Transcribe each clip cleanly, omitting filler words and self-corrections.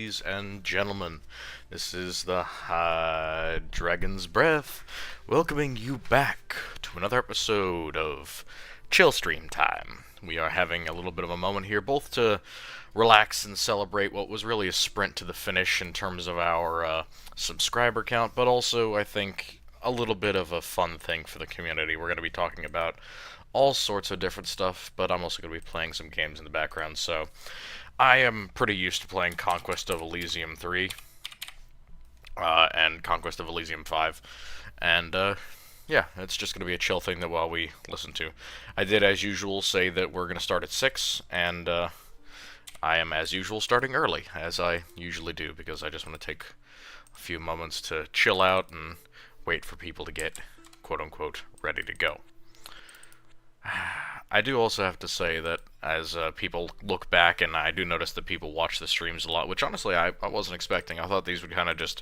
ladies and gentlemen. This is the Dragon's Breath, welcoming you back to another episode of Chill Stream Time. We are having a little bit of a moment here, both to relax and celebrate what was really a sprint to the finish in terms of our subscriber count, but also, I think, a little bit of a fun thing for the community. We're going to be talking about all sorts of different stuff, but I'm also going to be playing some games in the background, so I am pretty used to playing Conquest of Elysium 3 and Conquest of Elysium 5, and yeah, it's just going to be a chill thing that while we listen to. I did, as usual, say that we're going to start at 6, and I am, as usual, starting early, as I usually do, because I just want to take a few moments to chill out and wait for people to get, quote-unquote, ready to go. I do also have to say that as people look back, and I do notice that people watch the streams a lot, which honestly I wasn't expecting. I thought these would kind of just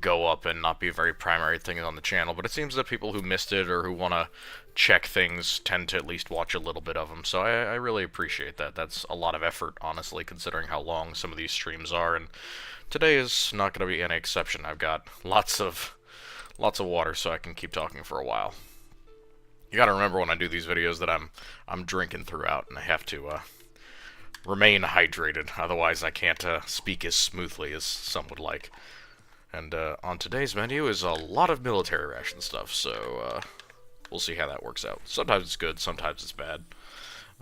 go up and not be a very primary thing on the channel, but it seems that people who missed it or who want to check things tend to at least watch a little bit of them, so I really appreciate that. That's a lot of effort, honestly, considering how long some of these streams are, and today is not going to be any exception. I've got lots of water so I can keep talking for a while. You gotta remember when I do these videos that I'm drinking throughout, and I have to remain hydrated, otherwise I can't speak as smoothly as some would like. And on today's menu is a lot of military ration stuff, so we'll see how that works out. Sometimes it's good, sometimes it's bad.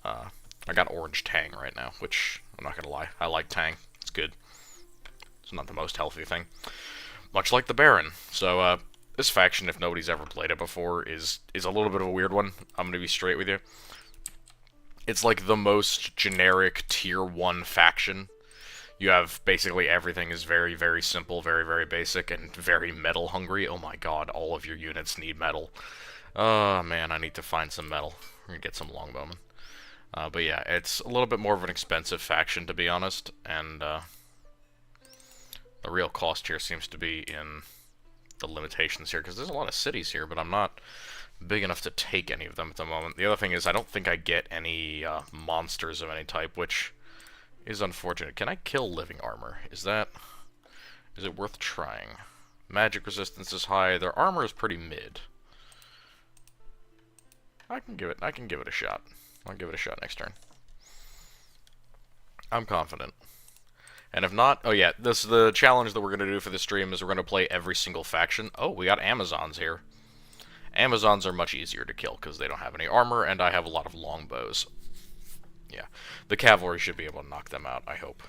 I got orange Tang right now, which, I'm not gonna lie, I like Tang. It's good. It's not the most healthy thing. Much like the Baron. So, this faction, if nobody's ever played it before, is a little bit of a weird one. I'm gonna be straight with you. It's like the most generic tier 1 faction. You have basically everything is very, very simple, very, very basic, and very metal hungry. Oh my god, all of your units need metal. Oh man, I need to find some metal. We're gonna get some longbowmen. But yeah, it's a little bit more of an expensive faction, to be honest, and the real cost here seems to be in the limitations here, because there's a lot of cities here, but I'm not big enough to take any of them at the moment. The other thing is I don't think I get any monsters of any type, which is unfortunate. Can I kill living armor? Is it worth trying? Magic resistance is high. Their armor is pretty mid. I can give it a shot. I'll give it a shot next turn. I'm confident. And if not, oh yeah, the challenge that we're going to do for this stream is we're going to play every single faction. Oh, we got Amazons here. Amazons are much easier to kill because they don't have any armor, and I have a lot of longbows. Yeah, the cavalry should be able to knock them out, I hope.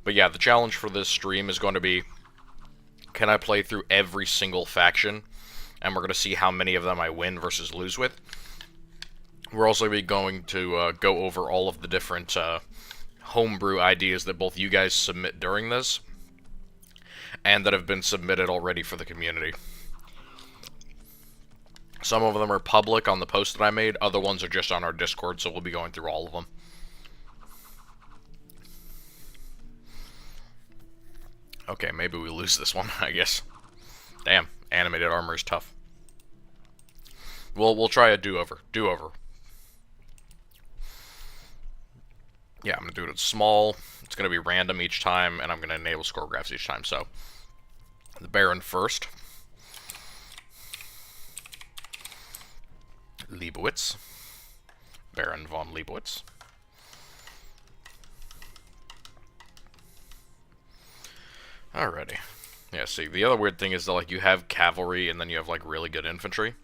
But yeah, the challenge for this stream is going to be, can I play through every single faction? And we're going to see how many of them I win versus lose with. We're also going to go over all of the different homebrew ideas that both you guys submit during this, and that have been submitted already for the community. Some of them are public on the post that I made, other ones are just on our Discord, so we'll be going through all of them. Okay, maybe we lose this one, I guess. Damn, animated armor is tough. We'll try a do-over. Do-over. Yeah, I'm going to do it small. It's going to be random each time, and I'm going to enable score graphs each time. So, the Baron first. Leibowitz. Baron von Leibowitz. Alrighty. Yeah, see, the other weird thing is that, like, you have cavalry, and then you have, like, really good infantry.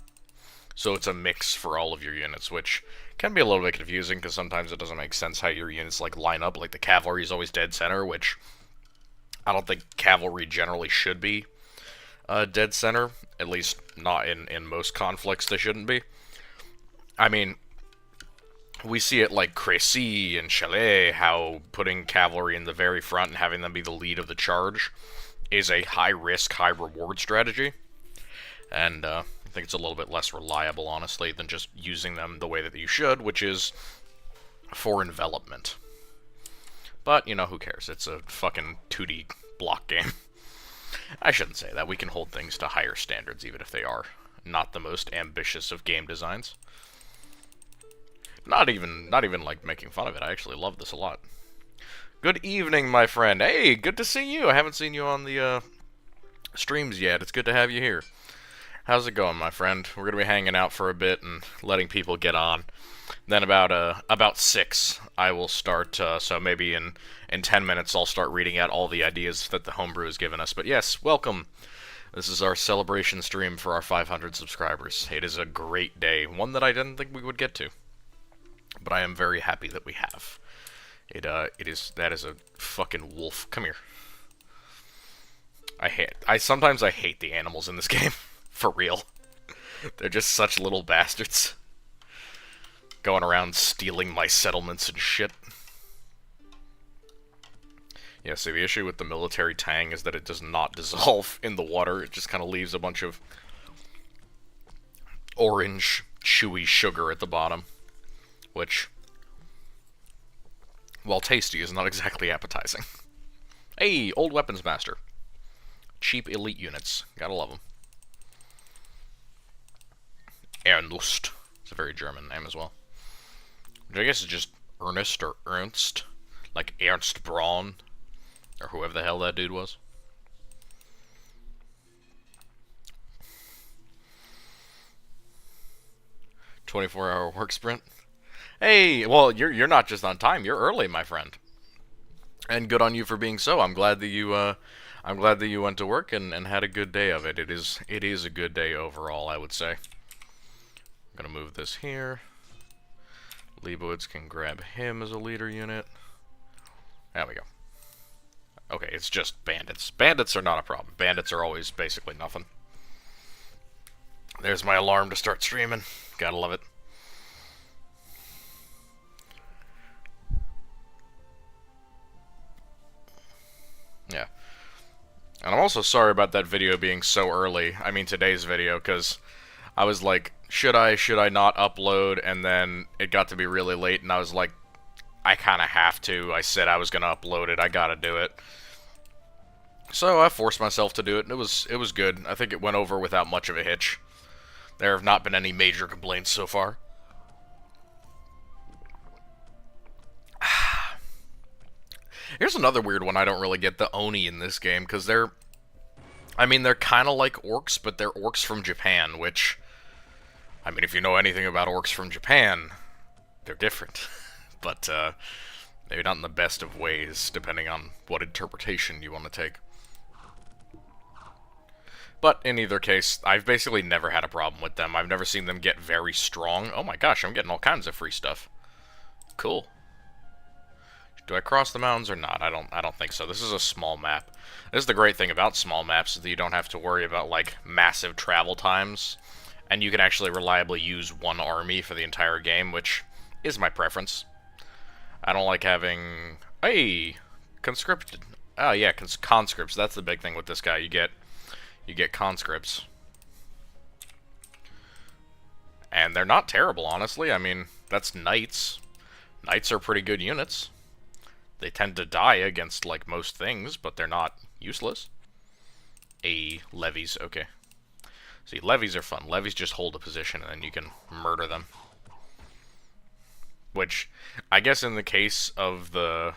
So it's a mix for all of your units, which can be a little bit confusing, because sometimes it doesn't make sense how your units, like, line up. Like, the cavalry is always dead center, which I don't think cavalry generally should be dead center. At least not in most conflicts they shouldn't be. I mean, we see it like Crécy and Calais, how putting cavalry in the very front and having them be the lead of the charge is a high-risk, high-reward strategy. And, I think it's a little bit less reliable, honestly, than just using them the way that you should, which is for envelopment. But, you know, who cares? It's a fucking 2D block game. I shouldn't say that. We can hold things to higher standards, even if they are not the most ambitious of game designs. Not even like making fun of it. I actually love this a lot. Good evening, my friend. Hey, good to see you. I haven't seen you on the streams yet. It's good to have you here. How's it going, my friend? We're gonna be hanging out for a bit and letting people get on. Then about 6, I will start. So maybe in 10 minutes, I'll start reading out all the ideas that the homebrew has given us. But yes, welcome. This is our celebration stream for our 500 subscribers. It is a great day, one that I didn't think we would get to, but I am very happy that we have. That is a fucking wolf. Come here. Sometimes I hate the animals in this game. For real. They're just such little bastards. Going around stealing my settlements and shit. Yeah, see, the issue with the military tang is that it does not dissolve in the water. It just kind of leaves a bunch of orange, chewy sugar at the bottom. Which, while tasty, is not exactly appetizing. Hey, old weapons master. Cheap elite units. Gotta love them. Ernst. It's a very German name as well. Which I guess is just Ernest or Ernst. Like Ernst Braun. Or whoever the hell that dude was. "24-hour work sprint." Hey, well, you're not just on time. You're early, my friend. And good on you for being so. I'm glad that you went to work and had a good day of it. It is a good day overall, I would say. I'm gonna move this here. Leibowitz can grab him as a leader unit. There we go. Okay, it's just bandits. Bandits are not a problem. Bandits are always basically nothing. There's my alarm to start streaming. Gotta love it. Yeah. And I'm also sorry about that video being so early. I mean, today's video, because I was like, should I not upload? And then it got to be really late, and I was like, I kind of have to. I said I was going to upload it. I got to do it. So I forced myself to do it, and it was good. I think it went over without much of a hitch. There have not been any major complaints so far. Here's another weird one I don't really get, the Oni in this game, because they're kind of like orcs, but they're orcs from Japan, which, I mean, if you know anything about orcs from Japan, they're different. But, maybe not in the best of ways, depending on what interpretation you want to take. But in either case, I've basically never had a problem with them. I've never seen them get very strong. Oh my gosh, I'm getting all kinds of free stuff. Cool. Do I cross the mountains or not? I don't think so. This is a small map. This is the great thing about small maps, is that you don't have to worry about, like, massive travel times. And you can actually reliably use one army for the entire game, which is my preference. I don't like having... Hey! Conscripted. Oh, yeah, conscripts. That's the big thing with this guy. You get conscripts. And they're not terrible, honestly. I mean, that's knights. Knights are pretty good units. They tend to die against, like, most things, but they're not useless. Levies, okay. See, levies are fun. Levies just hold a position, and then you can murder them. Which, I guess in the case of the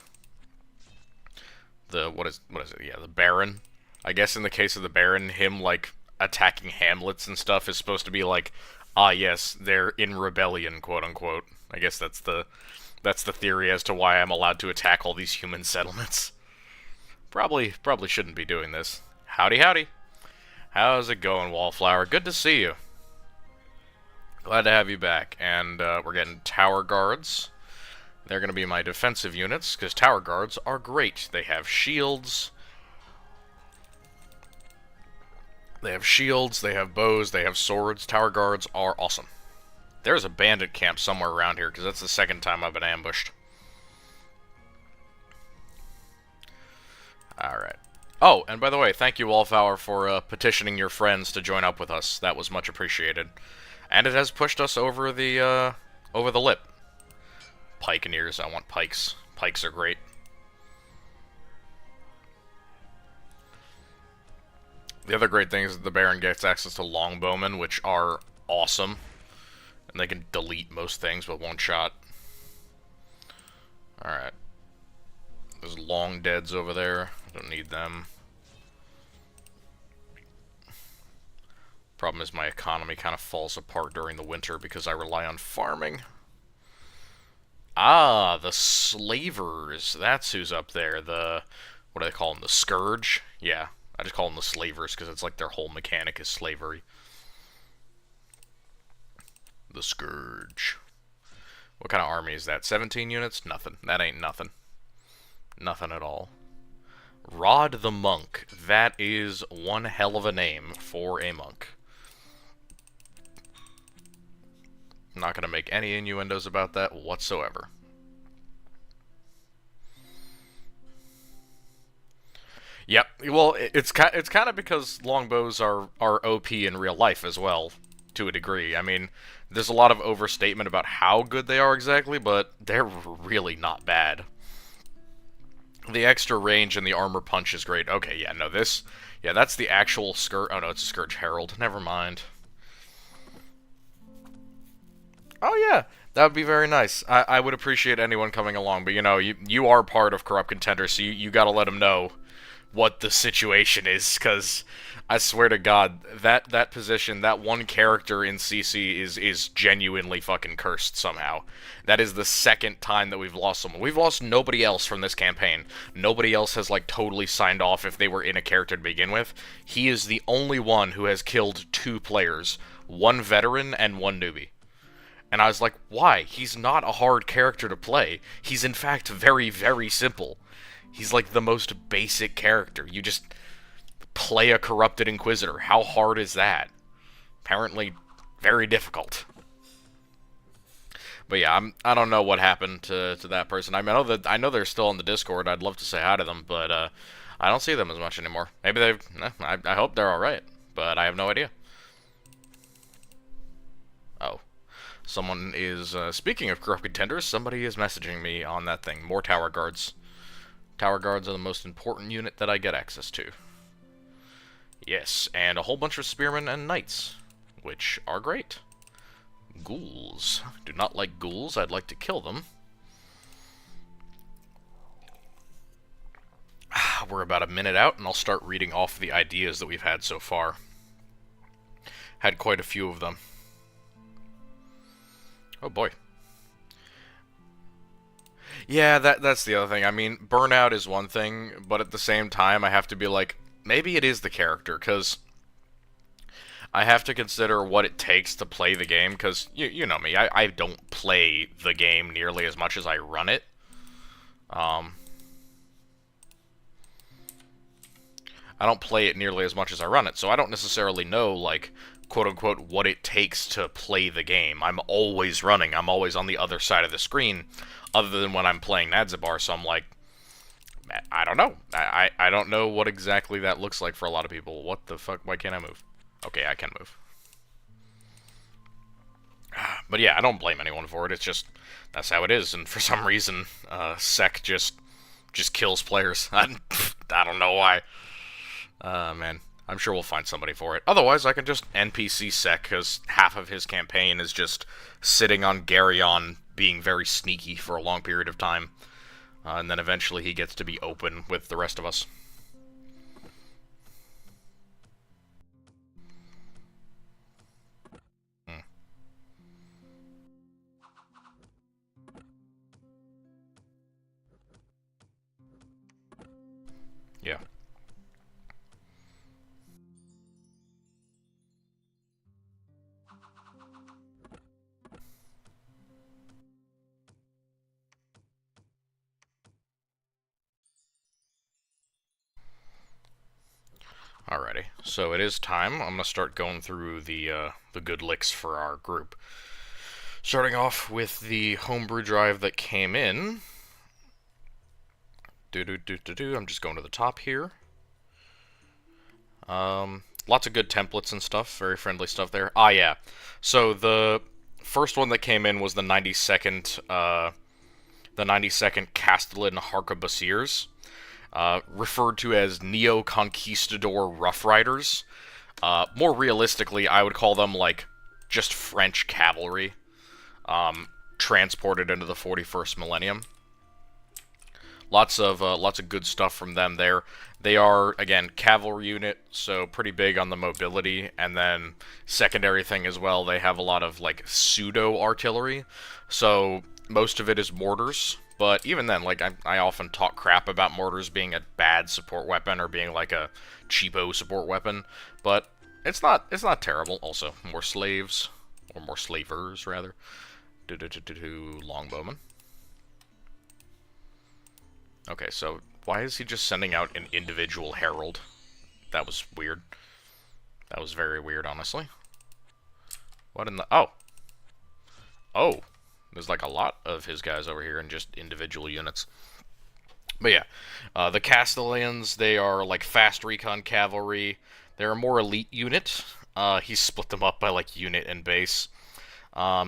what is it? Yeah, the Baron. I guess in the case of the Baron, him, like, attacking hamlets and stuff is supposed to be like, ah, yes, they're in rebellion, quote-unquote. I guess that's the theory as to why I'm allowed to attack all these human settlements. Probably shouldn't be doing this. Howdy, howdy. How's it going, Wallflower? Good to see you. Glad to have you back. And we're getting tower guards. They're going to be my defensive units, because tower guards are great. They have shields. They have bows, they have swords. Tower guards are awesome. There's a bandit camp somewhere around here, because that's the second time I've been ambushed. Alright. Oh, and by the way, thank you, Wallflower, for petitioning your friends to join up with us. That was much appreciated. And it has pushed us over the lip. Pikeneers, I want pikes. Pikes are great. The other great thing is that the Baron gets access to longbowmen, which are awesome. And they can delete most things with one shot. Alright. There's long deads over there. Don't need them. Problem is my economy kind of falls apart during the winter because I rely on farming. Ah, the slavers. That's who's up there. What do they call them? The scourge? Yeah, I just call them the slavers because it's like their whole mechanic is slavery. The scourge. What kind of army is that? 17 units? Nothing. That ain't nothing. Nothing at all. Rod the Monk. That is one hell of a name for a monk. I'm not going to make any innuendos about that whatsoever. Yep. Well, it's kind of because longbows are OP in real life as well, to a degree. I mean, there's a lot of overstatement about how good they are exactly, but they're really not bad. The extra range and the armor punch is great. Okay, yeah, no, this... Yeah, that's the actual Scourge... Oh, no, it's a Scourge Herald. Never mind. Oh, yeah. That would be very nice. I would appreciate anyone coming along, but, you know, you are part of Corrupt Contender, so you gotta let them know what the situation is, because I swear to God, that position, that one character in CC is genuinely fucking cursed somehow. That is the second time that we've lost someone. We've lost nobody else from this campaign. Nobody else has, like, totally signed off if they were in a character to begin with. He is the only one who has killed 2 players. One veteran and one newbie. And I was like, why? He's not a hard character to play. He's in fact very, very simple. He's like the most basic character. You just play a corrupted Inquisitor. How hard is that? Apparently, very difficult. But yeah, I don't know what happened to that person. I know they're still on the Discord. I'd love to say hi to them, but I don't see them as much anymore. Maybe they've... I hope they're all right, but I have no idea. Oh. Someone is, speaking of corrupt contenders, somebody is messaging me on that thing. More tower guards. Tower guards are the most important unit that I get access to. Yes, and a whole bunch of spearmen and knights, which are great. Ghouls. Do not like ghouls. I'd like to kill them. We're about a minute out, and I'll start reading off the ideas that we've had so far. Had quite a few of them. Oh boy. Yeah, that's the other thing. I mean, burnout is one thing, but at the same time, I have to be like, maybe it is the character, because I have to consider what it takes to play the game, because you know me, I don't play the game nearly as much as I run it. I don't play it nearly as much as I run it, so I don't necessarily know, like, quote-unquote, what it takes to play the game. I'm always running. I'm always on the other side of the screen, other than when I'm playing Nadzabar, so I'm like, I don't know. I don't know what exactly that looks like for a lot of people. What the fuck? Why can't I move? Okay, I can move. But yeah, I don't blame anyone for it. It's just, that's how it is, and for some reason, Sec just kills players. I don't know why. Man. I'm sure we'll find somebody for it. Otherwise, I can just NPC Sec, because half of his campaign is just sitting on Garyon, being very sneaky for a long period of time. And then eventually he gets to be open with the rest of us. Yeah. Alrighty, so it is time. I'm gonna start going through the good licks for our group. Starting off with the Homebrew Drive that came in. I'm just going to the top here. Lots of good templates and stuff, very friendly stuff there. Ah, yeah. So the first one that came in was the 92nd Castellan Harquebusiers. Referred to as Neo-Conquistador Rough Riders. More realistically, I would call them, like, just French cavalry, transported into the 41st millennium. Lots of good stuff from them there. They are, again, cavalry unit, so pretty big on the mobility, and then secondary thing as well, they have a lot of like pseudo artillery, so most of it is mortars. But even then, like I often talk crap about mortars being a bad support weapon or being like a cheapo support weapon, but it's not terrible. Also, more slaves or more slavers rather. Longbowman. Okay, so why is he just sending out an individual herald? That was weird. That was very weird, honestly. What in the... Oh! Oh! There's like a lot of his guys over here in just individual units. But yeah, the Castellans, they are like fast recon cavalry. They're a more elite unit. He's split them up by like unit and base.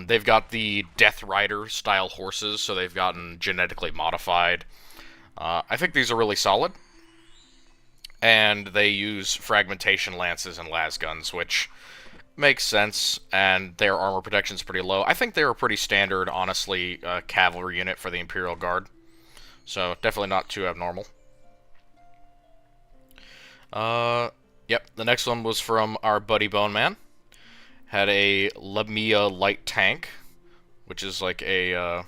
They've got the Death Rider style horses, so they've gotten genetically modified. I think these are really solid. And they use fragmentation lances and las guns, which makes sense, and their armor protection is pretty low. I think they're a pretty standard, honestly, cavalry unit for the Imperial Guard. So, definitely not too abnormal. Yep, the next one was from our buddy Bone Man. Had a Lamia light tank, which is like a,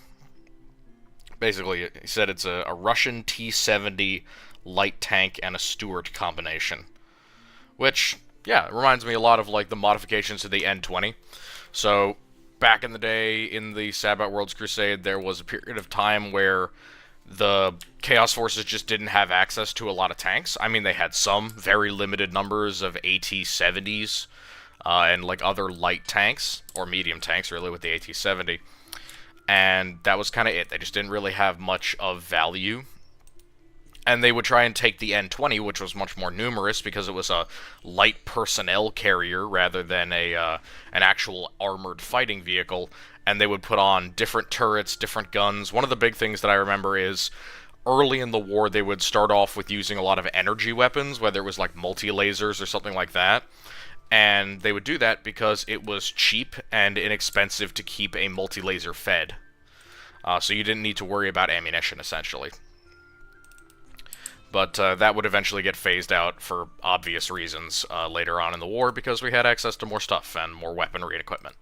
basically, he said it's a Russian T-70 light tank and a Stuart combination. Which, yeah, it reminds me a lot of, like, the modifications to the N20. So, back in the day, in the Sabbat Worlds Crusade, there was a period of time where the Chaos Forces just didn't have access to a lot of tanks. I mean, they had some very limited numbers of AT-70s, and, like, other light tanks, or medium tanks, really, with the AT-70. And that was kind of it. They just didn't really have much of value. And they would try and take the N20, which was much more numerous because it was a light personnel carrier rather than an actual armored fighting vehicle, and they would put on different turrets, different guns. One of the big things that I remember is early in the war they would start off with using a lot of energy weapons, whether it was like multi-lasers or something like that. And they would do that because it was cheap and inexpensive to keep a multi-laser fed. So you didn't need to worry about ammunition, essentially. But that would eventually get phased out for obvious reasons later on in the war because we had access to more stuff and more weaponry and equipment.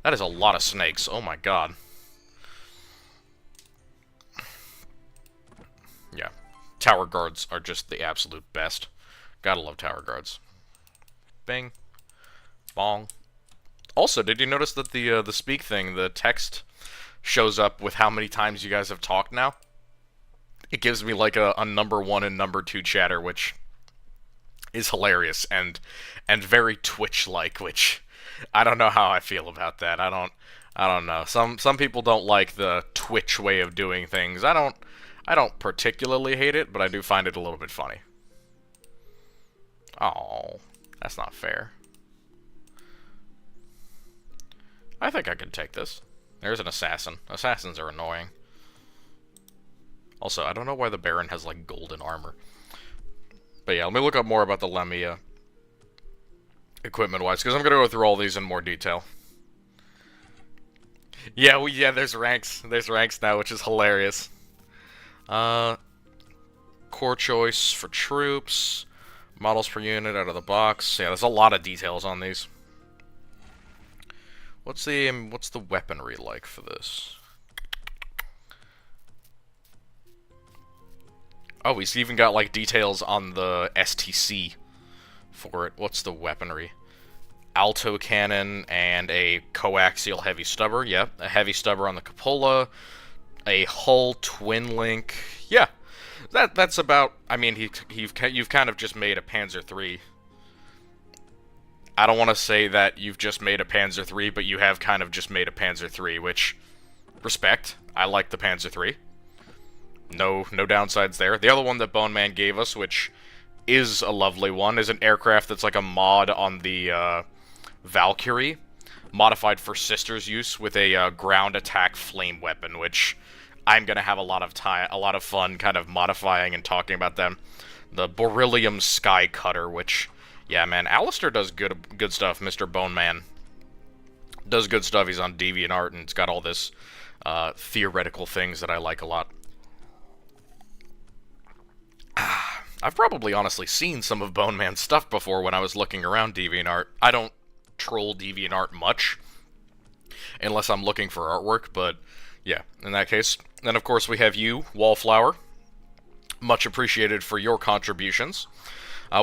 That is a lot of snakes. Oh my god. Yeah. Tower guards are just the absolute best. Gotta love tower guards. Bing. Bong. Also, did you notice that the speak thing, the text, shows up with how many times you guys have talked now? It gives me like a number 1 and number 2 chatter, which is hilarious and very Twitch-like, which I don't know how I feel about that. I don't know. Some people don't like the Twitch way of doing things. I don't particularly hate it, but I do find it a little bit funny. Oh, that's not fair. I think I can take this. There's an assassin. Assassins are annoying. Also, I don't know why the Baron has, like, golden armor. But yeah, let me look up more about the Lamia equipment-wise, because I'm going to go through all these in more detail. Yeah, there's ranks. There's ranks now, which is hilarious. Core choice for troops. Models per unit out of the box. Yeah, there's a lot of details on these. What's the weaponry like for this? Oh, he's even got, like, details on the STC for it. What's the weaponry? Alto cannon and a coaxial heavy stubber. Yep, a heavy stubber on the cupola. A hull twin link. Yeah, that's about... I mean, you've kind of just made a Panzer III. I don't want to say that you've just made a Panzer III, but you have kind of just made a Panzer III, which... Respect. I like the Panzer III. No downsides there. The other one that Bone Man gave us, which is a lovely one, is an aircraft that's like a mod on the Valkyrie, modified for Sister's use with a ground attack flame weapon, which I'm gonna have a lot of fun kind of modifying and talking about them. The Beryllium Sky Cutter, which, yeah, man, Alistair does good stuff. Mr. Bone Man does good stuff. He's on DeviantArt, and it's got all this theoretical things that I like a lot. I've probably honestly seen some of Bone Man's stuff before when I was looking around DeviantArt. I don't troll DeviantArt much, unless I'm looking for artwork, but yeah, in that case. Then, of course, we have you, Wallflower. Much appreciated for your contributions.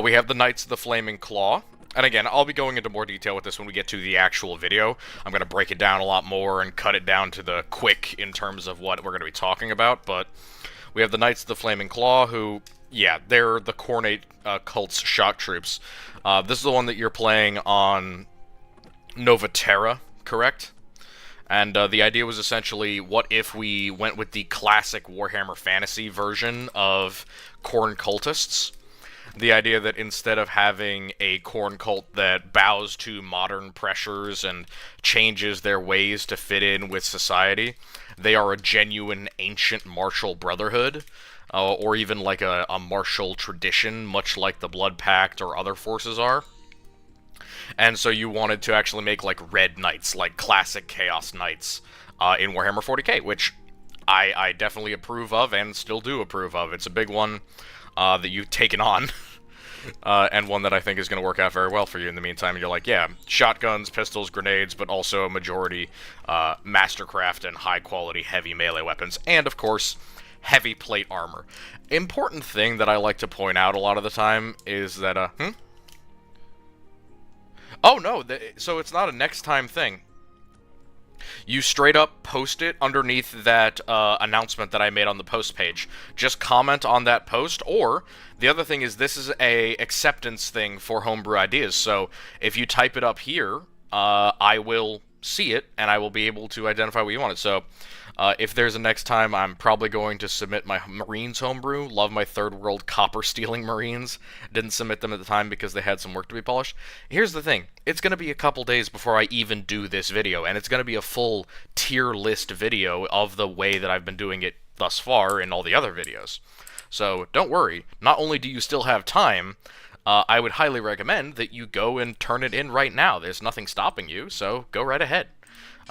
We have the Knights of the Flaming Claw. And again, I'll be going into more detail with this when we get to the actual video. I'm going to break it down a lot more and cut it down to the quick in terms of what we're going to be talking about. But we have the Knights of the Flaming Claw, who, yeah, they're the Khornate cult's shock troops. This is the one that you're playing on Novaterra, correct? And the idea was essentially, what if we went with the classic Warhammer Fantasy version of Khorne cultists? The idea that instead of having a Khorne cult that bows to modern pressures and changes their ways to fit in with society, they are a genuine ancient martial brotherhood, or even like a martial tradition, much like the Blood Pact or other forces are. And so you wanted to actually make like Red Knights, like classic Chaos Knights in Warhammer 40k, which I definitely approve of and still do approve of. It's a big one that you've taken on, and one that I think is going to work out very well for you in the meantime. And you're like, yeah, shotguns, pistols, grenades, but also a majority mastercraft and high-quality heavy melee weapons, and of course, heavy plate armor. Important thing that I like to point out a lot of the time is that, Oh, no, so it's not a next time thing. You straight up post it underneath that announcement that I made on the post page. Just comment on that post, or the other thing is this is a acceptance thing for Homebrew Ideas, so if you type it up here, I will see it, and I will be able to identify what you wanted. So if there's a next time, I'm probably going to submit my Marines homebrew. Love my third world copper stealing Marines. Didn't submit them at the time because they had some work to be polished. Here's the thing. It's going to be a couple days before I even do this video, and it's going to be a full tier list video of the way that I've been doing it thus far in all the other videos. So don't worry. Not only do you still have time, I would highly recommend that you go and turn it in right now. There's nothing stopping you, so go right ahead.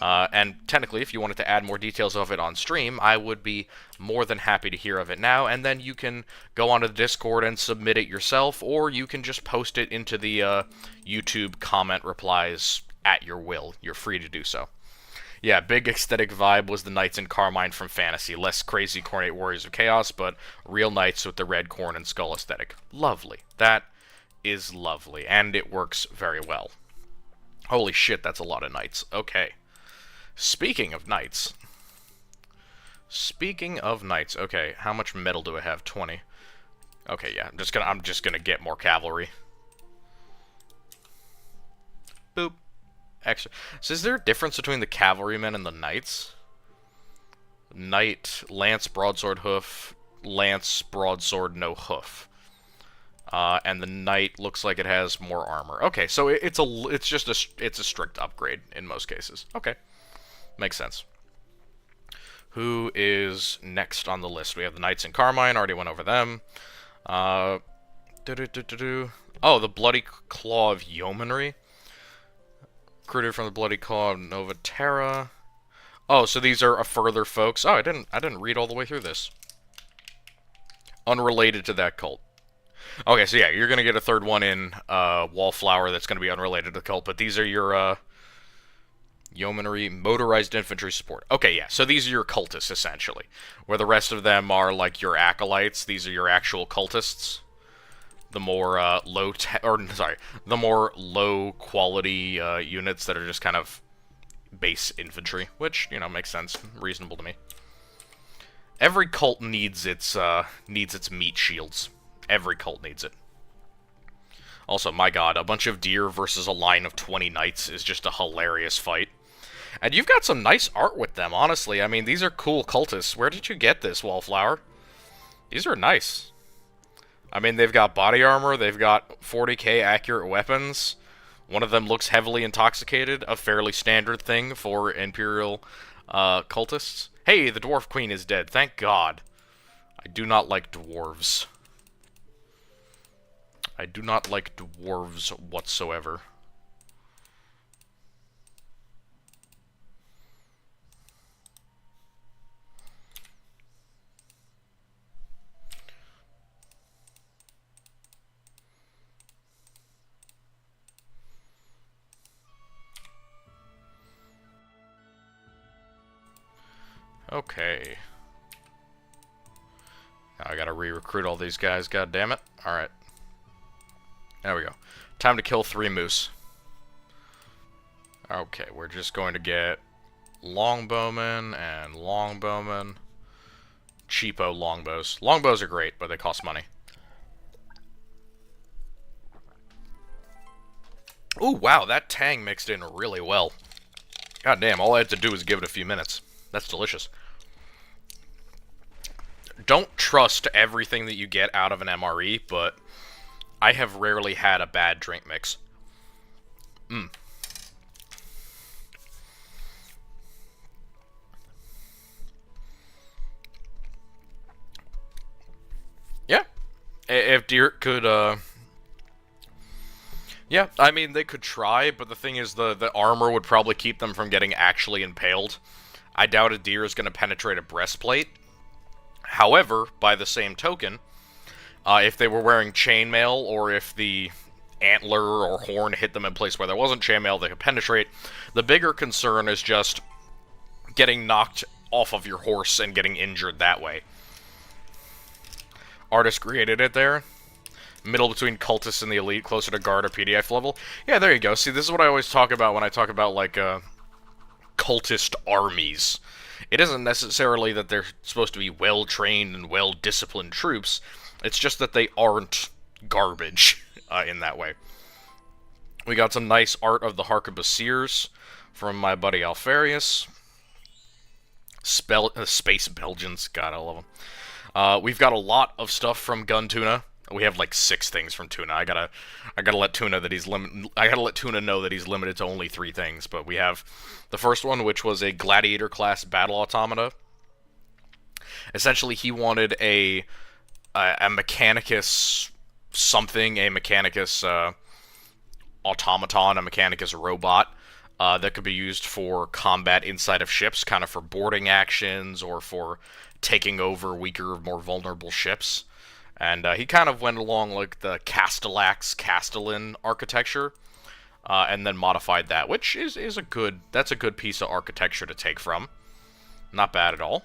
And technically, if you wanted to add more details of it on stream, I would be more than happy to hear of it now, and then you can go onto the Discord and submit it yourself, or you can just post it into the YouTube comment replies at your will. You're free to do so. Yeah, big aesthetic vibe was the Knights in Carmine from Fantasy. Less crazy Khornate Warriors of Chaos, but real Knights with the red corn and skull aesthetic. Lovely. That is lovely, and it works very well. Holy shit, that's a lot of Knights. Okay. Speaking of Knights, okay, how much metal do I have? 20. Okay, yeah, I'm just gonna get more cavalry. Boop. Extra. So is there a difference between the cavalrymen and the knights? Knight, lance, broadsword, hoof, lance, broadsword, no hoof. And the knight looks like it has more armor. Okay, so it's a strict upgrade in most cases. Okay. Makes sense. Who is next on the list? We have the Knights in Carmine. Already went over them. Oh, the Bloody Claw of Yeomanry. Recruited from the Bloody Claw of Novaterra. Oh, so these are further folks. Oh, I didn't read all the way through this. Unrelated to that cult. Okay, so yeah, you're gonna get a third one in Wallflower that's gonna be unrelated to the cult, but these are your Yeomanry, motorized infantry support. Okay, yeah, so these are your cultists, essentially. Where the rest of them are, like, your acolytes. These are your actual cultists. The more, the more low-quality, units that are just kind of base infantry. Which, you know, makes sense. Reasonable to me. Every cult needs its meat shields. Every cult needs it. Also, my god, a bunch of deer versus a line of 20 knights is just a hilarious fight. And you've got some nice art with them, honestly. I mean, these are cool cultists. Where did you get this, Wallflower? These are nice. I mean, they've got body armor, they've got 40k accurate weapons. One of them looks heavily intoxicated, a fairly standard thing for Imperial cultists. Hey, the Dwarf Queen is dead, thank God. I do not like dwarves. I do not like dwarves whatsoever. Okay. Now I gotta re-recruit all these guys, god damn it. Alright. There we go. Time to kill 3 moose. Okay, we're just going to get longbowmen and longbowmen. Cheapo longbows. Longbows are great, but they cost money. Ooh, wow, that tang mixed in really well. God damn, all I had to do was give it a few minutes. That's delicious. Don't trust everything that you get out of an MRE, but I have rarely had a bad drink mix. Yeah. If deer could, yeah, I mean, they could try, but the thing is, the armor would probably keep them from getting actually impaled. I doubt a deer is going to penetrate a breastplate. However, by the same token, if they were wearing chainmail, or if the antler or horn hit them in place where there wasn't chainmail, they could penetrate. The bigger concern is just getting knocked off of your horse and getting injured that way. Artist created it there. Middle between cultists and the elite, closer to guard or PDF level. Yeah, there you go. See, this is what I always talk about when I talk about, like, cultist armies. It isn't necessarily that they're supposed to be well-trained and well-disciplined troops. It's just that they aren't garbage in that way. We got some nice art of the Harquebusiers from my buddy Alfarius. Space Belgians. God, I love them. We've got a lot of stuff from Gun Tuna. We have like 6 things from Tuna. I gotta let Tuna that he's I gotta let Tuna know that he's limited to only 3 things. But we have the first one, which was a gladiator class battle automata. Essentially, he wanted a Mechanicus something, a Mechanicus automaton, a Mechanicus robot that could be used for combat inside of ships, kind of for boarding actions or for taking over weaker, more vulnerable ships. And he kind of went along like the Castellax, Castellan architecture, and then modified that, which is that's a good piece of architecture to take from. Not bad at all.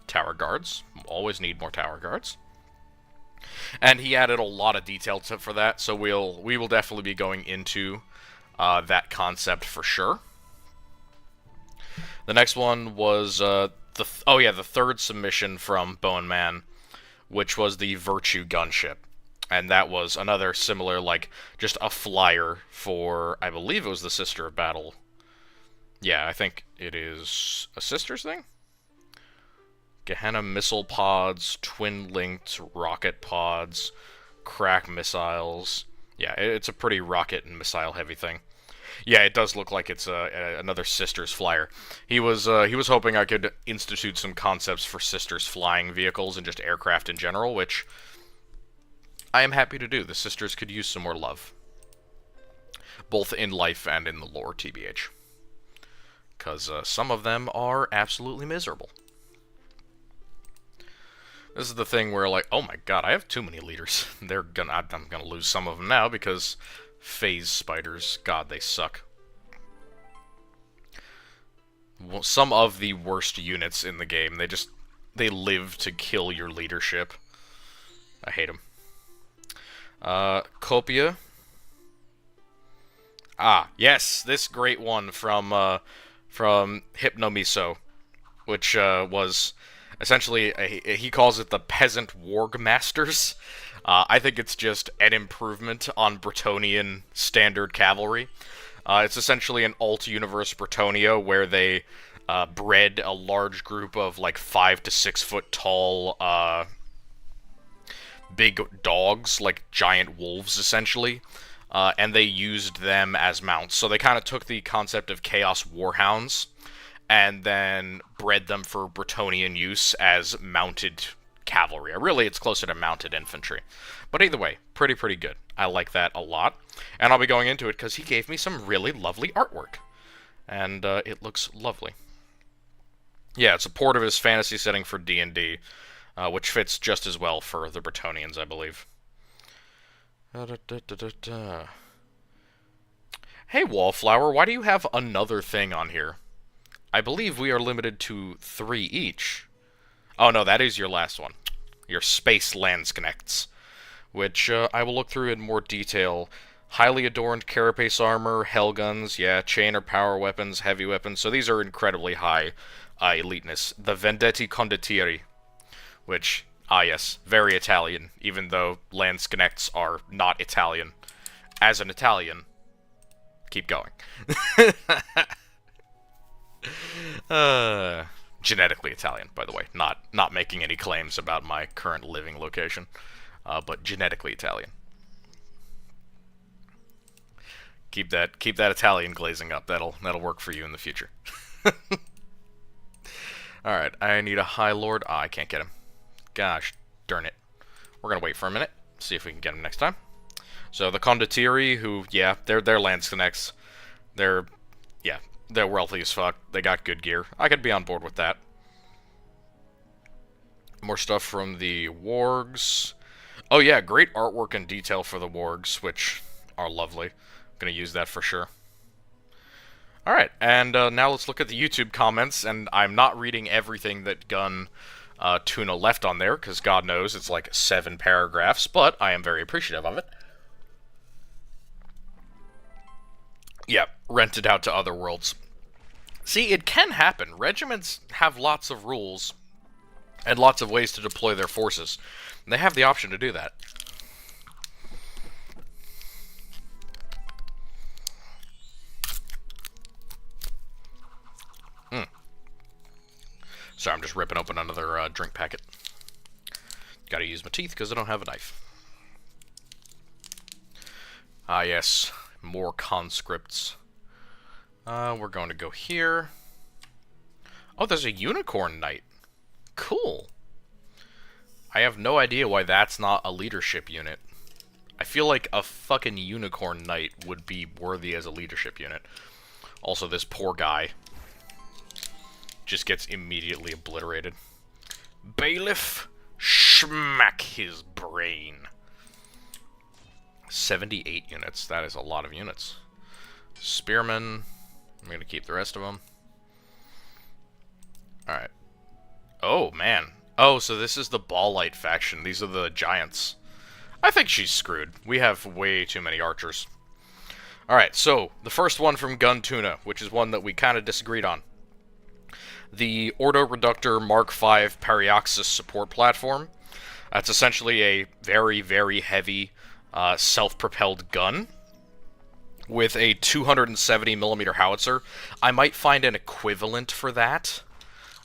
Tower guards. Always need more tower guards. And he added a lot of detail for that, so we will definitely be going into that concept for sure. The next one was the third submission from Bone Man, which was the Virtue gunship. And that was another similar, like, just a flyer for, I believe it was the Sister of Battle. Yeah, I think it is a Sisters thing? Gehenna missile pods, twin-linked rocket pods, crack missiles. Yeah, it's a pretty rocket and missile-heavy thing. Yeah, it does look like it's another Sisters flyer. He was hoping I could institute some concepts for Sisters flying vehicles and just aircraft in general, which I am happy to do. The Sisters could use some more love, both in life and in the lore, TBH. Because some of them are absolutely miserable. This is the thing where, like, oh my god, I have too many leaders. I'm gonna lose some of them now because phase spiders, god, they suck. Well, some of the worst units in the game, they live to kill your leadership. I hate them. Copia. Ah, yes, this great one from Hypnomiso, which was essentially, he calls it the Peasant Warg Masters. I think it's just an improvement on Bretonnian standard cavalry. It's essentially an alt-universe Bretonnia where they bred a large group of like 5 to 6 foot tall big dogs, like giant wolves essentially, and they used them as mounts. So they kind of took the concept of Chaos Warhounds and then bred them for Bretonnian use as mounted cavalry. Really, it's closer to mounted infantry. But either way, pretty good. I like that a lot. And I'll be going into it because he gave me some really lovely artwork. And it looks lovely. Yeah, it's a port of his fantasy setting for D&D, which fits just as well for the Bretonnians, I believe. Hey, Wallflower, why do you have another thing on here? I believe we are limited to 3 each. Oh no, that is your last one. Your Space Landsknechts, which I will look through in more detail. Highly adorned carapace armor, hellguns, yeah, chain or power weapons, heavy weapons, so these are incredibly high eliteness. The Vendetti Condottieri, which, yes, very Italian, even though Landsknechts are not Italian. As an Italian, keep going. Genetically Italian, by the way. Not making any claims about my current living location, but genetically Italian. Keep that Italian glazing up. That'll work for you in the future. All right, I need a High Lord. I can't get him. Gosh, darn it. We're gonna wait for a minute. See if we can get him next time. So the Condottieri, who, yeah, they're Landsknechts. They're wealthy as fuck. They got good gear. I could be on board with that. More stuff from the wargs. Oh yeah, great artwork and detail for the wargs, which are lovely. I'm gonna use that for sure. Alright, and now let's look at the YouTube comments, and I'm not reading everything that Gun Tuna left on there, because God knows it's like 7 paragraphs, but I am very appreciative of it. Yeah, rented out to other worlds. See, it can happen. Regiments have lots of rules and lots of ways to deploy their forces. And they have the option to do that. Sorry, I'm just ripping open another drink packet. Gotta use my teeth because I don't have a knife. Ah, yes. More conscripts. We're going to go here. Oh, there's a unicorn knight. Cool. I have no idea why that's not a leadership unit. I feel like a fucking unicorn knight would be worthy as a leadership unit. Also, this poor guy just gets immediately obliterated. Bailiff, smack his brain. 78 units. That is a lot of units. Spearmen. I'm going to keep the rest of them. Alright. Oh, man. Oh, so this is the Ball-Light faction. These are the giants. I think she's screwed. We have way too many archers. Alright, so the first one from Gun Tuna, which is one that we kind of disagreed on. The Ordo Reductor Mark V Perioxis support platform. That's essentially a very, very heavy self-propelled gun with a 270mm howitzer. I might find an equivalent for that.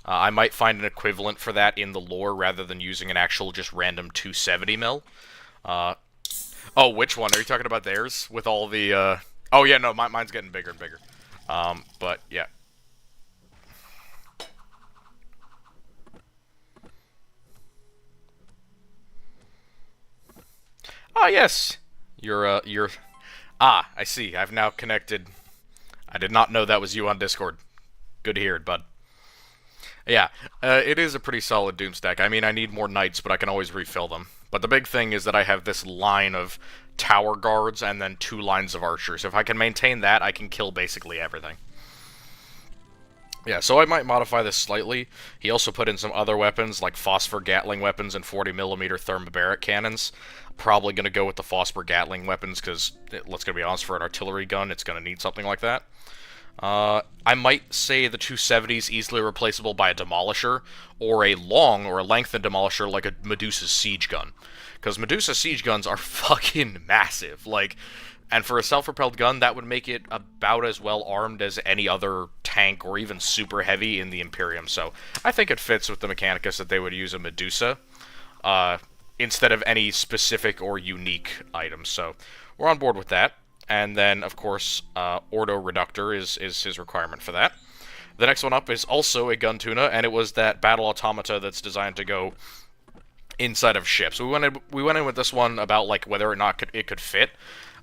I might find an equivalent for that in the lore rather than using an actual just random 270mm. Oh, which one? Are you talking about theirs? With all the, Oh, yeah, no, mine's getting bigger and bigger. But, yeah. Ah, yes. You're... Ah, I see. I've now connected. I did not know that was you on Discord. Good to hear it, bud. Yeah, it is a pretty solid Doom stack. I mean, I need more knights, but I can always refill them. But the big thing is that I have this line of tower guards and then 2 lines of archers. If I can maintain that, I can kill basically everything. Yeah, so I might modify this slightly. He also put in some other weapons, like phosphor Gatling weapons and 40mm thermobaric cannons. Probably going to go with the phosphor Gatling weapons, because, let's be honest, for an artillery gun, it's going to need something like that. I might say the 270's easily replaceable by a Demolisher, or a long or a lengthened Demolisher like a Medusa's siege gun. Because Medusa's siege guns are fucking massive, like... And for a self-propelled gun, that would make it about as well armed as any other tank or even super heavy in the Imperium. So I think it fits with the Mechanicus that they would use a Medusa instead of any specific or unique items. So we're on board with that. And then, of course, Ordo Reductor is his requirement for that. The next one up is also a Gun Tuna, and it was that Battle Automata that's designed to go inside of ships. We went in with this one about like whether or not it could fit.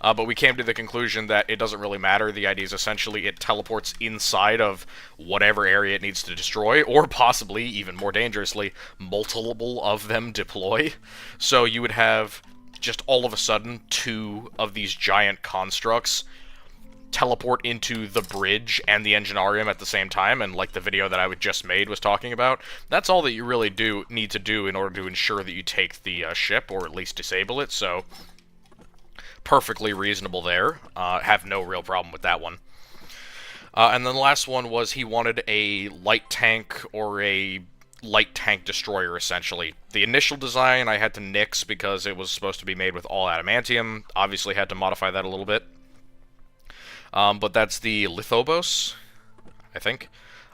But we came to the conclusion that it doesn't really matter. The idea is essentially it teleports inside of whatever area it needs to destroy, or possibly, even more dangerously, multiple of them deploy. So you would have just all of a sudden 2 of these giant constructs teleport into the bridge and the Enginarium at the same time, and like the video that I just made was talking about, that's all that you really need to do in order to ensure that you take the ship, or at least disable it, so perfectly reasonable there. Have no real problem with that one. And then the last one was he wanted a light tank or a light tank destroyer, essentially. The initial design I had to nix because it was supposed to be made with all adamantium. Obviously had to modify that a little bit. But that's the Lithobolos, I think.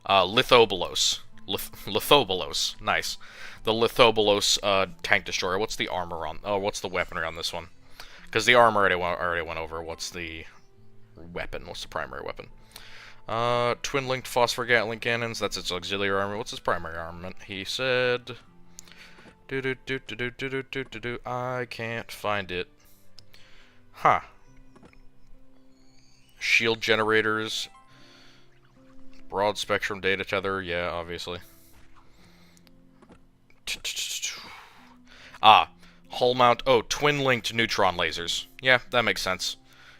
Lithobolos. Lithobolos. Nice. The Lithobolos tank destroyer. What's the armor on? Oh, what's the weaponry on this one? Because the armor already went over. What's the weapon? What's the primary weapon? Twin-linked phosphor Gatling cannons. That's its auxiliary armor. What's its primary armament? He said... I can't find it. Huh. Shield generators. Broad spectrum data tether. Yeah, obviously. Hull mount. Oh, twin-linked neutron lasers. Yeah, that makes sense.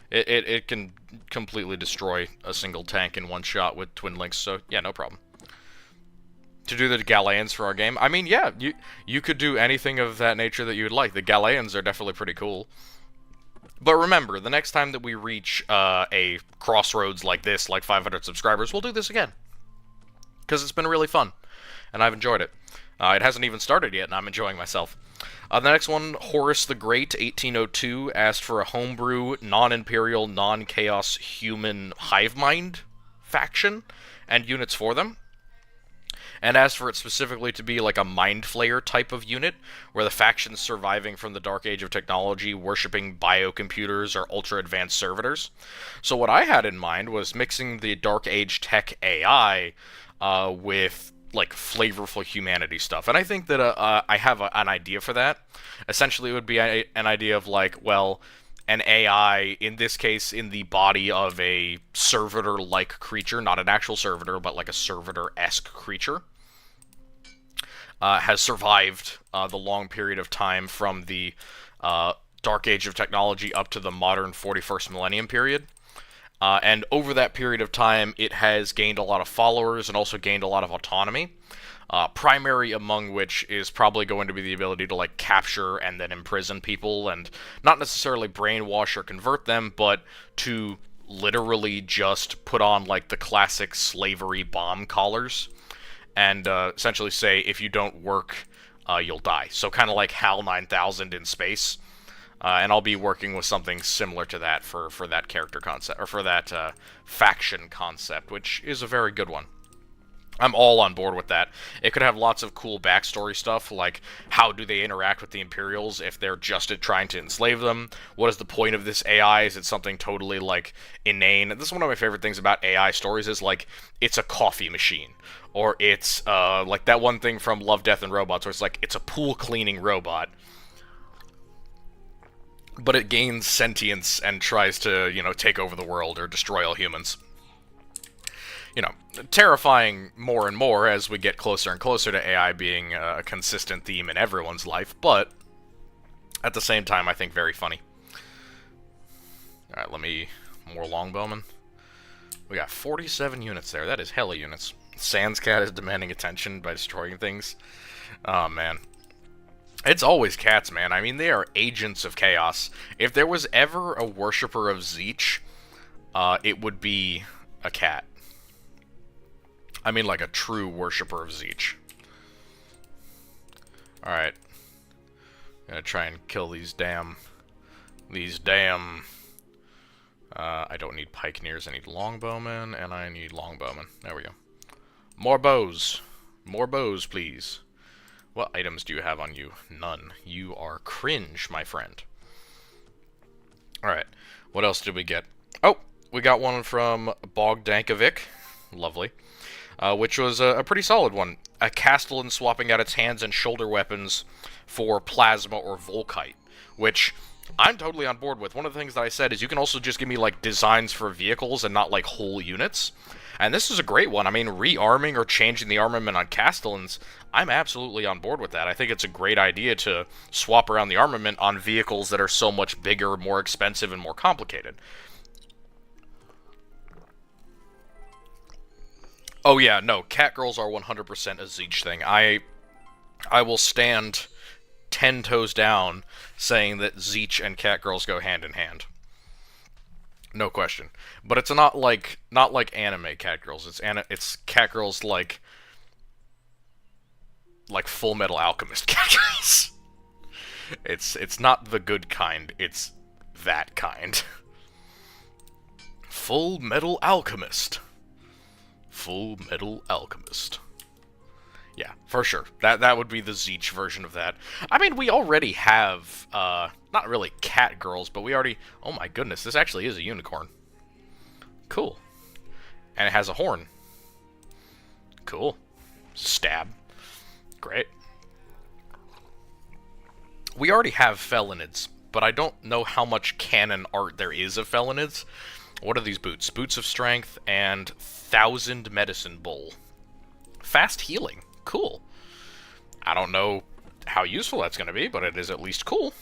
It can completely destroy a single tank in one shot with twin links, so yeah, no problem. To do the Galeans for our game, I mean, yeah, you could do anything of that nature that you would like. The Galeans are definitely pretty cool. But remember, the next time that we reach a crossroads like this, like 500 subscribers, we'll do this again. Because it's been really fun, and I've enjoyed it. It hasn't even started yet, and I'm enjoying myself. The next one, Horus the Great, 1802, asked for a homebrew, non-imperial, non-chaos human hive mind faction and units for them. And asked for it specifically to be like a mind flayer type of unit, where the factions surviving from the dark age of technology, worshipping biocomputers or ultra-advanced servitors. So what I had in mind was mixing the dark age tech AI with like flavorful humanity stuff, and I think that I have an idea for that. Essentially, it would be an idea of like, well, an AI, in this case, in the body of a servitor-like creature, not an actual servitor, but like a servitor-esque creature, has survived the long period of time from the dark age of technology up to the modern 41st millennium period. And over that period of time, it has gained a lot of followers and also gained a lot of autonomy. Primary among which is probably going to be the ability to like capture and then imprison people, and not necessarily brainwash or convert them, but to literally just put on like the classic slavery bomb collars and essentially say, if you don't work, you'll die. So kind of like HAL 9000 in space. And I'll be working with something similar to that for that character concept, or for that faction concept, which is a very good one. I'm all on board with that. It could have lots of cool backstory stuff, like how do they interact with the Imperials if they're just trying to enslave them? What is the point of this AI? Is it something totally, like, inane? This is one of my favorite things about AI stories, is, like, it's a coffee machine. Or it's, like that one thing from Love, Death, and Robots, where it's like, it's a pool-cleaning robot. But it gains sentience and tries to, you know, take over the world or destroy all humans. You know, terrifying more and more as we get closer and closer to AI being a consistent theme in everyone's life, but at the same time, I think very funny. Alright, more longbowmen. We got 47 units there. That is hella units. Sandscat is demanding attention by destroying things. Oh, man. It's always cats, man. I mean, they are agents of chaos. If there was ever a worshipper of Zeech, it would be a cat. I mean, like a true worshipper of Zeech. Alright. Gonna try and kill these damn... I don't need pikeneers, I need longbowmen, and I need longbowmen. There we go. More bows. More bows, please. What items do you have on you? None. You are cringe, my friend. Alright. What else did we get? Oh! We got one from Bogdankovic. Lovely. Which was a pretty solid one. A Castellan swapping out its hands and shoulder weapons for Plasma or Volkite. Which I'm totally on board with. One of the things that I said is you can also just give me, like, designs for vehicles and not, like, whole units. And this is a great one. I mean, rearming or changing the armament on Castellans, I'm absolutely on board with that. I think it's a great idea to swap around the armament on vehicles that are so much bigger, more expensive, and more complicated. Oh yeah, no, cat girls are 100% a Zeech thing. I will stand 10 toes down saying that Zeech and cat girls go hand in hand. No question. But it's not like anime cat girls. It's cat girls like Full Metal Alchemist cat girls. It's not the good kind. It's that kind. Full Metal Alchemist. Full Metal Alchemist. Yeah, for sure. That would be the Zeech version of that. I mean, we already have not really cat girls, but we already. Oh my goodness, this actually is a unicorn. Cool. And it has a horn. Cool. Stab. Great. We already have felinids, but I don't know how much canon art there is of felinids. What are these boots? Boots of Strength and 1,000 Medicine Bowl. Fast healing. Cool. I don't know how useful that's going to be, but it is at least cool.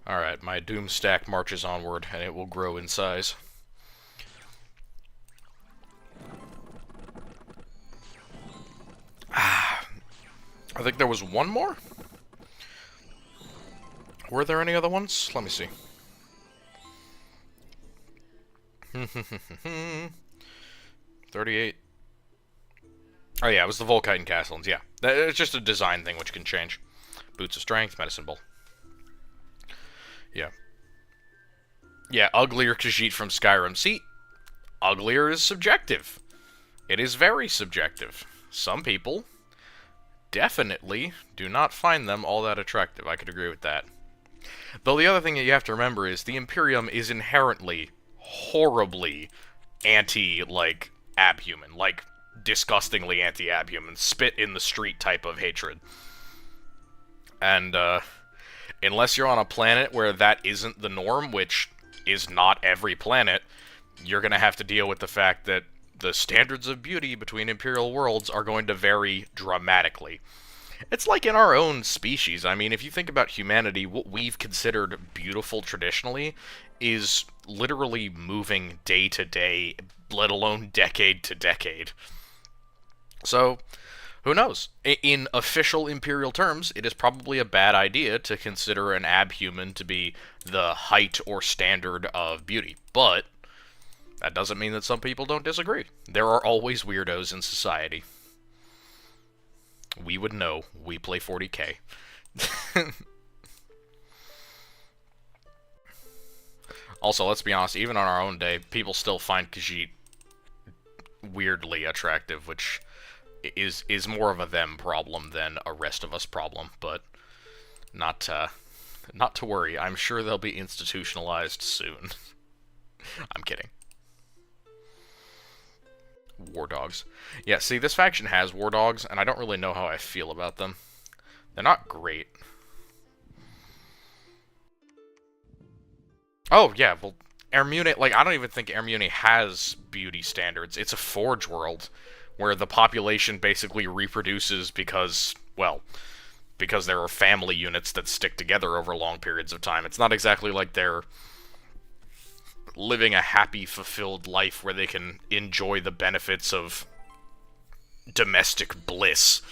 Alright, my Doom stack marches onward, and it will grow in size. I think there was one more? Were there any other ones? Let me see. 38. Oh yeah, it was the Volkite and Castellans, yeah. It's just a design thing which can change. Boots of Strength, Medicine Bowl. Yeah. Yeah, uglier Khajiit from Skyrim. See, uglier is subjective. It is very subjective. Some people definitely do not find them all that attractive. I could agree with that. Though the other thing that you have to remember is the Imperium is inherently horribly abhuman. Like, disgustingly anti-abhuman. Spit in the street type of hatred. And, unless you're on a planet where that isn't the norm, which is not every planet, you're going to have to deal with the fact that the standards of beauty between Imperial worlds are going to vary dramatically. It's like in our own species. I mean, if you think about humanity, what we've considered beautiful traditionally is literally moving day to day, let alone decade to decade. So, who knows? In official Imperial terms, it is probably a bad idea to consider an abhuman to be the height or standard of beauty. But that doesn't mean that some people don't disagree. There are always weirdos in society. We would know. We play 40k. Also, let's be honest, even on our own day, people still find Khajiit weirdly attractive, which is more of a them problem than a rest of us problem, but not to worry. I'm sure they'll be institutionalized soon. I'm kidding. War dogs. Yeah, see, this faction has war dogs, and I don't really know how I feel about them. They're not great. Oh, yeah, well, Ermune, like, I don't even think Ermune has beauty standards. It's a forge world, where the population basically reproduces because, well, because there are family units that stick together over long periods of time. It's not exactly like they're living a happy, fulfilled life where they can enjoy the benefits of domestic bliss.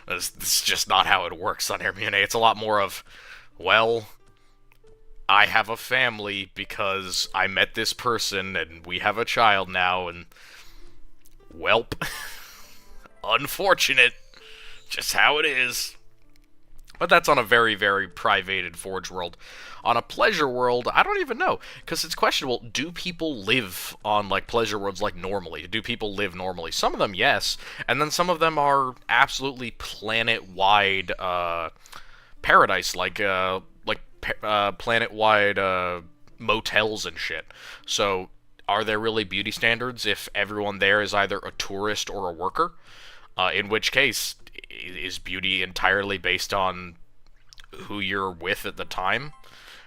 This is just not how it works on Hermione. It's a lot more of, well, I have a family because I met this person and we have a child now, and welp. Unfortunate. Just how it is. But that's on a very, very privated Forge world. On a Pleasure world, I don't even know, because it's questionable. Do people live on, like, Pleasure worlds, like, normally? Do people live normally? Some of them, yes, and then some of them are absolutely planet-wide, paradise, planet-wide, motels and shit. So, are there really beauty standards if everyone there is either a tourist or a worker? In which case, is beauty entirely based on who you're with at the time?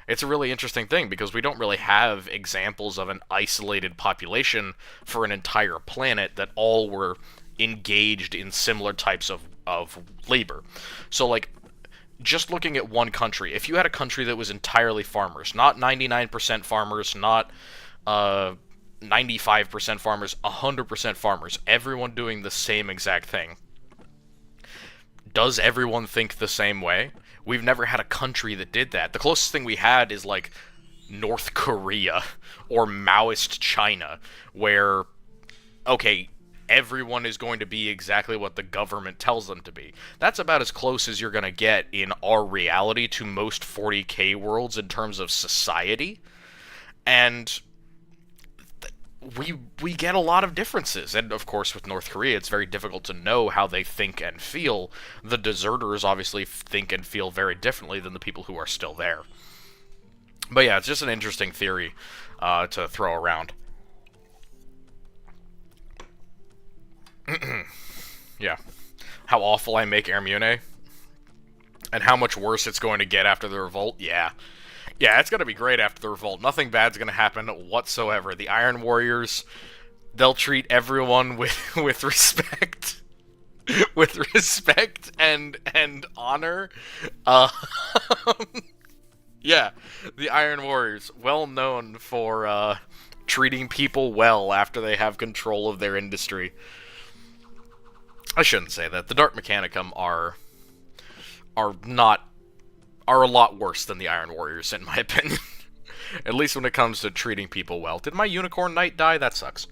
It's a really interesting thing because we don't really have examples of an isolated population for an entire planet that all were engaged in similar types of labor. So, like, just looking at one country, if you had a country that was entirely farmers, not 99% farmers, not 95% farmers, 100% farmers, everyone doing the same exact thing, does everyone think the same way? We've never had a country that did that. The closest thing we had is like North Korea or Maoist China, where, okay, everyone is going to be exactly what the government tells them to be. That's about as close as you're going to get in our reality to most 40K worlds in terms of society. And we get a lot of differences, and of course with North Korea it's very difficult to know how they think and feel. The deserters obviously think and feel very differently than the people who are still there. But yeah, it's just an interesting theory to throw around. Yeah. How awful I make Hermione, and how much worse it's going to get after the revolt. Yeah, it's going to be great after the revolt. Nothing bad's going to happen whatsoever. The Iron Warriors, they'll treat everyone with respect. With respect and honor. Uh, yeah, the Iron Warriors, well known for treating people well after they have control of their industry. I shouldn't say that. The Dark Mechanicum are a lot worse than the Iron Warriors, in my opinion. At least when it comes to treating people well. Did my Unicorn Knight die? That sucks.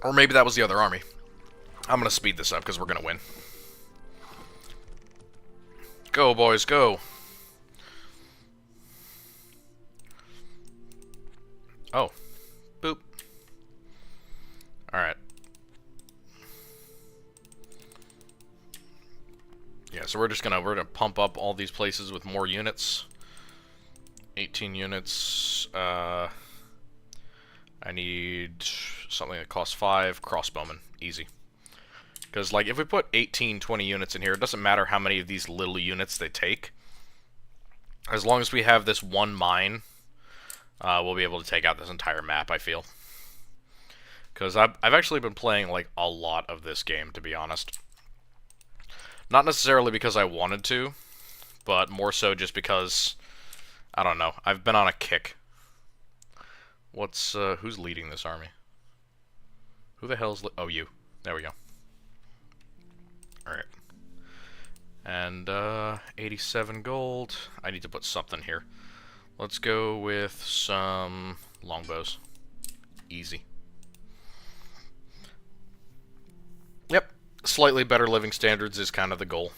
Or maybe that was the other army. I'm gonna speed this up because we're gonna win. Go, boys, go. Oh. Boop. Alright. Yeah, so we're gonna pump up all these places with more units. 18 units. I need something that costs 5. Crossbowmen. Easy. Because, like, if we put 18, 20 units in here, it doesn't matter how many of these little units they take. As long as we have this one mine, we'll be able to take out this entire map, I feel. Because I've actually been playing, like, a lot of this game, to be honest. Not necessarily because I wanted to, but more so just because, I don't know, I've been on a kick. Who's leading this army? Who the hell's oh, you. There we go. Alright. And, 87 gold. I need to put something here. Let's go with some longbows. Easy. Yep. Slightly better living standards is kind of the goal.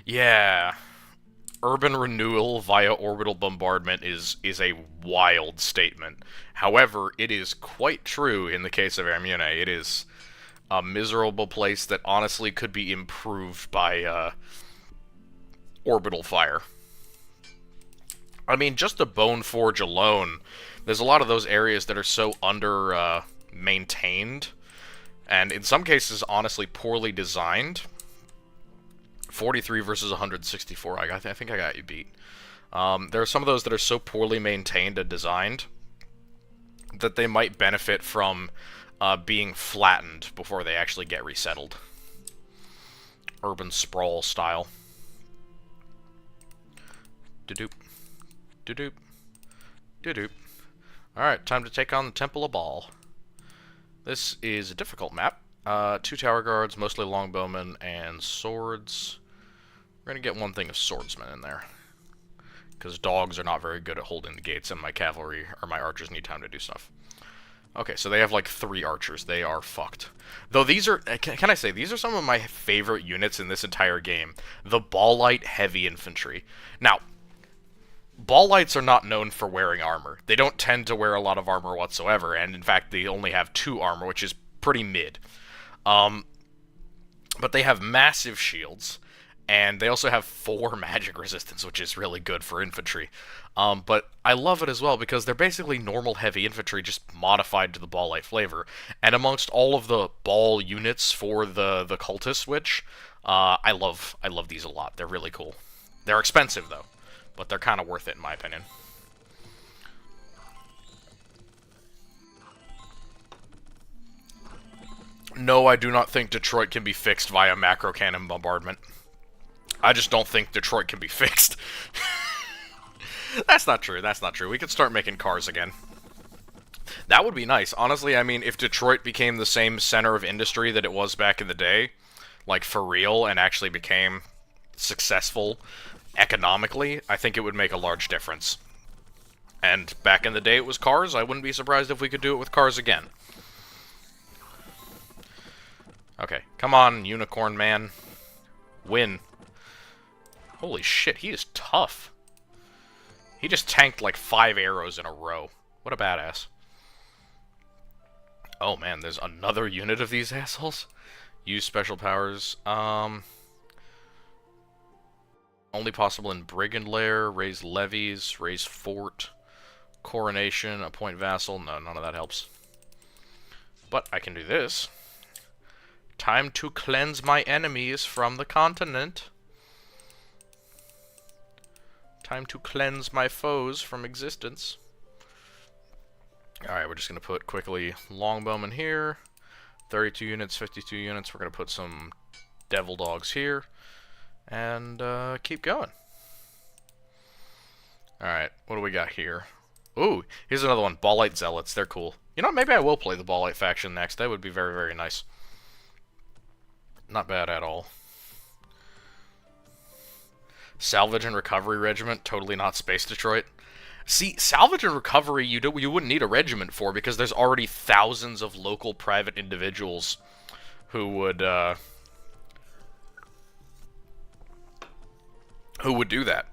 Yeah. Urban renewal via orbital bombardment is a wild statement. However, it is quite true in the case of Hermione. It is a miserable place that honestly could be improved by orbital fire. I mean, just the Bone Forge alone, there's a lot of those areas that are so under maintained, and in some cases, honestly, poorly designed. 43 versus 164. I think I got you beat. There are some of those that are so poorly maintained and designed that they might benefit from being flattened before they actually get resettled. Urban sprawl style. Do-doop. Do-doop. Do-doop. Alright, time to take on the Temple of Baal. This is a difficult map. 2 tower guards, mostly longbowmen, and swords. We're gonna get one thing of swordsmen in there. Because dogs are not very good at holding the gates, and my cavalry, or my archers, need time to do stuff. Okay, so they have like 3 archers. They are fucked. Though these are, can I say, these are some of my favorite units in this entire game. The Baalite Heavy Infantry. Now, Baalites are not known for wearing armor. They don't tend to wear a lot of armor whatsoever, and in fact, they only have 2 armor, which is pretty mid. But they have massive shields, And they also have 4 magic resistance, which is really good for infantry. But I love it as well because they're basically normal heavy infantry, just modified to the ball light flavor. And amongst all of the ball units for the cultist witch, I love these a lot. They're really cool. They're expensive though, but they're kind of worth it in my opinion. No, I do not think Detroit can be fixed via macro cannon bombardment. I just don't think Detroit can be fixed. That's not true, that's not true. We could start making cars again. That would be nice. Honestly, I mean, if Detroit became the same center of industry that it was back in the day, like for real, and actually became successful economically, I think it would make a large difference. And back in the day it was cars, I wouldn't be surprised if we could do it with cars again. Okay, come on, Unicorn Man. Win. Holy shit, he is tough. He just tanked like 5 arrows in a row. What a badass. Oh man, there's another unit of these assholes? Use special powers. Only possible in Brigand Lair, raise levies, raise fort, coronation, appoint vassal. No, none of that helps. But I can do this. Time to cleanse my enemies from the continent. Time to cleanse my foes from existence. Alright, we're just going to put quickly longbowmen here. 32 units, 52 units. We're going to put some devil dogs here. And keep going. Alright, what do we got here? Ooh, here's another one. Ball Light Zealots. They're cool. You know, maybe I will play the Ball Light faction next. That would be very, very nice. Not bad at all. Salvage and Recovery Regiment, totally not Space Detroit. See, Salvage and Recovery you wouldn't need a regiment for because there's already thousands of local private individuals who would do that.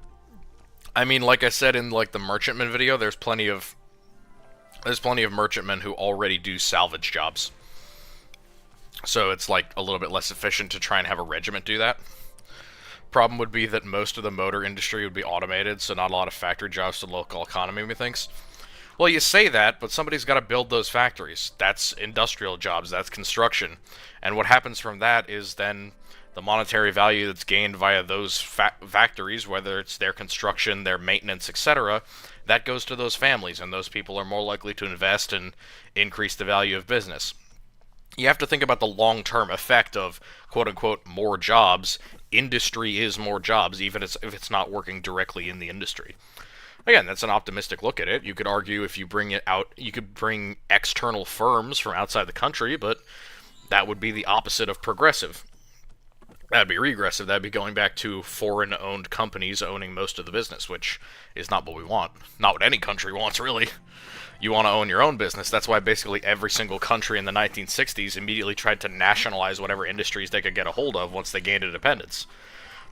I mean, like I said in like the merchantman video, there's plenty of merchantmen who already do salvage jobs. So it's like a little bit less efficient to try and have a regiment do that. Problem would be that most of the motor industry would be automated, so not a lot of factory jobs to the local economy, methinks. Well, you say that, but somebody's got to build those factories. That's industrial jobs, that's construction. And what happens from that is then the monetary value that's gained via those factories, whether it's their construction, their maintenance, etc., that goes to those families, and those people are more likely to invest and increase the value of business. You have to think about the long-term effect of, quote-unquote, more jobs. Industry is more jobs, even if it's not working directly in the industry. Again, that's an optimistic look at it. You could argue if you bring it out, you could bring external firms from outside the country, but that would be the opposite of progressive. That'd be regressive. That'd be going back to foreign-owned companies owning most of the business, which is not what we want. Not what any country wants, really. You want to own your own business. That's why basically every single country in the 1960s immediately tried to nationalize whatever industries they could get a hold of once they gained independence.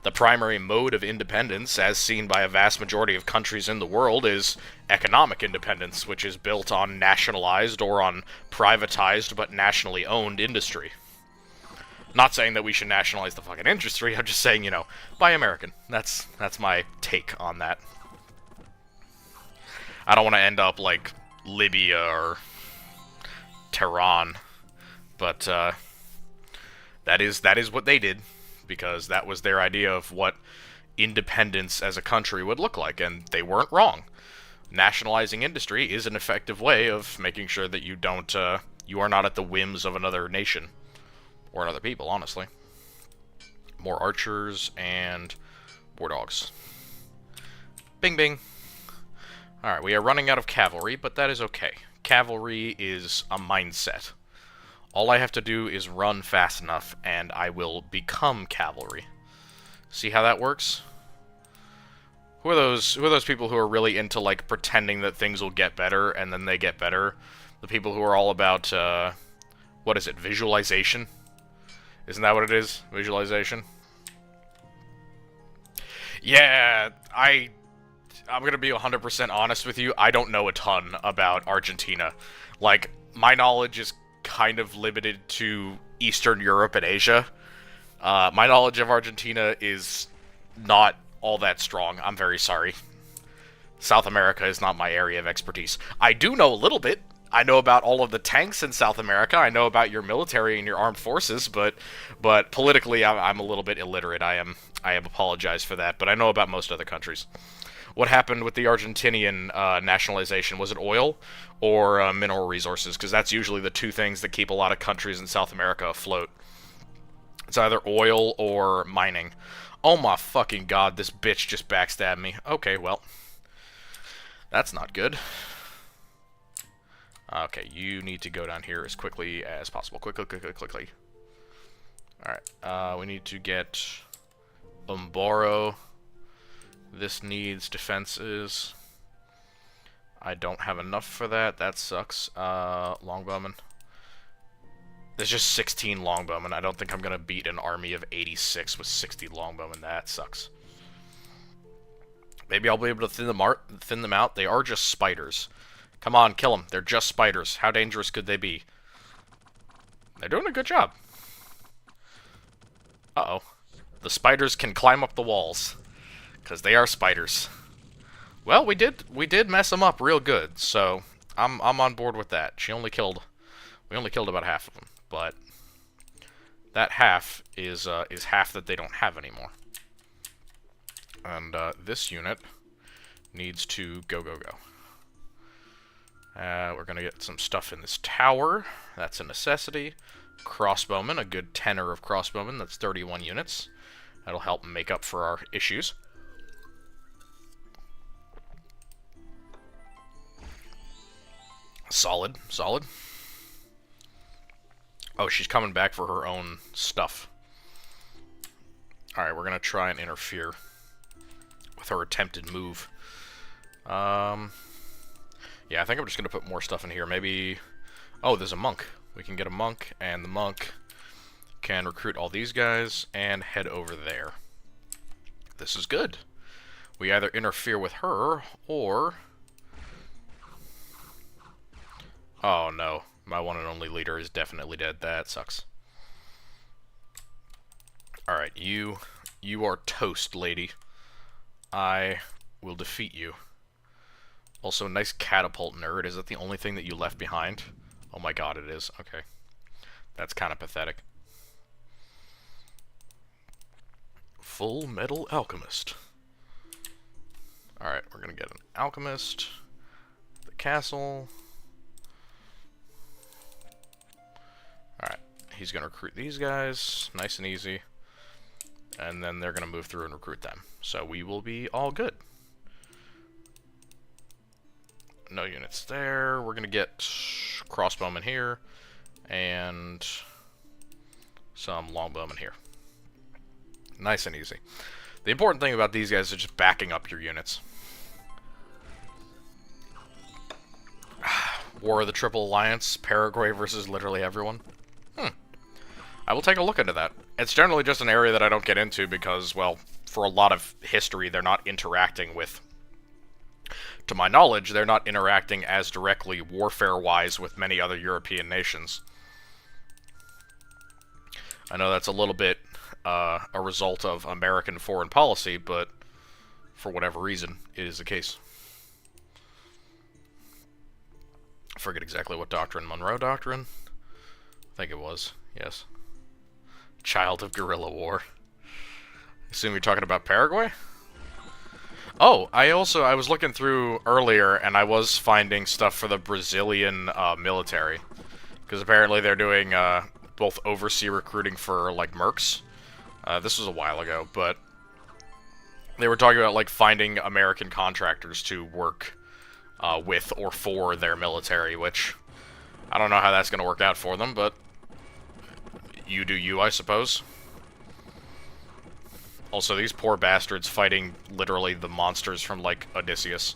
The primary mode of independence, as seen by a vast majority of countries in the world, is economic independence, which is built on nationalized or on privatized but nationally owned industry. Not saying that we should nationalize the fucking industry, I'm just saying, you know, buy American. That's my take on that. I don't want to end up like Libya or Tehran, but that is what they did, because that was their idea of what independence as a country would look like, and they weren't wrong. Nationalizing industry is an effective way of making sure that you don't you are not at the whims of another nation or another people, honestly. More archers and war dogs. Bing bing. Alright, we are running out of cavalry, but that is okay. Cavalry is a mindset. All I have to do is run fast enough, and I will become cavalry. See how that works? Who are those people who are really into, like, pretending that things will get better, and then they get better? The people who are all about, what is it, visualization? Isn't that what it is? Visualization? Yeah, I'm gonna be 100% honest with you, I don't know a ton about Argentina. Like, my knowledge is kind of limited to Eastern Europe and Asia. My knowledge of Argentina is not all that strong. I'm very sorry. South America is not my area of expertise. I do know a little bit. I know about all of the tanks in South America. I know about your military and your armed forces, but politically, I'm a little bit illiterate. I have apologized for that, but I know about most other countries. What happened with the Argentinian nationalization? Was it oil or mineral resources? Because that's usually the two things that keep a lot of countries in South America afloat. It's either oil or mining. Oh my fucking god, this bitch just backstabbed me. Okay, well, that's not good. Okay, you need to go down here as quickly as possible. Quickly. Alright, we need to get Umboro. This needs defenses. I don't have enough for that. That sucks. Longbowmen. There's just 16 longbowmen. I don't think I'm going to beat an army of 86 with 60 longbowmen. That sucks. Maybe I'll be able to thin them out. They are just spiders. Come on, kill them. They're just spiders. How dangerous could they be? They're doing a good job. Uh-oh. The spiders can climb up the walls. Because they are spiders. Well, we did mess them up real good, so I'm on board with that. We only killed about half of them, but that half is half that they don't have anymore. And this unit needs to go. We're gonna get some stuff in this tower. That's a necessity. Crossbowmen, a good tenor of crossbowmen. That's 31 units. That'll help make up for our issues. Solid. Oh, she's coming back for her own stuff. Alright, we're gonna try and interfere with her attempted move. Yeah, I think I'm just gonna put more stuff in here. Maybe... Oh, there's a monk. We can get a monk, and the monk can recruit all these guys and head over there. This is good. We either interfere with her, or... Oh no, my one and only leader is definitely dead. That sucks. Alright, you are toast, lady. I will defeat you. Also, nice catapult, nerd. Is that the only thing that you left behind? Oh my god, it is. Okay. That's kind of pathetic. Full Metal Alchemist. Alright, we're gonna get an alchemist. The castle. Alright, he's gonna recruit these guys. Nice and easy. And then they're gonna move through and recruit them. So we will be all good. No units there. We're gonna get crossbowmen here. And some longbowmen here. Nice and easy. The important thing about these guys is just backing up your units. War of the Triple Alliance, Paraguay versus literally everyone. I will take a look into that. It's generally just an area that I don't get into because, well, for a lot of history, they're not interacting with... To my knowledge, they're not interacting as directly warfare-wise with many other European nations. I know that's a little bit a result of American foreign policy, but for whatever reason, it is the case. I forget exactly what doctrine. Monroe Doctrine? I think it was, yes. Child of guerrilla war. I assume you're talking about Paraguay? Oh, I was looking through earlier, and I was finding stuff for the Brazilian military. Because apparently they're doing both overseas recruiting for, like, mercs. This was a while ago, but they were talking about, like, finding American contractors to work with or for their military, which I don't know how that's going to work out for them, but you do you, I suppose. Also, these poor bastards fighting literally the monsters from, like, Odysseus.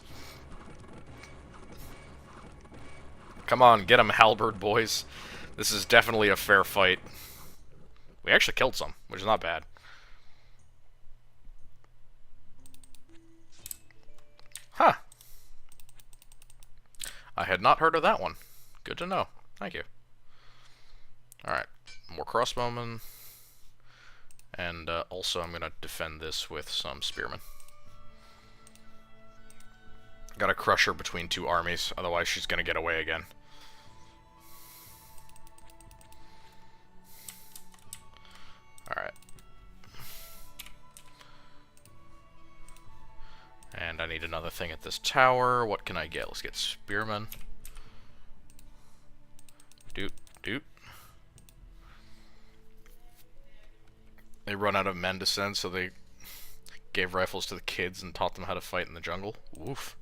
Come on, get them, halberd boys. This is definitely a fair fight. We actually killed some, which is not bad. Huh. I had not heard of that one. Good to know. Thank you. Alright. More crossbowmen. And also I'm going to defend this with some spearmen. Gotta crush her between two armies, otherwise she's gonna get away again. Alright. And I need another thing at this tower. What can I get? Let's get spearmen. Doot, doot. They run out of men to send, so they gave rifles to the kids and taught them how to fight in the jungle. Woof.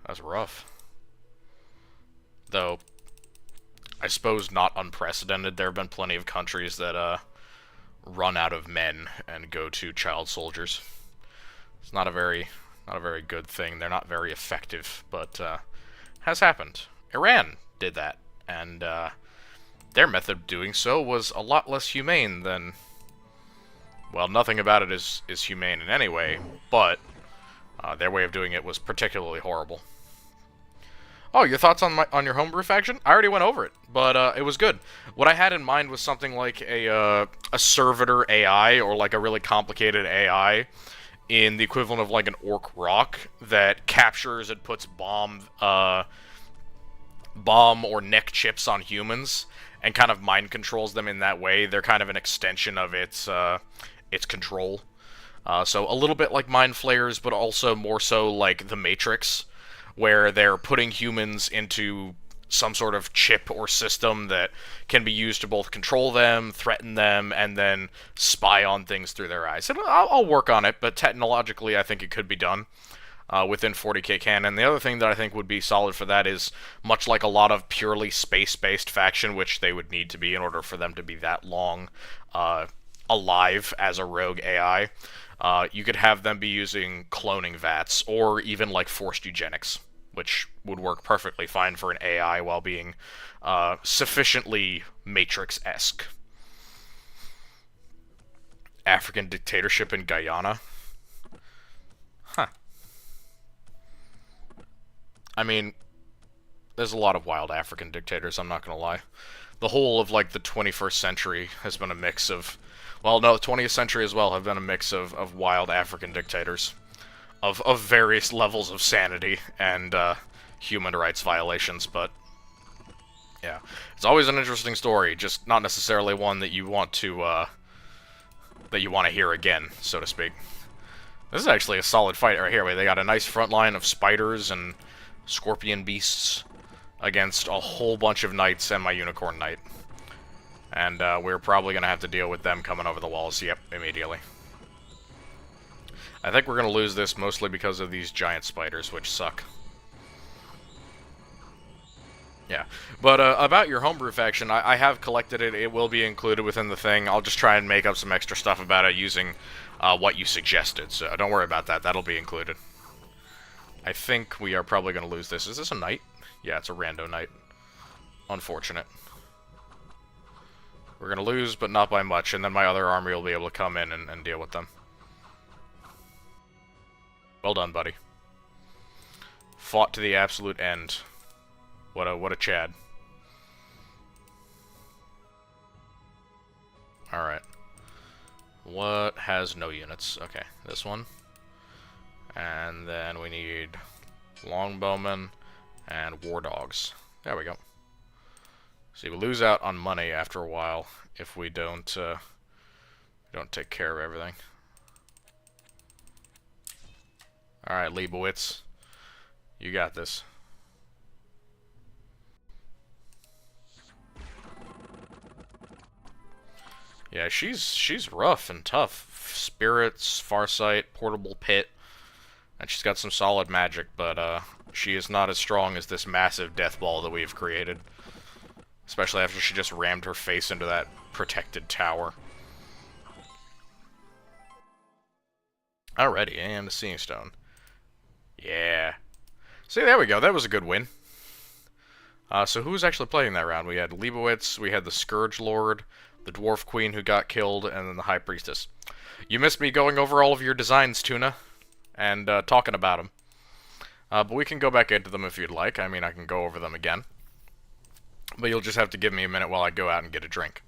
That's rough. Though, I suppose not unprecedented. There have been plenty of countries that run out of men and go to child soldiers. It's not a very good thing. They're not very effective, but has happened. Iran did that, and their method of doing so was a lot less humane than... Well, nothing about it is humane in any way, but their way of doing it was particularly horrible. Oh, your thoughts on your homebrew faction? I already went over it, but it was good. What I had in mind was something like a servitor AI, or like a really complicated AI, in the equivalent of like an orc rock that captures and puts bomb or neck chips on humans and kind of mind controls them in that way. They're kind of an extension of its control. So a little bit like Mind Flayers, but also more so like the Matrix, where they're putting humans into some sort of chip or system that can be used to both control them, threaten them, and then spy on things through their eyes. And I'll work on it, but technologically I think it could be done within 40k canon. The other thing that I think would be solid for that is, much like a lot of purely space-based faction, which they would need to be in order for them to be that long alive as a rogue AI, you could have them be using cloning vats, or even like forced eugenics, which would work perfectly fine for an AI while being sufficiently Matrix-esque. African dictatorship in Guyana? Huh. I mean, there's a lot of wild African dictators, I'm not gonna lie. The whole of, like, the 21st century has been a mix of... Well, no, the 20th century as well have been a mix of wild African dictators. Of various levels of sanity and human rights violations, but... Yeah. It's always an interesting story, just not necessarily one that you want to, hear again, so to speak. This is actually a solid fight right here. They got a nice front line of spiders and scorpion beasts against a whole bunch of knights and my unicorn knight. And we're probably going to have to deal with them coming over the walls, yep, immediately. I think we're going to lose this mostly because of these giant spiders, which suck. Yeah, but about your homebrew faction, I have collected it. It will be included within the thing. I'll just try and make up some extra stuff about it using what you suggested, so don't worry about that. That'll be included. I think we are probably going to lose this. Is this a knight? Yeah, it's a rando knight. Unfortunate. We're going to lose, but not by much, and then my other army will be able to come in and deal with them. Well done, buddy. Fought to the absolute end. What a Chad. Alright. What has no units? Okay, this one. And then we need longbowmen and war dogs. There we go. See, we lose out on money after a while if we don't take care of everything. Alright, Leibowitz. You got this. Yeah, she's rough and tough. Spirits, Farsight, Portable Pit. And she's got some solid magic, but she is not as strong as this massive death ball that we've created. Especially after she just rammed her face into that protected tower. Alrighty, and the Seeing Stone. Yeah. See, there we go. That was a good win. So who was actually playing that round? We had Leibowitz, we had the Scourge Lord, the Dwarf Queen who got killed, and then the High Priestess. You missed me going over all of your designs, Tuna, and talking about them. But we can go back into them if you'd like. I mean, I can go over them again. But you'll just have to give me a minute while I go out and get a drink.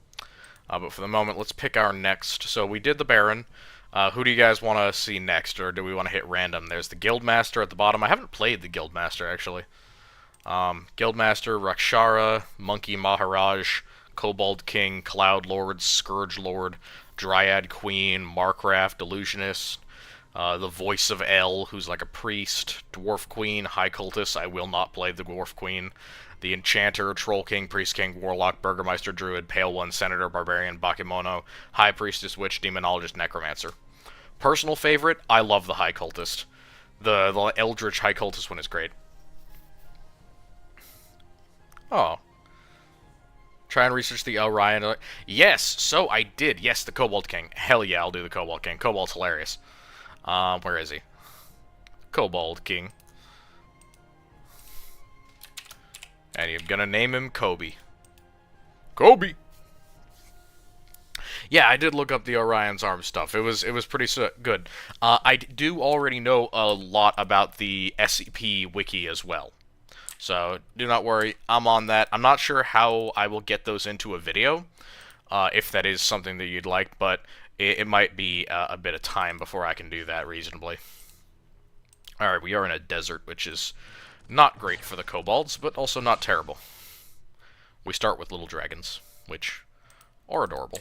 But for the moment, let's pick our next. So we did the Baron. Who do you guys want to see next, or do we want to hit random? There's the Guildmaster at the bottom. I haven't played the Guildmaster, actually. Guildmaster, Rakshara, Monkey Maharaj, Kobold King, Cloud Lord, Scourge Lord, Dryad Queen, Marcraft, Illusionist, the Voice of El, who's like a priest, Dwarf Queen, High Cultist. I will not play the Dwarf Queen. The Enchanter, Troll King, Priest King, Warlock, Burgermeister, Druid, Pale One, Senator, Barbarian, Bakemono, High Priestess, Witch, Demonologist, Necromancer. Personal favorite, I love the High Cultist. The Eldritch High Cultist one is great. Oh. Try and research the Orion. Yes, so I did. Yes, the Kobold King. Hell yeah, I'll do the Kobold King. Kobold's hilarious. Where is he? Kobold King. And you're gonna name him Kobe. Kobe! Yeah, I did look up the Orion's Arm stuff. It was pretty good. I do already know a lot about the SCP wiki as well. So, do not worry, I'm on that. I'm not sure how I will get those into a video, if that is something that you'd like, but it might be a bit of time before I can do that reasonably. Alright, we are in a desert, which is not great for the kobolds, but also not terrible. We start with little dragons, which are adorable.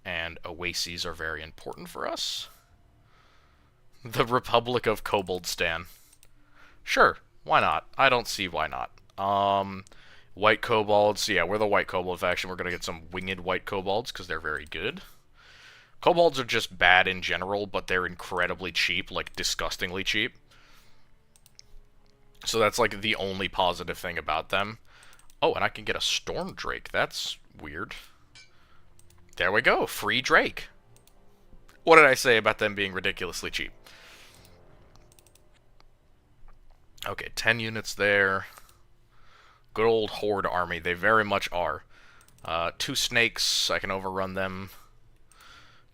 And oases are very important for us. The Republic of Koboldstan. Sure, why not? I don't see why not. White kobolds. Yeah, we're the white kobold faction. We're going to get some winged white kobolds because they're very good. Kobolds are just bad in general, but they're incredibly cheap, like disgustingly cheap. So that's like the only positive thing about them. Oh, and I can get a Storm Drake. That's weird. There we go. Free Drake. What did I say about them being ridiculously cheap? Okay, 10 units there. Good old Horde army. They very much are. 2 snakes. I can overrun them.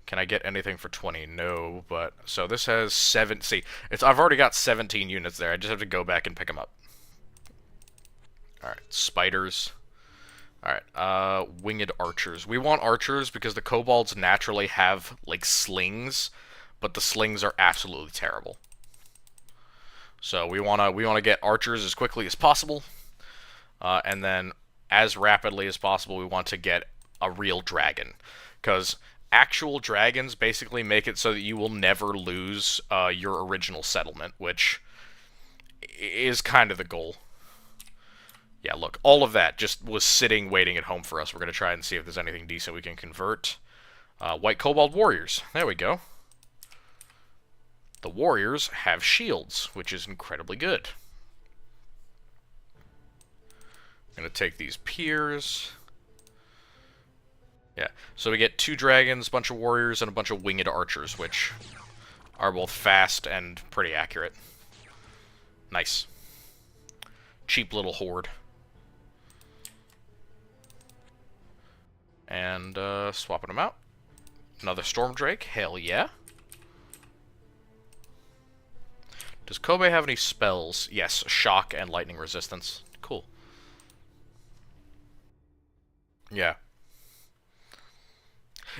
Can I get anything for 20? No, but... So this has 7... See, I've already got 17 units there. I just have to go back and pick them up. Alright, spiders. Alright, winged archers. We want archers because the kobolds naturally have, like, slings, but the slings are absolutely terrible. So we wanna get archers as quickly as possible, and then as rapidly as possible we want to get a real dragon, because actual dragons basically make it so that you will never lose your original settlement, which is kind of the goal. Yeah, look, all of that just was sitting, waiting at home for us. We're going to try and see if there's anything decent we can convert. White Kobold Warriors. There we go. The Warriors have shields, which is incredibly good. I'm going to take these piers. Yeah, so we get 2 dragons, a bunch of warriors, and a bunch of winged archers, which are both fast and pretty accurate. Nice. Cheap little horde. And, swapping them out. Another Storm Drake, hell yeah. Does Kobe have any spells? Yes, shock and lightning resistance. Cool. Yeah.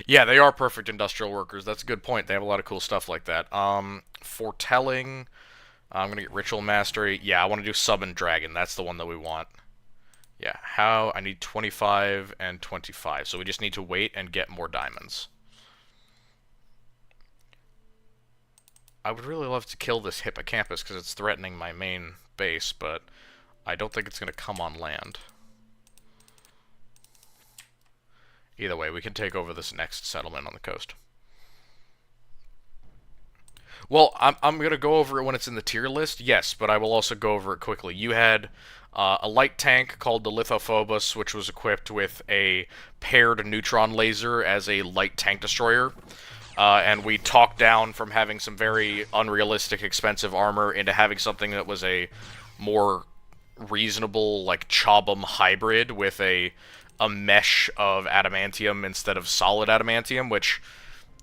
Yeah, they are perfect industrial workers. That's a good point. They have a lot of cool stuff like that. Foretelling. I'm going to get Ritual Mastery. Yeah, I want to do Summon Dragon. That's the one that we want. Yeah, how? I need 25 and 25. So we just need to wait and get more diamonds. I would really love to kill this hippocampus because it's threatening my main base, but I don't think it's going to come on land. Either way, we can take over this next settlement on the coast. Well, I'm going to go over it when it's in the tier list, yes, but I will also go over it quickly. You had a light tank called the Lithophobos, which was equipped with a paired neutron laser as a light tank destroyer. And we talked down from having some very unrealistic, expensive armor into having something that was a more reasonable, like, Chobham hybrid with a mesh of adamantium instead of solid adamantium, which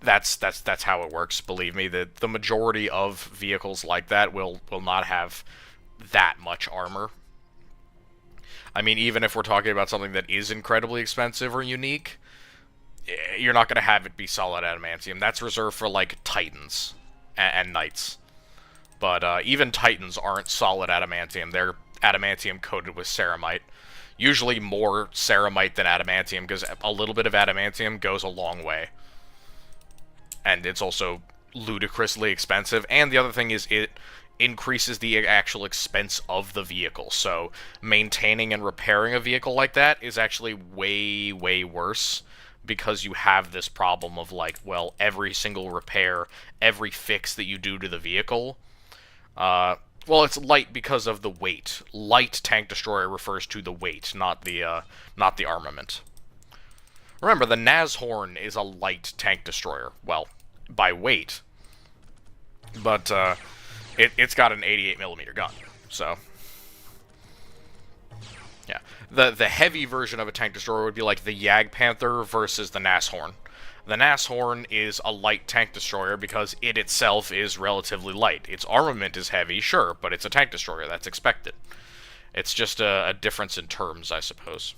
that's how it works. Believe me, the majority of vehicles like that will not have that much armor. I mean, even if we're talking about something that is incredibly expensive or unique, you're not going to have it be solid adamantium. That's reserved for, like, Titans and Knights. But even Titans aren't solid adamantium. They're adamantium coated with ceramite. Usually more ceramite than adamantium, because a little bit of adamantium goes a long way. And it's also ludicrously expensive. And the other thing is it increases the actual expense of the vehicle. So maintaining and repairing a vehicle like that is actually way, way worse, because you have this problem of, like, well, every single repair, every fix that you do to the vehicle, well, it's light because of the weight. Light tank destroyer refers to the weight, not the armament. Remember, the Nashorn is a light tank destroyer. Well, by weight. But, it's got an 88mm gun, so... yeah. The heavy version of a tank destroyer would be like the Jagdpanther versus the Nashorn. The Nashorn is a light tank destroyer because it itself is relatively light. Its armament is heavy, sure, but it's a tank destroyer. That's expected. It's just a difference in terms, I suppose.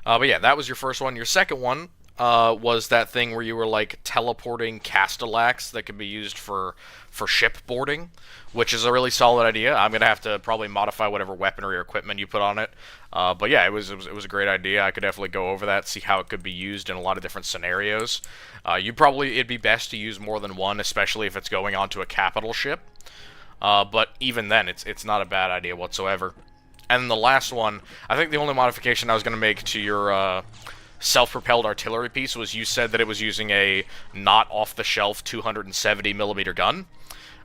But yeah, that was your first one. Your second one was that thing where you were, like, teleporting Castellax that could be used for shipboarding, which is a really solid idea. I'm gonna have to probably modify whatever weaponry or equipment you put on it. But yeah, it was a great idea. I could definitely go over that, see how it could be used in a lot of different scenarios. It'd be best to use more than one, especially if it's going onto a capital ship. But even then, it's not a bad idea whatsoever. And then the last one, I think the only modification I was gonna make to your self-propelled artillery piece was you said that it was using a not off-the-shelf 270mm gun.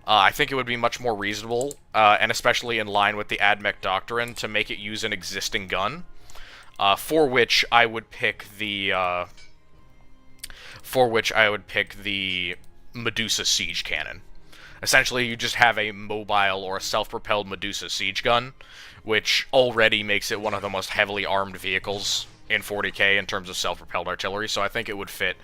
I think it would be much more reasonable, and especially in line with the AdMech doctrine, to make it use an existing gun, for which I would pick the Medusa siege cannon. Essentially, you just have a mobile or a self-propelled Medusa siege gun, which already makes it one of the most heavily armed vehicles in 40k in terms of self-propelled artillery, so I think it would fit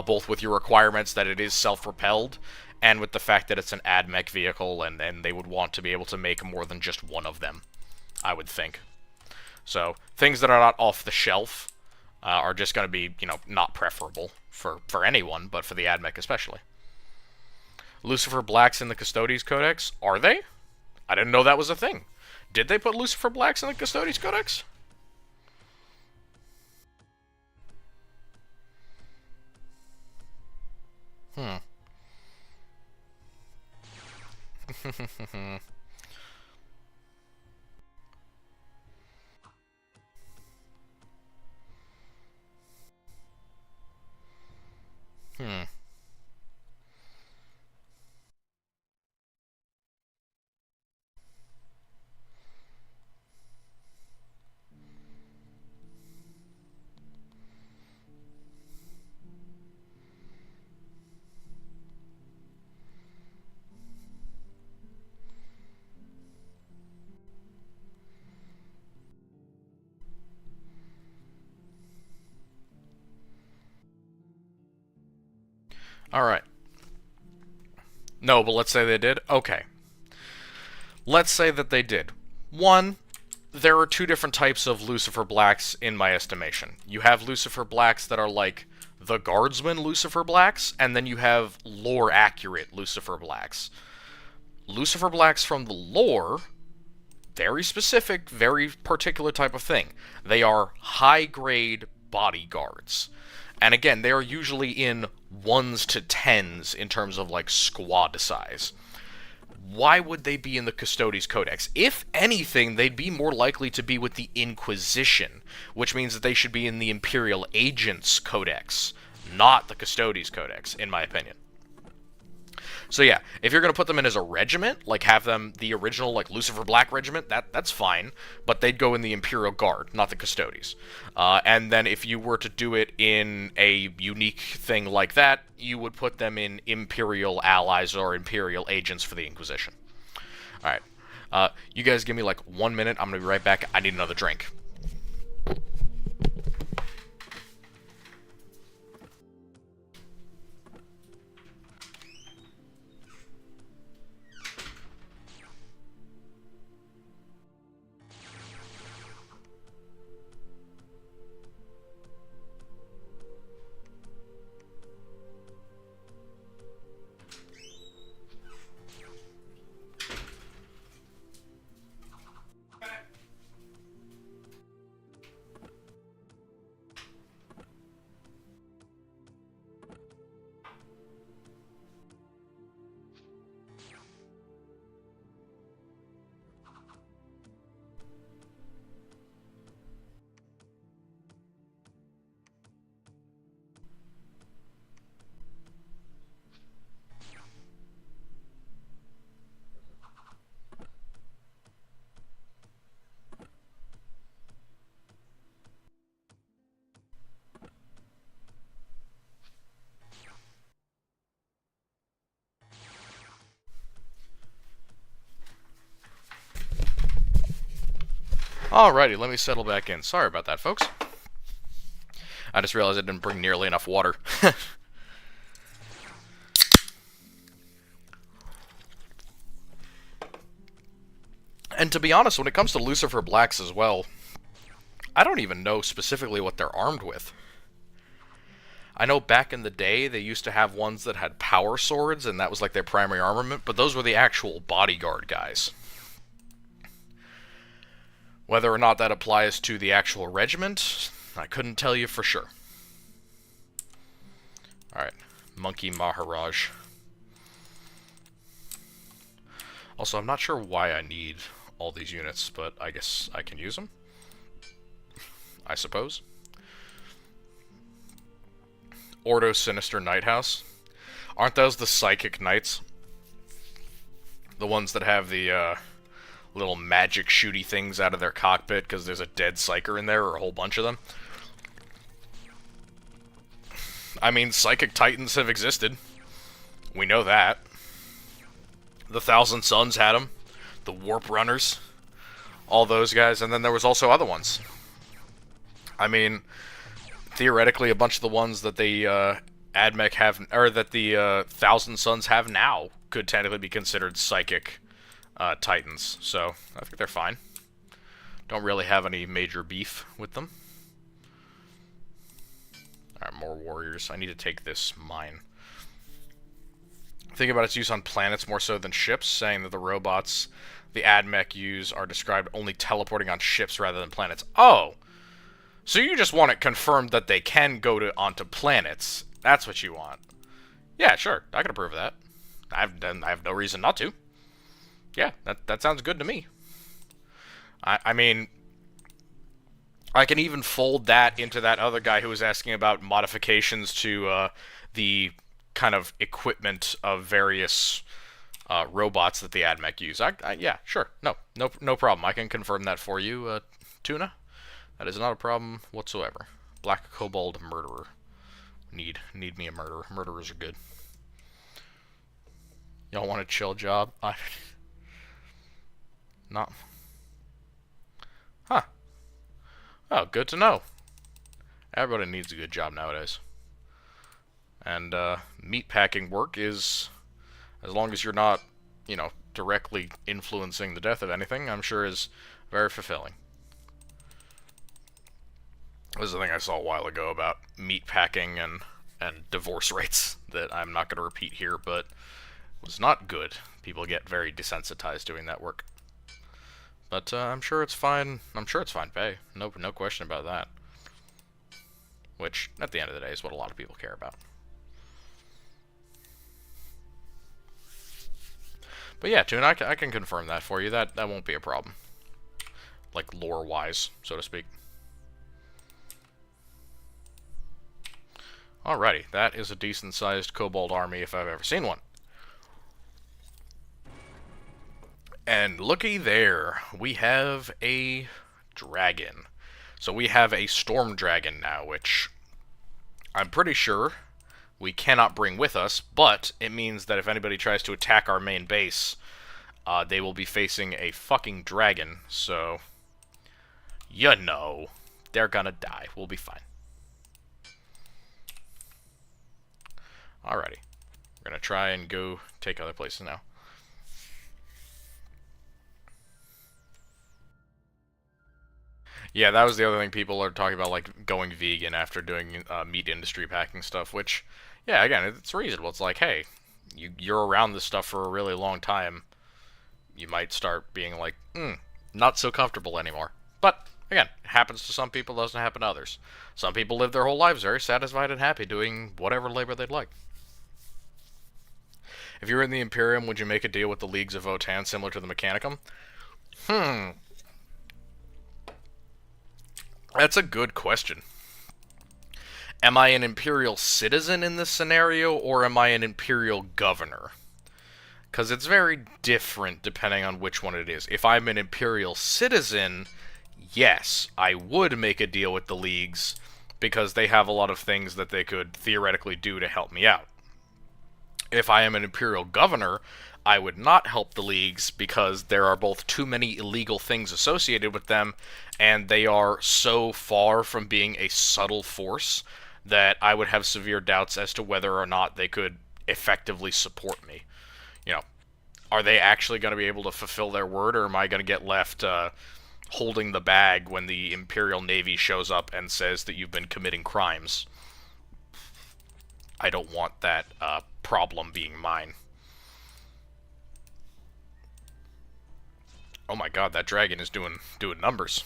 both with your requirements that it is self-propelled, and with the fact that it's an AdMech vehicle, and they would want to be able to make more than just one of them, I would think. So, things that are not off the shelf are just going to be, not preferable for anyone, but for the AdMech especially. Lucifer Blacks in the Custodes Codex? Are they? I didn't know that was a thing. Did they put Lucifer Blacks in the Custodes Codex? Hmm. Hmm. Alright. No, but let's say they did. Okay. Let's say that they did. One, there are two different types of Lucifer Blacks in my estimation. You have Lucifer Blacks that are like the Guardsman Lucifer Blacks, and then you have lore-accurate Lucifer Blacks. Lucifer Blacks from the lore, very specific, very particular type of thing. They are high-grade bodyguards. And again, they are usually in 1s to 10s in terms of, like, squad size. Why would they be in the Custodes Codex? If anything, they'd be more likely to be with the Inquisition, which means that they should be in the Imperial Agents Codex, not the Custodes Codex, in my opinion. So yeah, if you're going to put them in as a regiment, like have them the original, like, Lucifer Black Regiment, that's fine, but they'd go in the Imperial Guard, not the Custodes. And then if you were to do it in a unique thing like that, you would put them in Imperial Allies or Imperial Agents for the Inquisition. Alright, you guys give me like 1 minute, I'm going to be right back, I need another drink. Alrighty, let me settle back in. Sorry about that, folks. I just realized I didn't bring nearly enough water. And to be honest, when it comes to Lucifer Blacks as well, I don't even know specifically what they're armed with. I know back in the day they used to have ones that had power swords, and that was like their primary armament, but those were the actual bodyguard guys. Whether or not that applies to the actual regiment, I couldn't tell you for sure. Alright, Monkey Maharaj. Also, I'm not sure why I need all these units, but I guess I can use them. I suppose. Ordo Sinister Night House. Aren't those the Psychic Knights? The ones that have the little magic shooty things out of their cockpit because there's a dead Psyker in there, or a whole bunch of them? I mean, Psychic Titans have existed. We know that. The Thousand Suns had them. The Warp Runners. All those guys. And then there was also other ones. I mean, theoretically, a bunch of the ones that the AdMech have, or that the Thousand Suns have now, could technically be considered Psychic Titans. So, I think they're fine. Don't really have any major beef with them. Alright, more warriors. I need to take this mine. Think about its use on planets more so than ships, saying that the robots the AdMech use are described only teleporting on ships rather than planets. Oh! So you just want it confirmed that they can go onto planets. That's what you want. Yeah, sure. I can approve of that. I have no reason not to. Yeah, that sounds good to me. I mean, I can even fold that into that other guy who was asking about modifications to the kind of equipment of various robots that the AdMech use. Yeah, sure. No problem. I can confirm that for you, Tuna. That is not a problem whatsoever. Black Kobold Murderer. Need me a murderer. Murderers are good. Y'all want a chill job? Not. Huh. Oh, good to know. Everybody needs a good job nowadays. And meat packing work is, as long as you're not, you know, directly influencing the death of anything, I'm sure is very fulfilling. This is a thing I saw a while ago about meat packing and divorce rates that I'm not going to repeat here, but was not good. People get very desensitized doing that work. But I'm sure it's fine. I'm sure it's fine pay. No question about that. Which, at the end of the day, is what a lot of people care about. But yeah, Tune, I can confirm that for you. That won't be a problem. Like, lore-wise, so to speak. Alrighty, that is a decent-sized kobold army if I've ever seen one. And looky there, we have a dragon. So we have a storm dragon now, which I'm pretty sure we cannot bring with us, but it means that if anybody tries to attack our main base, they will be facing a fucking dragon, so you know, they're gonna die. We'll be fine. Alrighty. We're gonna try and go take other places now. Yeah, that was the other thing people are talking about, like, going vegan after doing meat industry packing stuff, which, yeah, again, it's reasonable. It's like, hey, you're around this stuff for a really long time. You might start being like, not so comfortable anymore. But, again, it happens to some people, doesn't happen to others. Some people live their whole lives very satisfied and happy doing whatever labor they'd like. If you were in the Imperium, would you make a deal with the Leagues of Votan similar to the Mechanicum? That's a good question. Am I an Imperial citizen in this scenario, or am I an Imperial governor? Because it's very different depending on which one it is. If I'm an Imperial citizen, yes, I would make a deal with the Leagues, because they have a lot of things that they could theoretically do to help me out. If I am an Imperial governor, I would not help the leagues because there are both too many illegal things associated with them, and they are so far from being a subtle force that I would have severe doubts as to whether or not they could effectively support me. You know, are they actually going to be able to fulfill their word, or am I going to get left holding the bag when the Imperial Navy shows up and says that you've been committing crimes? I don't want that problem being mine. Oh my god, that dragon is doing numbers.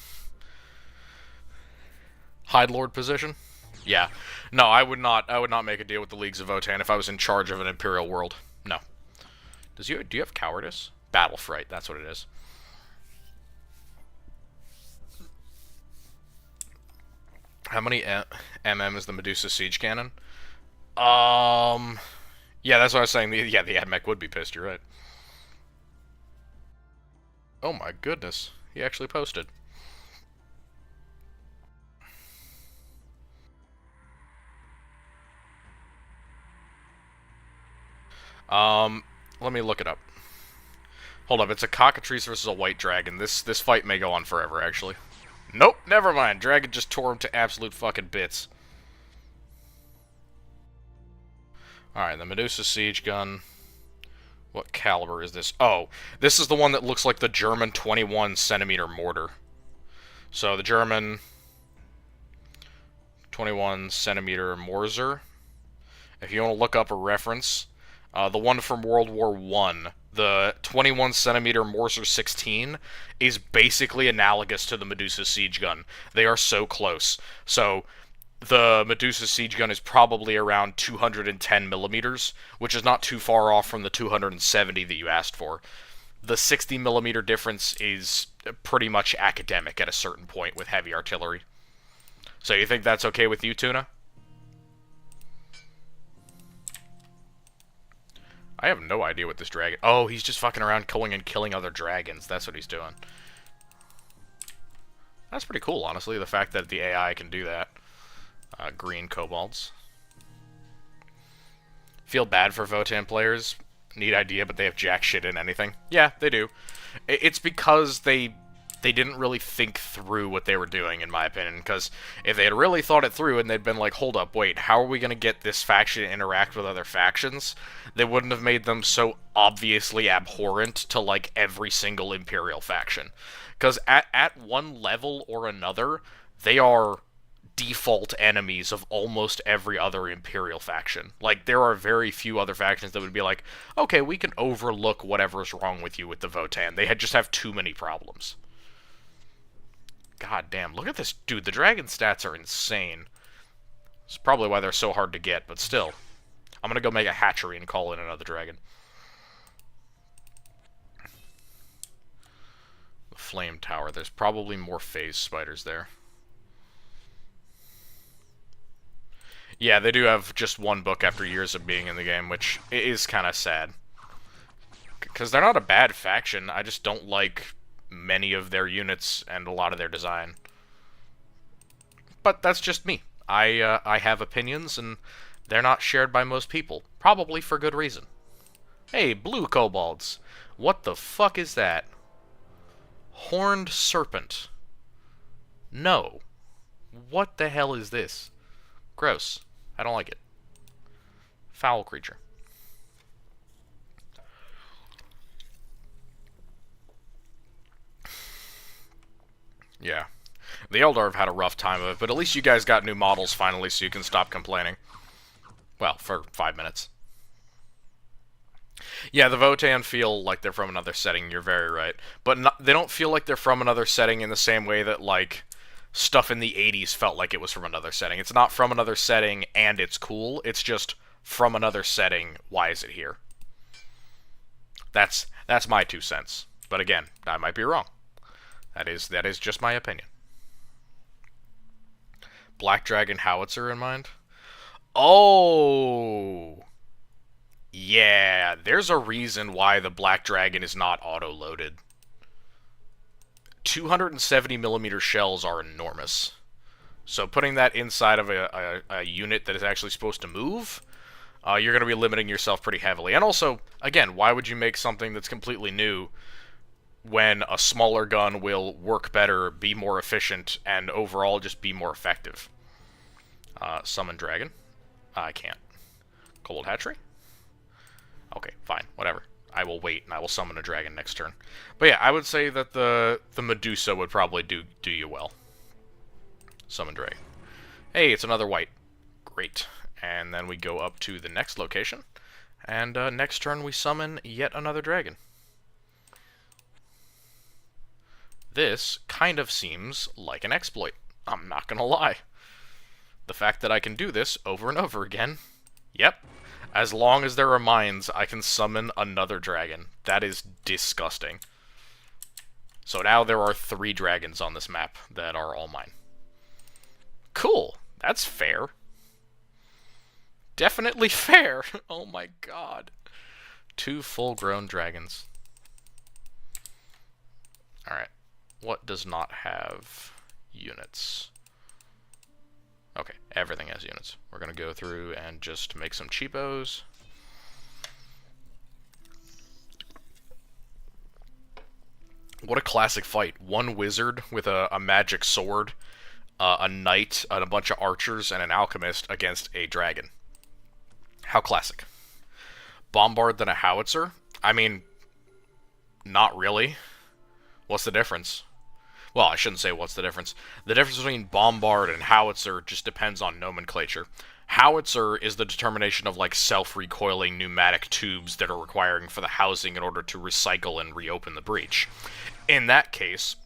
Hide Lord position? Yeah. No, I would not make a deal with the Leagues of Votann if I was in charge of an Imperial world. No. Do you have cowardice? Battle fright, that's what it is. How many MM is the Medusa siege cannon? Yeah, that's what I was saying. Yeah, the AdMech would be pissed, you're right. Oh my goodness. He actually posted. Let me look it up. Hold up, it's a cockatrice versus a white dragon. This fight may go on forever, actually. Nope, never mind. Dragon just tore him to absolute fucking bits. Alright, the Medusa siege gun. What caliber is this? Oh, this is the one that looks like the German 21 centimeter mortar. So the German 21 centimeter Morser. If you want to look up a reference, the one from World War One, the 21 centimeter Morser 16, is basically analogous to the Medusa siege gun. They are so close. So the Medusa siege gun is probably around 210 millimeters, which is not too far off from the 270 that you asked for. The 60 millimeter difference is pretty much academic at a certain point with heavy artillery. So you think that's okay with you, Tuna? I have no idea what this dragon... Oh, he's just fucking around going and killing other dragons. That's what he's doing. That's pretty cool, honestly, the fact that the AI can do that. Green kobolds. Feel bad for Votann players. Neat idea, but they have jack shit in anything. Yeah, they do. It's because they didn't really think through what they were doing, in my opinion, because if they had really thought it through and they'd been like, hold up, wait, how are we going to get this faction to interact with other factions, they wouldn't have made them so obviously abhorrent to, like, every single Imperial faction. Because at one level or another, they are default enemies of almost every other Imperial faction. Like, there are very few other factions that would be like, okay, we can overlook whatever's wrong with you with the Votann. They just have too many problems. God damn, look at this dude. The dragon stats are insane. It's probably why they're so hard to get, but still. I'm gonna go make a hatchery and call in another dragon. The flame tower. There's probably more phase spiders there. Yeah, they do have just one book after years of being in the game, which is kind of sad. Because they're not a bad faction, I just don't like many of their units and a lot of their design. But that's just me. I have opinions, and they're not shared by most people. Probably for good reason. Hey, blue kobolds. What the fuck is that? Horned serpent. No. What the hell is this? Gross. I don't like it. Foul creature. Yeah. The Eldar have had a rough time of it, but at least you guys got new models finally, so you can stop complaining. Well, for 5 minutes. Yeah, the Votann feel like they're from another setting, you're very right. But they don't feel like they're from another setting in the same way that, like, stuff in the 80s felt like it was from another setting. It's not from another setting and it's cool, it's just from another setting, why is it here? That's my 2 cents. But again, I might be wrong. That is just my opinion. Black Dragon Howitzer in mind? Oh! Yeah, there's a reason why the Black Dragon is not auto-loaded. 270mm shells are enormous. So putting that inside of a unit that is actually supposed to move, you're going to be limiting yourself pretty heavily. And also, again, why would you make something that's completely new when a smaller gun will work better, be more efficient, and overall just be more effective? Summon dragon. I can't. Cobalt hatchery? Okay, fine, whatever. I will wait, and I will summon a dragon next turn. But yeah, I would say that the Medusa would probably do you well. Summon dragon. Hey, it's another white. Great. And then we go up to the next location. And next turn we summon yet another dragon. This kind of seems like an exploit. I'm not gonna lie. The fact that I can do this over and over again. Yep. As long as there are mines, I can summon another dragon. That is disgusting. So now there are 3 dragons on this map that are all mine. Cool. That's fair. Definitely fair. Oh my god. 2 full-grown dragons. Alright. What does not have units? Okay, everything has units. We're going to go through and just make some cheapos. What a classic fight. 1 wizard with a magic sword, a knight, and a bunch of archers, and an alchemist against a dragon. How classic. Bombard than a howitzer? I mean, not really. What's the difference? Well, I shouldn't say what's the difference. The difference between bombard and howitzer just depends on nomenclature. Howitzer is the determination of, like, self-recoiling pneumatic tubes that are requiring for the housing in order to recycle and reopen the breach. In that case,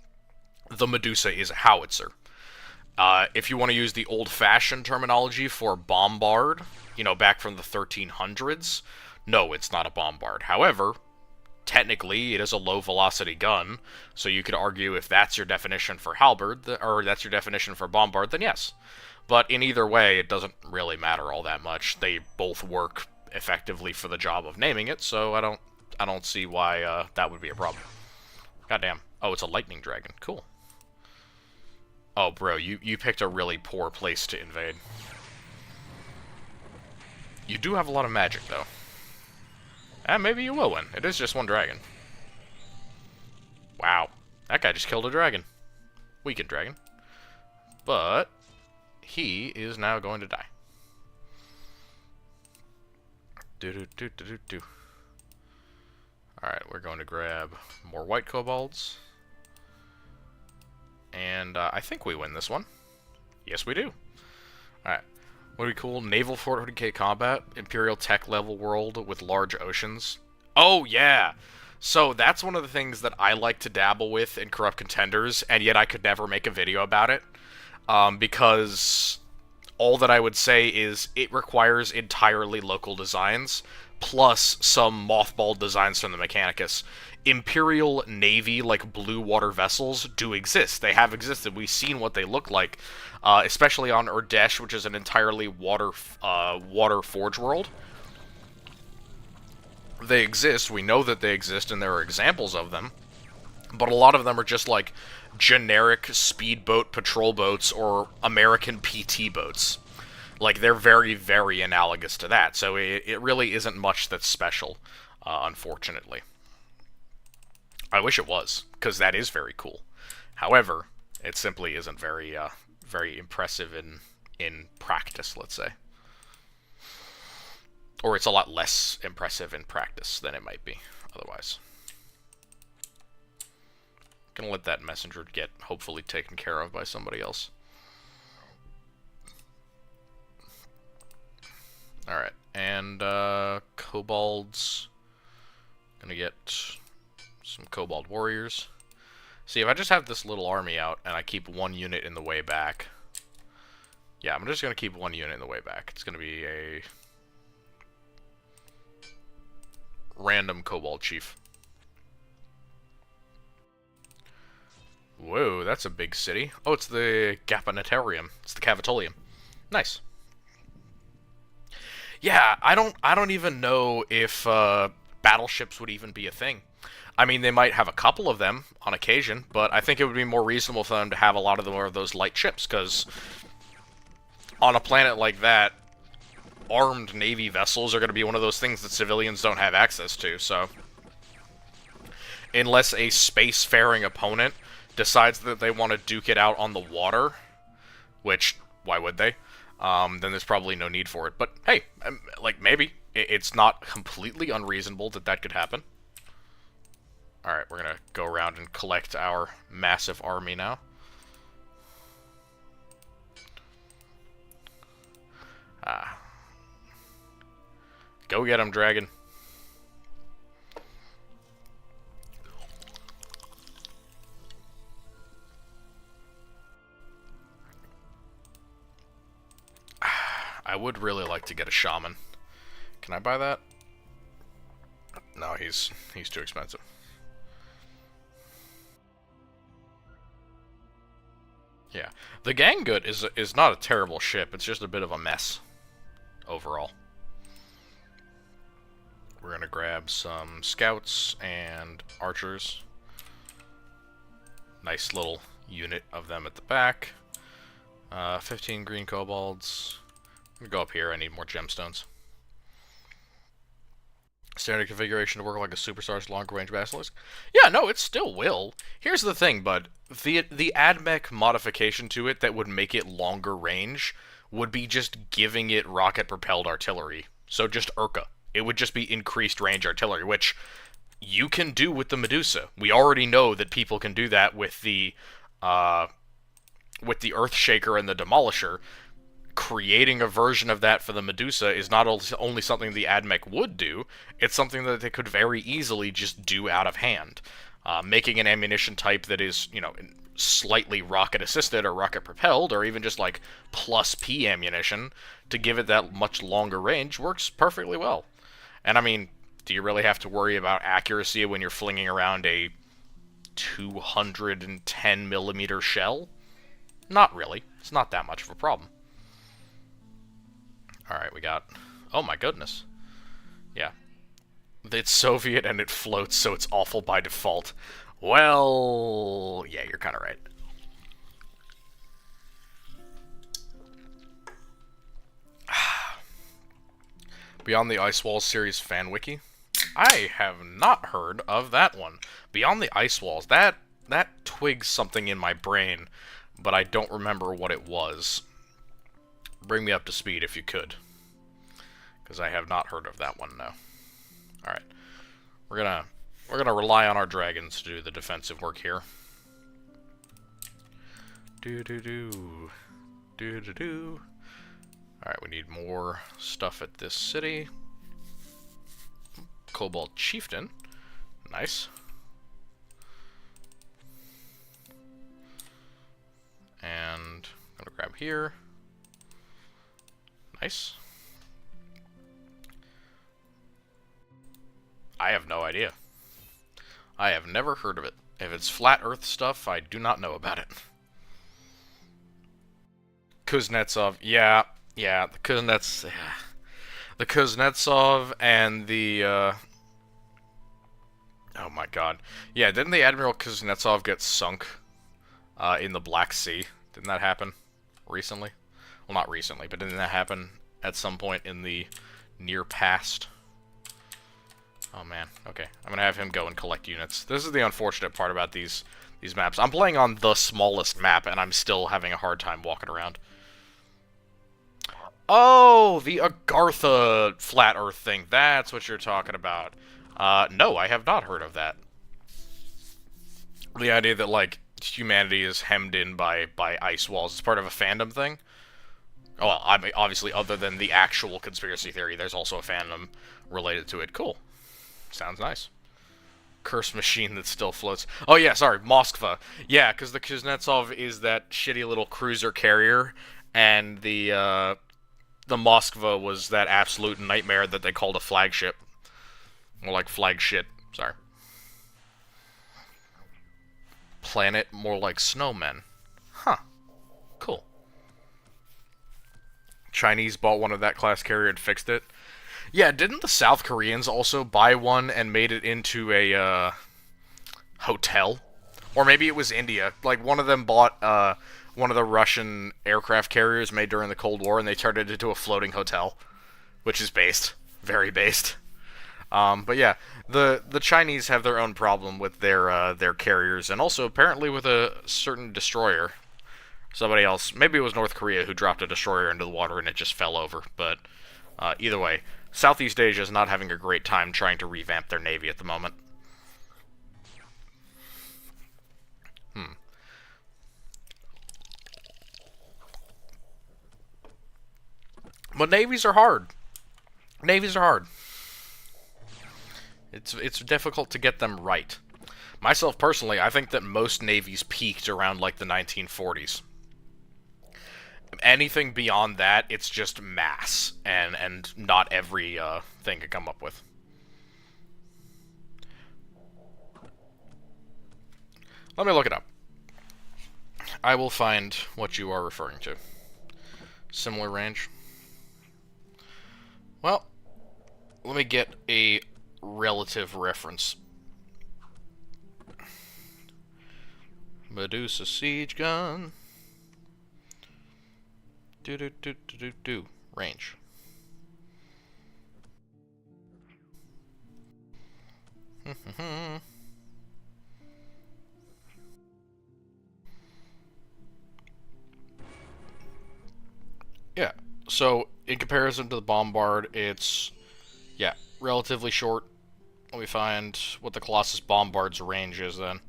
the Medusa is a howitzer. If you want to use the old-fashioned terminology for bombard, you know, back from the 1300s, no, it's not a bombard. However, technically, it is a low-velocity gun, so you could argue if that's your definition for halberd, or that's your definition for bombard, then yes. But in either way, it doesn't really matter all that much. They both work effectively for the job of naming it, so I don't see why that would be a problem. Goddamn. Oh, it's a lightning dragon. Cool. Oh, bro, you picked a really poor place to invade. You do have a lot of magic, though. And maybe you will win. It is just 1 dragon. Wow. That guy just killed a dragon. Weakened dragon. But he is now going to die. Do-do-do-do-do-do. Alright, we're going to grab more white kobolds. And I think we win this one. Yes, we do. Alright. What would be cool? Naval 400k combat, Imperial tech level world with large oceans. Oh, yeah! So that's one of the things that I like to dabble with in Corrupt Contenders, and yet I could never make a video about it. Because all that I would say is it requires entirely local designs, plus some mothballed designs from the Mechanicus. Imperial Navy, like, blue water vessels do exist. They have existed. We've seen what they look like, especially on Urdesh, which is an entirely water forge world. They exist. We know that they exist, and there are examples of them. But a lot of them are just, like, generic speedboat patrol boats or American PT boats. Like, they're very, very analogous to that. So it really isn't much that's special, unfortunately. I wish it was, because that is very cool. However, it simply isn't very, very impressive in practice, let's say. Or it's a lot less impressive in practice than it might be otherwise. Gonna let that messenger get hopefully taken care of by somebody else. Alright, and kobolds. Gonna get some kobold warriors. See, if I just have this little army out and I keep 1 unit in the way back. Yeah, I'm just gonna keep 1 unit in the way back. It's gonna be a random kobold chief. Whoa, that's a big city. Oh, it's the Gapinatarium. It's the Cavitolium. Nice. Yeah, I don't even know if battleships would even be a thing. I mean, they might have a couple of them on occasion, but I think it would be more reasonable for them to have a lot of more of those light ships, because on a planet like that, armed Navy vessels are going to be one of those things that civilians don't have access to, so... Unless a spacefaring opponent decides that they want to duke it out on the water, which, why would they? Then there's probably no need for it. But, hey, like, maybe. It's not completely unreasonable that that could happen. Alright, we're gonna go around and collect our massive army now. Go get him, dragon. I would really like to get a shaman. Can I buy that? No, he's too expensive. Yeah, the Gangut is not a terrible ship. It's just a bit of a mess overall. We're gonna grab some scouts and archers. Nice little unit of them at the back. 15 green kobolds. I'm gonna go up here. I need more gemstones. Standard configuration to work like a superstar's longer range basilisk. Yeah, no, it still will. Here's the thing, bud. The AdMech modification to it that would make it longer range would be just giving it rocket-propelled artillery. So just Urka. It would just be increased range artillery, which you can do with the Medusa. We already know that people can do that with the Earthshaker and the Demolisher. Creating a version of that for the Medusa is not only something the AdMech would do, it's something that they could very easily just do out of hand. Making an ammunition type that is, you know, slightly rocket-assisted or rocket-propelled, or even just like plus P ammunition to give it that much longer range works perfectly well. And I mean, do you really have to worry about accuracy when you're flinging around a 210 millimeter shell? Not really. It's not that much of a problem. Alright, we got... Oh my goodness. Yeah. It's Soviet and it floats, so it's awful by default. Well... yeah, you're kind of right. Beyond the Ice Walls series fan wiki? I have not heard of that one. Beyond the Ice Walls, that twigs something in my brain, but I don't remember what it was. Bring me up to speed if you could, because I have not heard of that one. No. All right, we're gonna rely on our dragons to do the defensive work here. Do do do do do do. All right, we need more stuff at this city. Cobalt Chieftain, nice. And I'm gonna grab here. Nice. I have no idea. I have never heard of it. If it's flat Earth stuff, I do not know about it. Kuznetsov, yeah, the Kuznetsov and the, oh my god. Yeah, didn't the Admiral Kuznetsov get sunk, in the Black Sea? Didn't that happen recently? Well, not recently, but didn't that happen at some point in the near past? Oh man, okay. I'm gonna have him go and collect units. This is the unfortunate part about these maps. I'm playing on the smallest map, and I'm still having a hard time walking around. Oh, the Agartha flat Earth thing. That's what you're talking about. No, I have not heard of that. The idea that, like, humanity is hemmed in by ice walls is part of a fandom thing. Well, I mean, obviously, other than the actual conspiracy theory, there's also a fandom related to it. Cool. Sounds nice. Cursed machine that still floats. Oh, yeah, sorry, Moskva. Yeah, because the Kuznetsov is that shitty little cruiser carrier, and the Moskva was that absolute nightmare that they called a flagship. More like flagship. Sorry. Planet more like snowmen. Huh. Cool. Chinese bought one of that class carrier and fixed it. Yeah, didn't the South Koreans also buy one and made it into a hotel? Or maybe it was India. Like, one of them bought one of the Russian aircraft carriers made during the Cold War, and they turned it into a floating hotel. which is based, very based. But yeah, the Chinese have their own problem with their carriers, and also apparently with a certain destroyer. Somebody else, maybe it was North Korea, who dropped a destroyer into the water and it just fell over. But either way, Southeast Asia is not having a great time trying to revamp their navy at the moment. Hmm. But navies are hard. Navies are hard. It's difficult to get them right. Myself personally, I think that most navies peaked around like the 1940s. Anything beyond that, it's just mass, and not every thing could come up with. Let me look it up. I will find what you are referring to. Similar range. Well, let me get a relative reference. Medusa siege gun. Do. Range. Yeah, so in comparison to the Bombard, it's, yeah, relatively short. Let me find what the Colossus Bombard's range is then.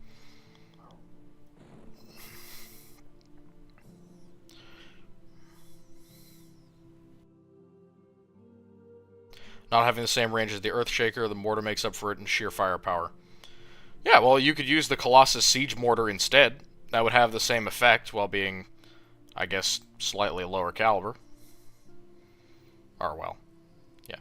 Not having the same range as the Earthshaker, the mortar makes up for it in sheer firepower. Yeah, well, you could use the Colossus Siege Mortar instead. That would have the same effect while being, I guess, slightly lower caliber. Or, well, yeah.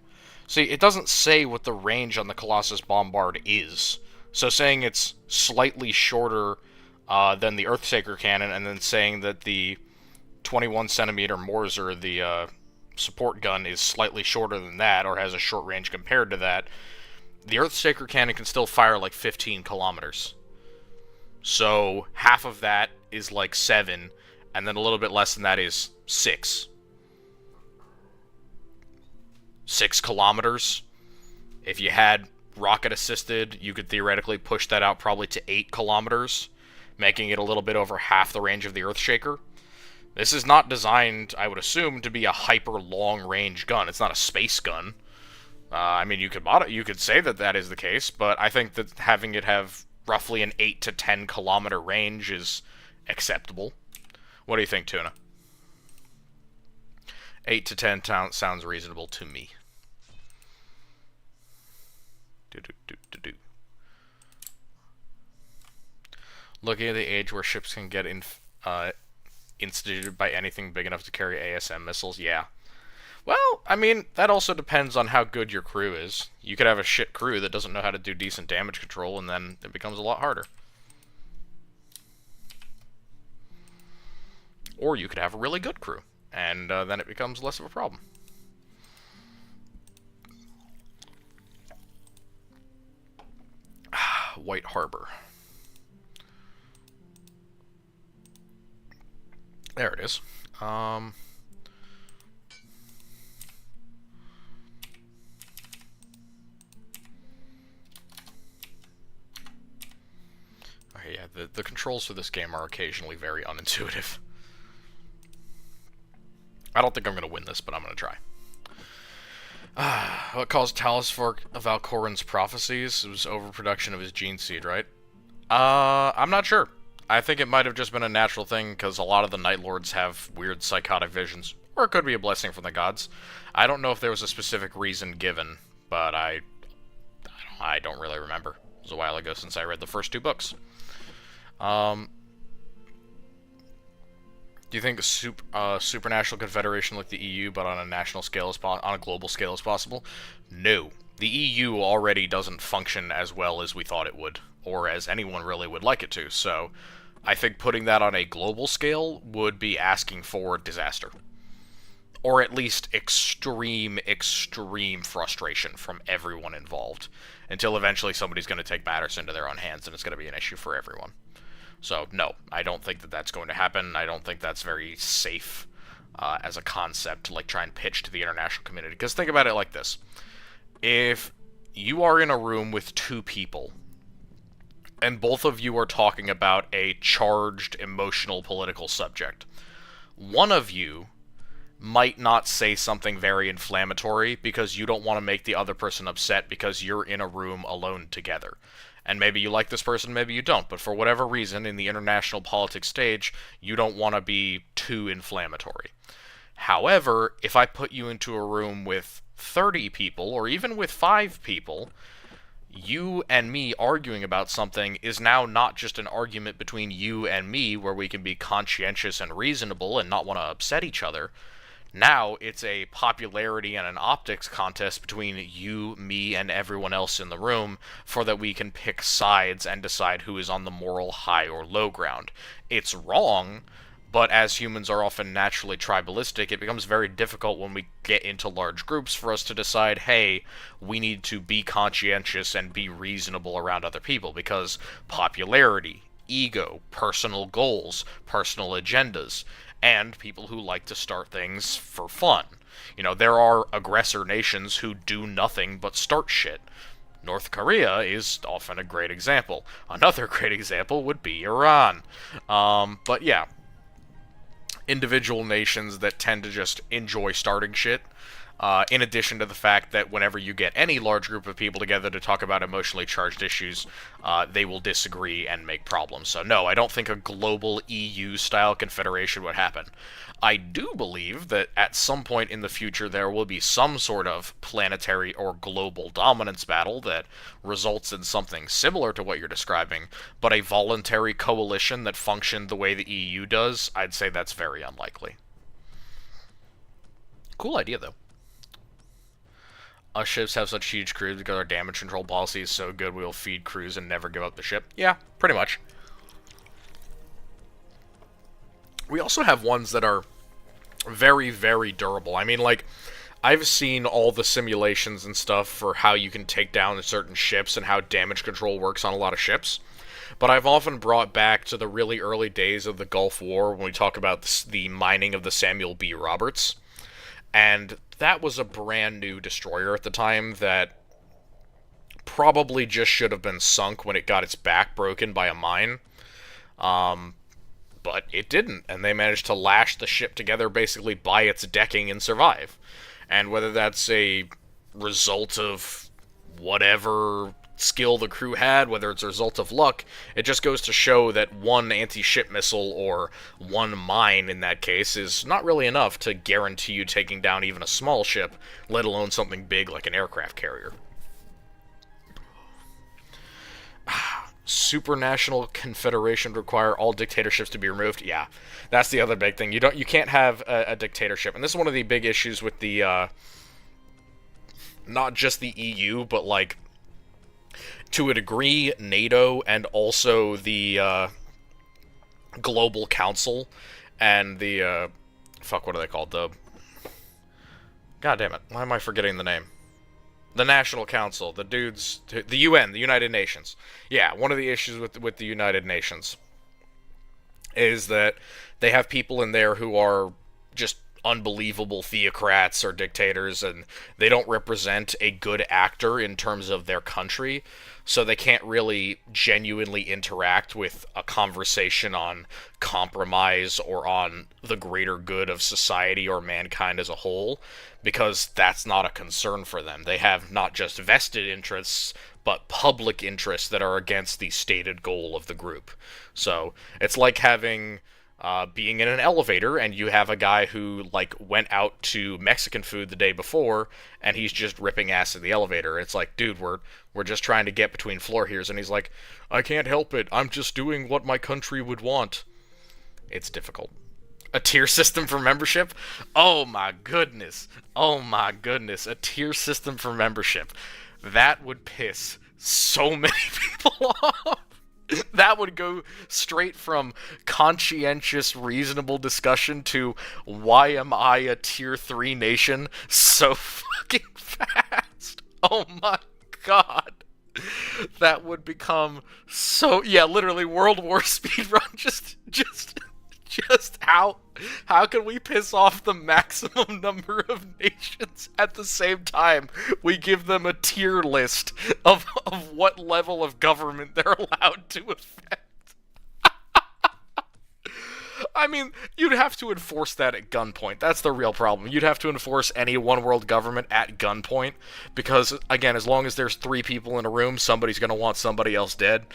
See, it doesn't say what the range on the Colossus Bombard is. So saying it's slightly shorter than the Earthshaker cannon, and then saying that the 21 centimeter Morzer, the support gun, is slightly shorter than that, or has a short range compared to that, the Earthshaker cannon can still fire like 15 kilometers. So half of that is like 7, and then a little bit less than that is 6. 6 kilometers. If you had rocket assisted, you could theoretically push that out probably to 8 kilometers, making it a little bit over half the range of the Earthshaker. This is not designed, I would assume, to be a hyper long range gun. It's not a space gun. I mean, you could say that that is the case, but I think that having it have roughly an 8 to 10 kilometer range is acceptable. What do you think, Tuna? 8 to 10 sounds reasonable to me. Looking at the age where ships can get instituted by anything big enough to carry ASM missiles, yeah. Well, I mean, that also depends on how good your crew is. You could have a shit crew that doesn't know how to do decent damage control, and then it becomes a lot harder. Or you could have a really good crew, and then it becomes less of a problem. White Harbor. There it is. Okay, yeah, the controls for this game are occasionally very unintuitive. I don't think I'm going to win this, but I'm going to try. What caused Talus for Valkoran's prophecies? It was overproduction of his gene seed, right? I'm not sure. I think it might have just been a natural thing, because a lot of the Night Lords have weird psychotic visions. Or it could be a blessing from the gods. I don't know if there was a specific reason given, but I don't really remember. It was a while ago since I read the first 2 books. Do you think a supranational confederation like the EU, but on a national scale on a global scale is possible? No. The EU already doesn't function as well as we thought it would, or as anyone really would like it to, so I think putting that on a global scale would be asking for disaster. Or at least extreme, extreme frustration from everyone involved, until eventually somebody's going to take matters into their own hands and it's going to be an issue for everyone. So, no, I don't think that that's going to happen. I don't think that's very safe. as a concept to like try and pitch to the international community. Because think about it like this: if you are in a room with two people, and both of you are talking about a charged, emotional, political subject, one of you might not say something very inflammatory because you don't want to make the other person upset because you're in a room alone together. And maybe you like this person, maybe you don't, but for whatever reason, in the international politics stage, you don't want to be too inflammatory. However, if I put you into a room with 30 people, or even with 5 people, you and me arguing about something is now not just an argument between you and me where we can be conscientious and reasonable and not want to upset each other. Now it's a popularity and an optics contest between you, me, and everyone else in the room for that we can pick sides and decide who is on the moral high or low ground. It's wrong, but as humans are often naturally tribalistic, it becomes very difficult when we get into large groups for us to decide, hey, we need to be conscientious and be reasonable around other people, because popularity, ego, personal goals, personal agendas, and people who like to start things for fun. You know, there are aggressor nations who do nothing but start shit. North Korea is often a great example. Another great example would be Iran. But yeah, individual nations that tend to just enjoy starting shit. In addition to the fact that whenever you get any large group of people together to talk about emotionally charged issues, they will disagree and make problems. So no, I don't think a global EU-style confederation would happen. I do believe that at some point in the future there will be some sort of planetary or global dominance battle that results in something similar to what you're describing, but a voluntary coalition that functioned the way the EU does, I'd say that's very unlikely. Cool idea, though. Us ships have such huge crews because our damage control policy is so good we will feed crews and never give up the ship. Yeah, pretty much. We also have ones that are very, very durable. I mean, like, I've seen all the simulations and stuff for how you can take down certain ships and how damage control works on a lot of ships. But I've often brought back to the really early days of the Gulf War when we talk about the mining of the Samuel B. Roberts. And that was a brand new destroyer at the time that probably just should have been sunk when it got its back broken by a mine. But it didn't, and they managed to lash the ship together basically by its decking and survive. And whether that's a result of whatever skill the crew had, whether it's a result of luck, it just goes to show that one anti-ship missile, or one mine in that case, is not really enough to guarantee you taking down even a small ship, let alone something big like an aircraft carrier. Supranational confederation require all dictatorships to be removed. Yeah, that's the other big thing. You can't have a dictatorship, and this is one of the big issues with the not just the EU, but like to a degree NATO and also the Global Council and the fuck, what are they called? God damn it, why am I forgetting the name? The National Council, the dudes, the UN, the United Nations. Yeah, one of the issues with the United Nations is that they have people in there who are just unbelievable theocrats or dictators, and they don't represent a good actor in terms of their country, so they can't really genuinely interact with a conversation on compromise or on the greater good of society or mankind as a whole, because that's not a concern for them. They have not just vested interests, but public interests that are against the stated goal of the group. So it's like having being in an elevator, and you have a guy who, like, went out to Mexican food the day before, and he's just ripping ass in the elevator. It's like, dude, we're just trying to get between floor here's, and he's like, I can't help it, I'm just doing what my country would want. It's difficult. A tier system for membership? Oh my goodness. Oh my goodness. A tier system for membership. That would piss so many people off. That would go straight from conscientious, reasonable discussion to why am I a tier 3 nation so fucking fast? Oh my god. That would become so, yeah, literally World War speedrun, just Just how can we piss off the maximum number of nations at the same time? We give them a tier list of what level of government they're allowed to affect. I mean, you'd have to enforce that at gunpoint. That's the real problem. You'd have to enforce any one world government at gunpoint because, again, as long as there's three people in a room, somebody's going to want somebody else dead.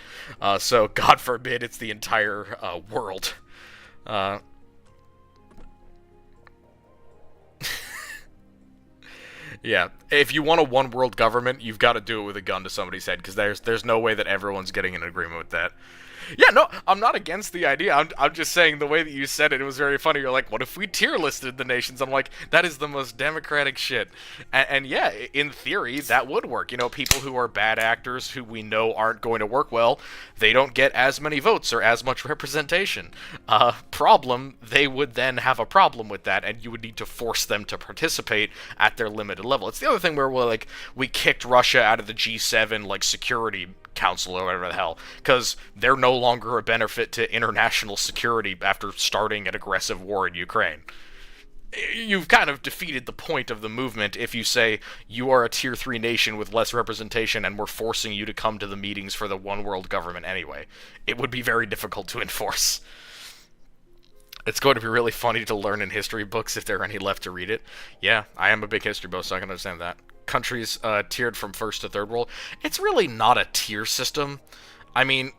So, God forbid it's the entire world. Uh, yeah, if you want a one world government, you've got to do it with a gun to somebody's head because there's no way that everyone's getting an agreement with that. Yeah, no, I'm not against the idea. I'm just saying the way that you said it, it was very funny. You're like, what if we tier listed the nations? I'm like, that is the most democratic shit. And yeah, in theory, that would work. You know, people who are bad actors, who we know aren't going to work well, they don't get as many votes or as much representation. Problem, they would then have a problem with that, and you would need to force them to participate at their limited level. It's the other thing where we kicked Russia out of the G7 security council or whatever the hell, because they're no longer a benefit to international security after starting an aggressive war in Ukraine. You've kind of defeated the point of the movement if you say you are a tier 3 nation with less representation and we're forcing you to come to the meetings for the one world government anyway. It would be very difficult to enforce. It's going to be really funny to learn in history books if there are any left to read it. Yeah, I am a big history buff, so I can understand that. Countries tiered from first to third world. It's really not a tier system. I mean,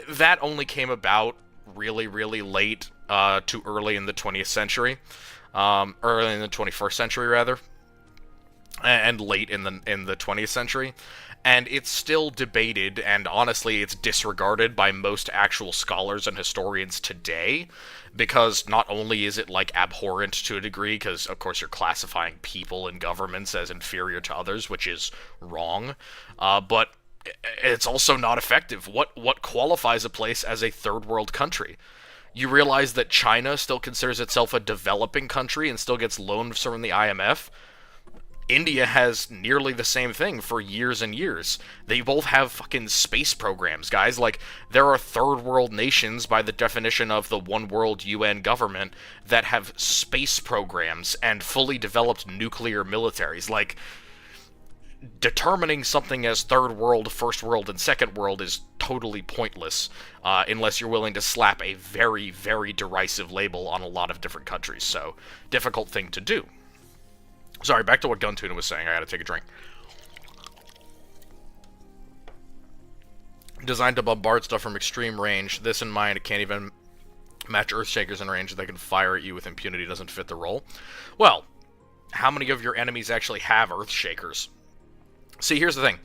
that only came about really, really late to early in the 20th century. Early in the 21st century, rather. And late in the 20th century. And it's still debated, and honestly, it's disregarded by most actual scholars and historians today, because not only is it, abhorrent to a degree, because, of course, you're classifying people and governments as inferior to others, which is wrong, but it's also not effective. What qualifies a place as a third world country? You realize that China still considers itself a developing country and still gets loans from the IMF? India has nearly the same thing for years and years. They both have fucking space programs, guys. There are third world nations by the definition of the one world UN government that have space programs and fully developed nuclear militaries. Determining something as third world, first world, and second world is totally pointless unless you're willing to slap a very, very derisive label on a lot of different countries. So, difficult thing to do. Sorry, back to what Gun Tuna was saying. I gotta take a drink. Designed to bombard stuff from extreme range. This in mind, it can't even match Earthshakers in range. They can fire at you with impunity. Doesn't fit the role. Well, how many of your enemies actually have Earthshakers? See, here's the thing.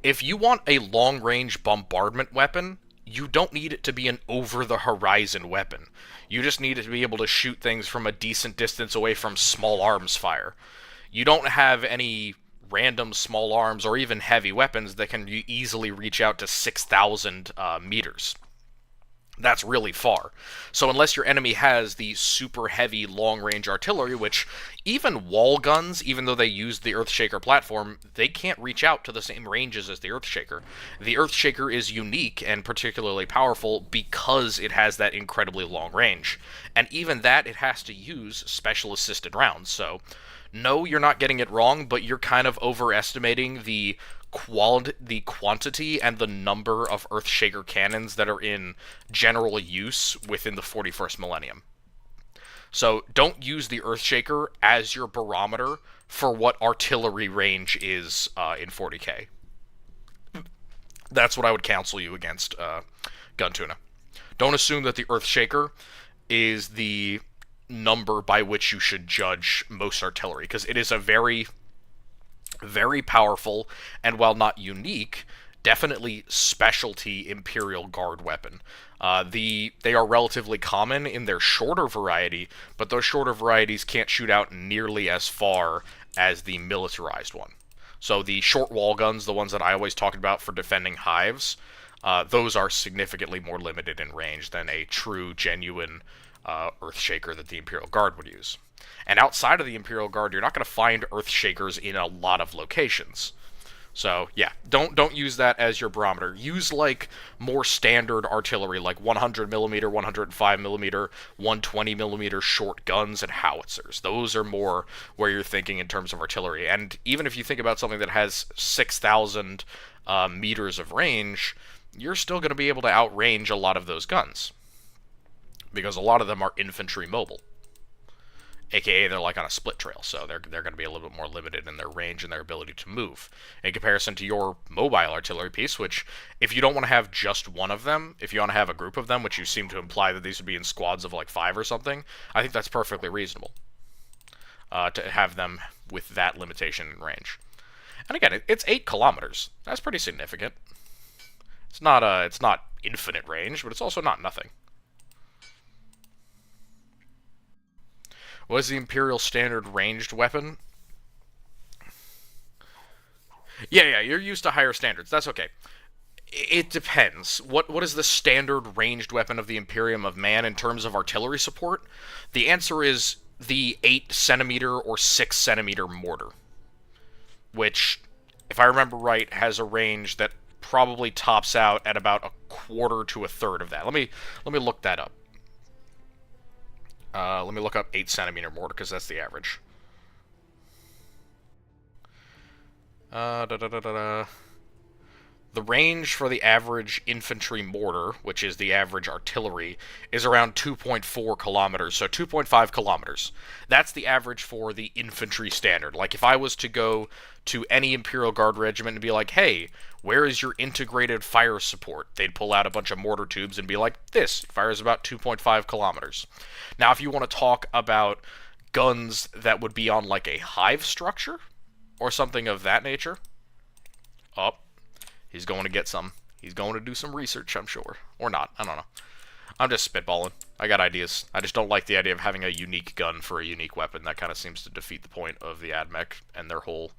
If you want a long-range bombardment weapon, you don't need it to be an over-the-horizon weapon. You just need it to be able to shoot things from a decent distance away from small arms fire. You don't have any random small arms or even heavy weapons that can easily reach out to 6,000 meters. That's really far. So unless your enemy has the super heavy long-range artillery, which even wall guns, even though they use the Earthshaker platform, they can't reach out to the same ranges as the Earthshaker. The Earthshaker is unique and particularly powerful because it has that incredibly long range. And even that, it has to use special assisted rounds. So no, you're not getting it wrong, but you're kind of overestimating the quantity and the number of Earthshaker cannons that are in general use within the 41st millennium. So don't use the Earthshaker as your barometer for what artillery range is in 40k. That's what I would counsel you against, Gun Tuna. Don't assume that the Earthshaker is the number by which you should judge most artillery, because it is a very, very powerful, and while not unique, definitely specialty Imperial Guard weapon. They are relatively common in their shorter variety, but those shorter varieties can't shoot out nearly as far as the militarized one. So the short wall guns, the ones that I always talked about for defending hives, those are significantly more limited in range than a true, genuine Earthshaker that the Imperial Guard would use. And outside of the Imperial Guard, you're not going to find Earthshakers in a lot of locations. So yeah, don't use that as your barometer. Use like more standard artillery, like 100 millimeter, 105 millimeter, 120 millimeter short guns and howitzers. Those are more where you're thinking in terms of artillery. And even if you think about something that has 6,000 meters of range, you're still going to be able to outrange a lot of those guns because a lot of them are infantry mobile, aka they're like on a split trail, so they're going to be a little bit more limited in their range and their ability to move in comparison to your mobile artillery piece, which if you don't want to have just one of them, if you want to have a group of them, which you seem to imply that these would be in squads of like 5 or something, I think that's perfectly reasonable to have them with that limitation in range. And again, it's 8 kilometers. That's pretty significant. It's not infinite range, but it's also not nothing. What is the Imperial standard ranged weapon? Yeah, you're used to higher standards. That's okay. It depends. What is the standard ranged weapon of the Imperium of Man in terms of artillery support? The answer is the 8 centimeter or 6 centimeter mortar, which, if I remember right, has a range that probably tops out at about a quarter to a third of that. Let me look that up. Let me look up 8 centimeter mortar because that's the average. Da, da, da, da. The range for the average infantry mortar, which is the average artillery, is around 2.4 kilometers, so 2.5 kilometers. That's the average for the infantry standard. Like, if I was to go to any Imperial Guard regiment and be like, hey, where is your integrated fire support? They'd pull out a bunch of mortar tubes and be like, this fires about 2.5 kilometers. Now, if you want to talk about guns that would be on, like, a hive structure, or something of that nature, he's going to get some. He's going to do some research, I'm sure. Or not. I don't know. I'm just spitballing. I got ideas. I just don't like the idea of having a unique gun for a unique weapon. That kind of seems to defeat the point of the AdMech and their whole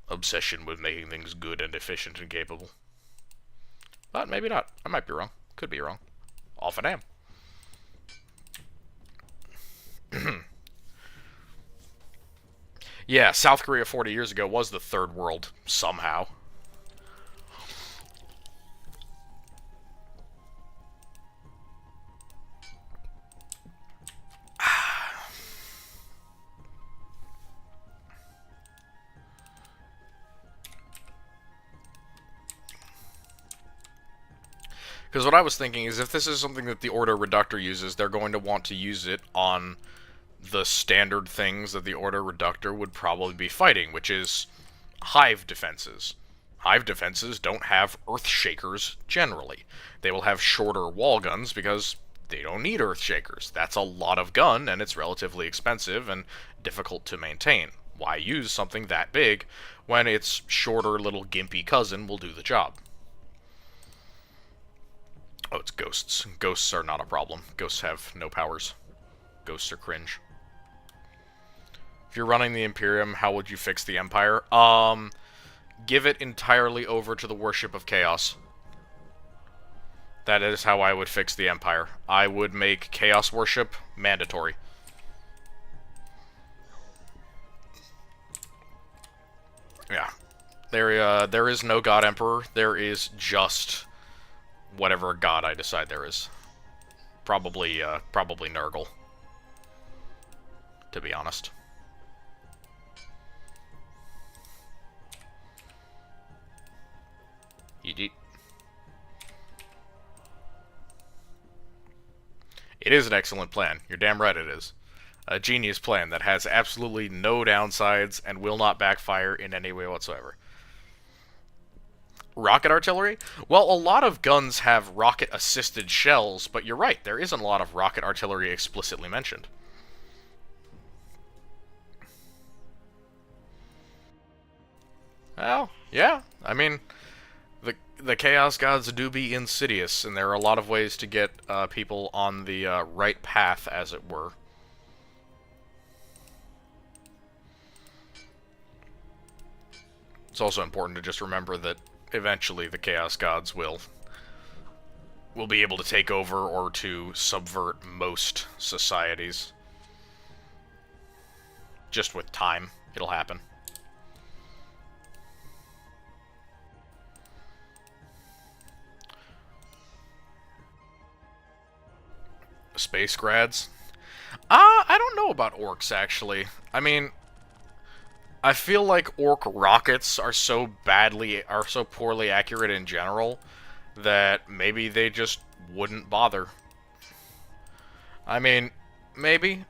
obsession with making things good and efficient and capable. But maybe not. I might be wrong. Could be wrong. Off and am. Yeah, South Korea 40 years ago was the third world, somehow. Because what I was thinking is if this is something that the Ordo Reductor uses, they're going to want to use it on the standard things that the Ordo Reductor would probably be fighting, which is hive defenses. Hive defenses don't have earth shakers generally. They will have shorter wall guns because they don't need earth shakers. That's a lot of gun, and it's relatively expensive and difficult to maintain. Why use something that big when its shorter little gimpy cousin will do the job? Oh, it's ghosts. Ghosts are not a problem. Ghosts have no powers. Ghosts are cringe. If you're running the Imperium, how would you fix the Empire? Give it entirely over to the worship of chaos. That is how I would fix the Empire. I would make chaos worship mandatory. Yeah. There is no God Emperor. There is just whatever god I decide there is. Probably Nurgle, to be honest. It is an excellent plan. You're damn right it is. A genius plan that has absolutely no downsides and will not backfire in any way whatsoever. Rocket artillery? Well, a lot of guns have rocket-assisted shells, but you're right, there isn't a lot of rocket artillery explicitly mentioned. Well, yeah, I mean, the Chaos Gods do be insidious, and there are a lot of ways to get people on the right path, as it were. It's also important to just remember that eventually the Chaos Gods will be able to take over or to subvert most societies. Just with time, it'll happen. space grads. I don't know about orcs, actually. I mean, I feel like orc rockets are so poorly accurate in general that maybe they just wouldn't bother. I mean, maybe.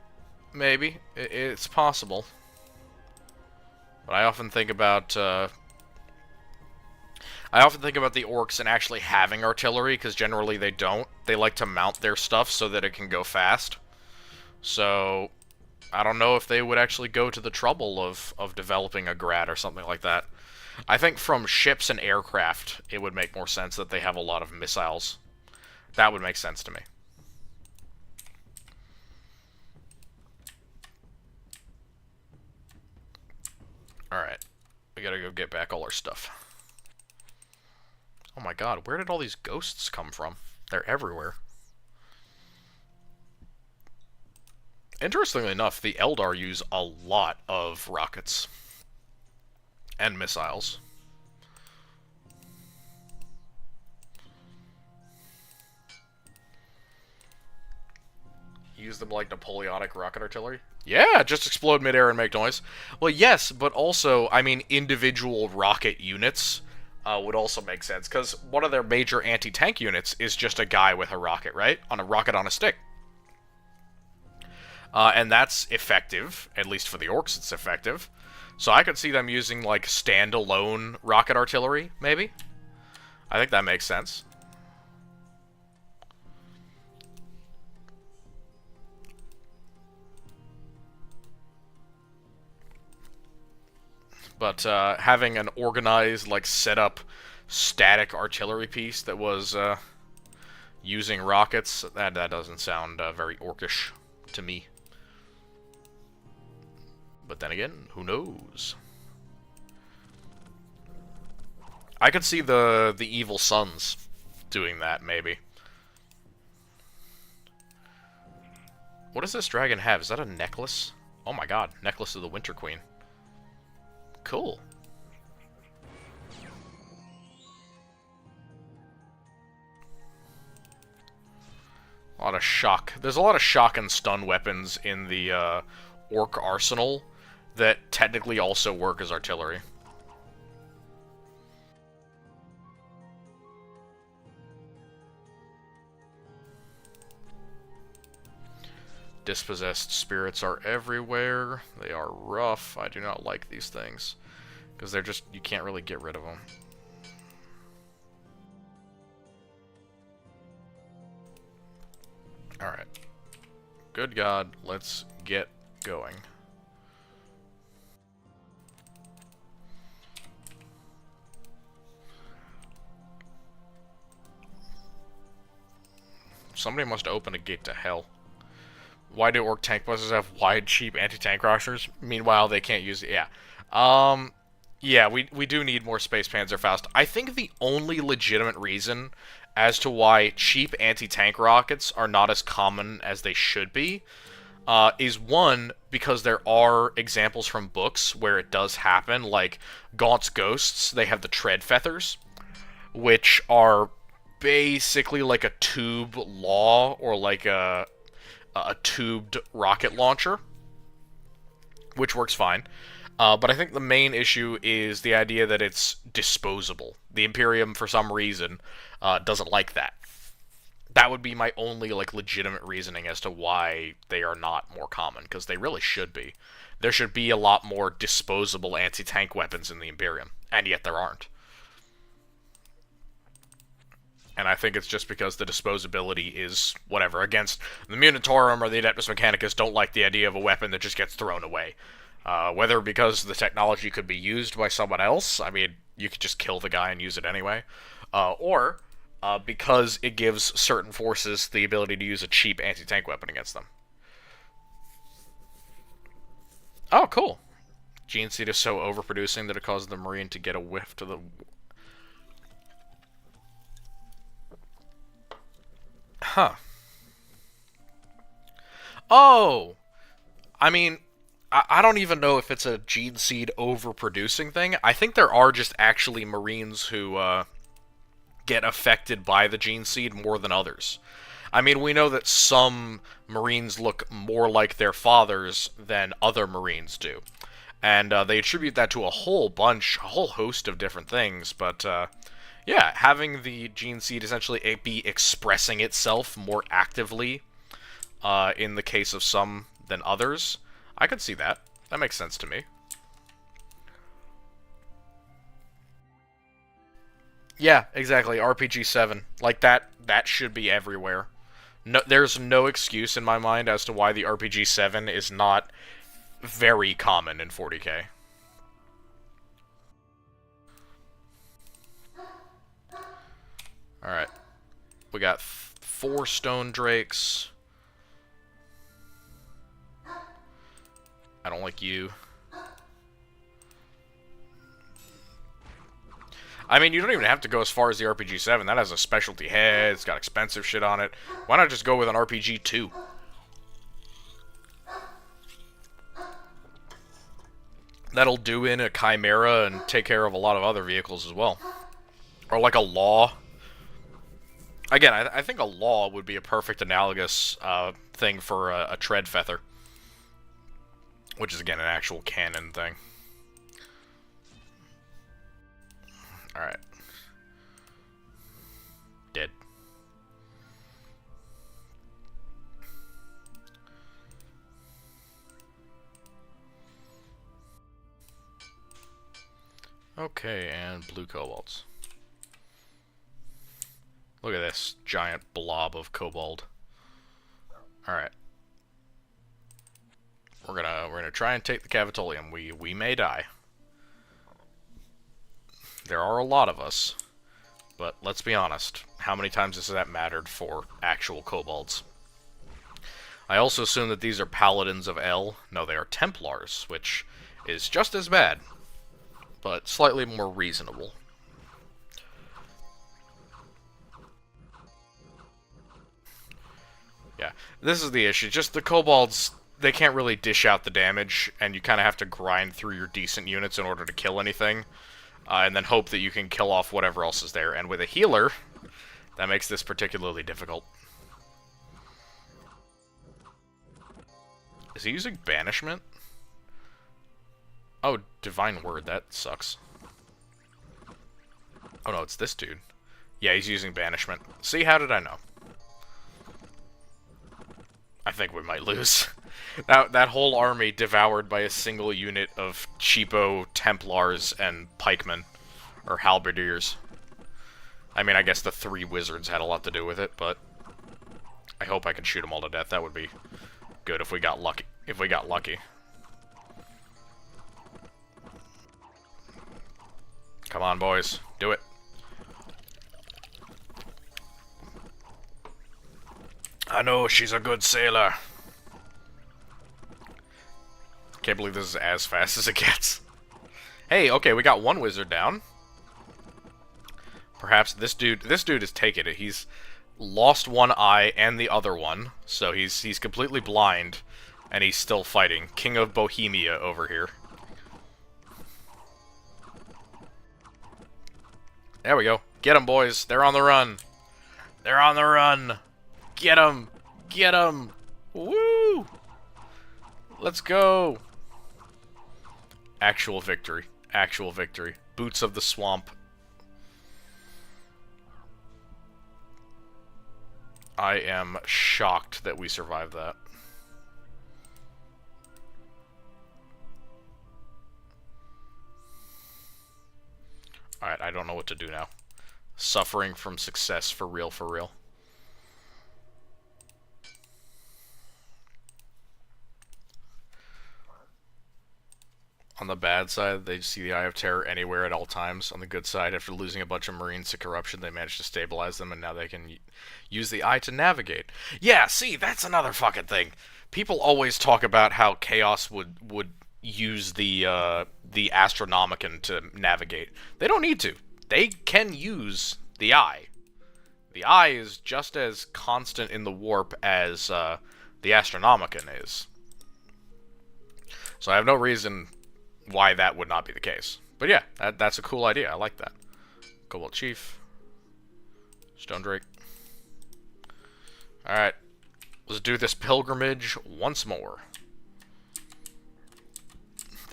It's possible. But I often think about the orcs and actually having artillery, because generally they don't. They like to mount their stuff so that it can go fast. So, I don't know if they would actually go to the trouble of developing a grad or something like that. I think from ships and aircraft, it would make more sense that they have a lot of missiles. That would make sense to me. Alright. We gotta go get back all our stuff. Oh my god, where did all these ghosts come from? They're everywhere. Interestingly enough, the Eldar use a lot of rockets. And missiles. Use them like Napoleonic rocket artillery? Yeah, just explode midair and make noise. Well, yes, but also, I mean, individual rocket units would also make sense, because one of their major anti-tank units is just a guy with a rocket, right? On a rocket on a stick. And that's effective, at least for the orcs it's effective. So I could see them using, like, standalone rocket artillery, maybe? I think that makes sense. But having an organized, like, set-up static artillery piece that was using rockets, that doesn't sound very orcish to me. But then again, who knows? I could see the evil sons doing that, maybe. What does this dragon have? Is that a necklace? Oh my god, necklace of the Winter Queen. Cool. A lot of shock. There's a lot of shock and stun weapons in the orc arsenal that technically also work as artillery. Dispossessed spirits are everywhere. They are rough. I do not like these things. Because they're just, you can't really get rid of them. Alright. Good God, let's get going. Somebody must open a gate to hell. Why do orc tank buses have wide, cheap anti-tank rosters? Meanwhile, they can't use it. Yeah. Yeah, we do need more Space Panzerfaust. I think the only legitimate reason as to why cheap anti-tank rockets are not as common as they should be is, one, because there are examples from books where it does happen, like Gaunt's Ghosts. They have the tread feathers, which are basically like a tube law, or like a tubed rocket launcher, which works fine. But I think the main issue is the idea that it's disposable. The Imperium, for some reason, doesn't like that. That would be my only, like, legitimate reasoning as to why they are not more common, because they really should be. There should be a lot more disposable anti-tank weapons in the Imperium, and yet there aren't. And I think it's just because the disposability is, whatever, against the Munitorum or the Adeptus Mechanicus don't like the idea of a weapon that just gets thrown away. Whether because the technology could be used by someone else, I mean, you could just kill the guy and use it anyway, or because it gives certain forces the ability to use a cheap anti-tank weapon against them. Oh, cool. Gene seed is so overproducing that it causes the Marine to get a whiff to the... Huh. Oh! I mean, I don't even know if it's a gene seed overproducing thing. I think there are just actually Marines who get affected by the gene seed more than others. I mean, we know that some Marines look more like their fathers than other Marines do. And they attribute that to a whole host of different things, but yeah, having the gene seed essentially be expressing itself more actively in the case of some than others, I could see that. That makes sense to me. Yeah, exactly. RPG 7. Like that should be everywhere. No, there's no excuse in my mind as to why the RPG 7 is not very common in 40k. Alright. We got 4 stone drakes. I don't like you. I mean, you don't even have to go as far as the RPG 7. That has a specialty head. It's got expensive shit on it. Why not just go with an RPG 2? That'll do in a Chimera and take care of a lot of other vehicles as well. Or like a Law. Again, I think a Law would be a perfect analogous thing for a Tread Feather. Which is, again, an actual canon thing. Alright. Dead. Okay, and blue kobolds. Look at this giant blob of kobold. Alright. We're gonna try and take the Cavitolium. We may die. There are a lot of us, but let's be honest. How many times has that mattered for actual kobolds? I also assume that these are Paladins of El. No, they are Templars, which is just as bad, but slightly more reasonable. Yeah, this is the issue. Just the kobolds, they can't really dish out the damage, and you kind of have to grind through your decent units in order to kill anything. And then hope that you can kill off whatever else is there. And with a healer, that makes this particularly difficult. Is he using Banishment? Oh, Divine Word, that sucks. Oh no, it's this dude. Yeah, he's using Banishment. See, how did I know? I think we might lose. That whole army devoured by a single unit of cheapo Templars and pikemen. Or halberdiers. I mean, I guess the 3 wizards had a lot to do with it, but I hope I can shoot them all to death. That would be good if we got lucky. Come on, boys. Do it. I know she's a good sailor. Can't believe this is as fast as it gets. Hey, okay, we got 1 wizard down. Perhaps this dude is taking it. He's lost 1 eye and the other one, so he's completely blind, and he's still fighting. King of Bohemia over here. There we go. Get them, boys. They're on the run. They're on the run. Get them. Get them. Woo! Let's go. Actual victory. Actual victory. Boots of the Swamp. I am shocked that we survived that. Alright, I don't know what to do now. Suffering from success for real, for real. On the bad side, they see the Eye of Terror anywhere at all times. On the good side, after losing a bunch of Marines to corruption, they managed to stabilize them, and now they can use the Eye to navigate. Yeah, see, that's another fucking thing. People always talk about how Chaos would use the Astronomicon to navigate. They don't need to. They can use the Eye. The Eye is just as constant in the warp as the Astronomicon is. So I have no reason why that would not be the case. But yeah, that's a cool idea. I like that. Cobalt Chief. Stone Drake. Alright, let's do this pilgrimage once more.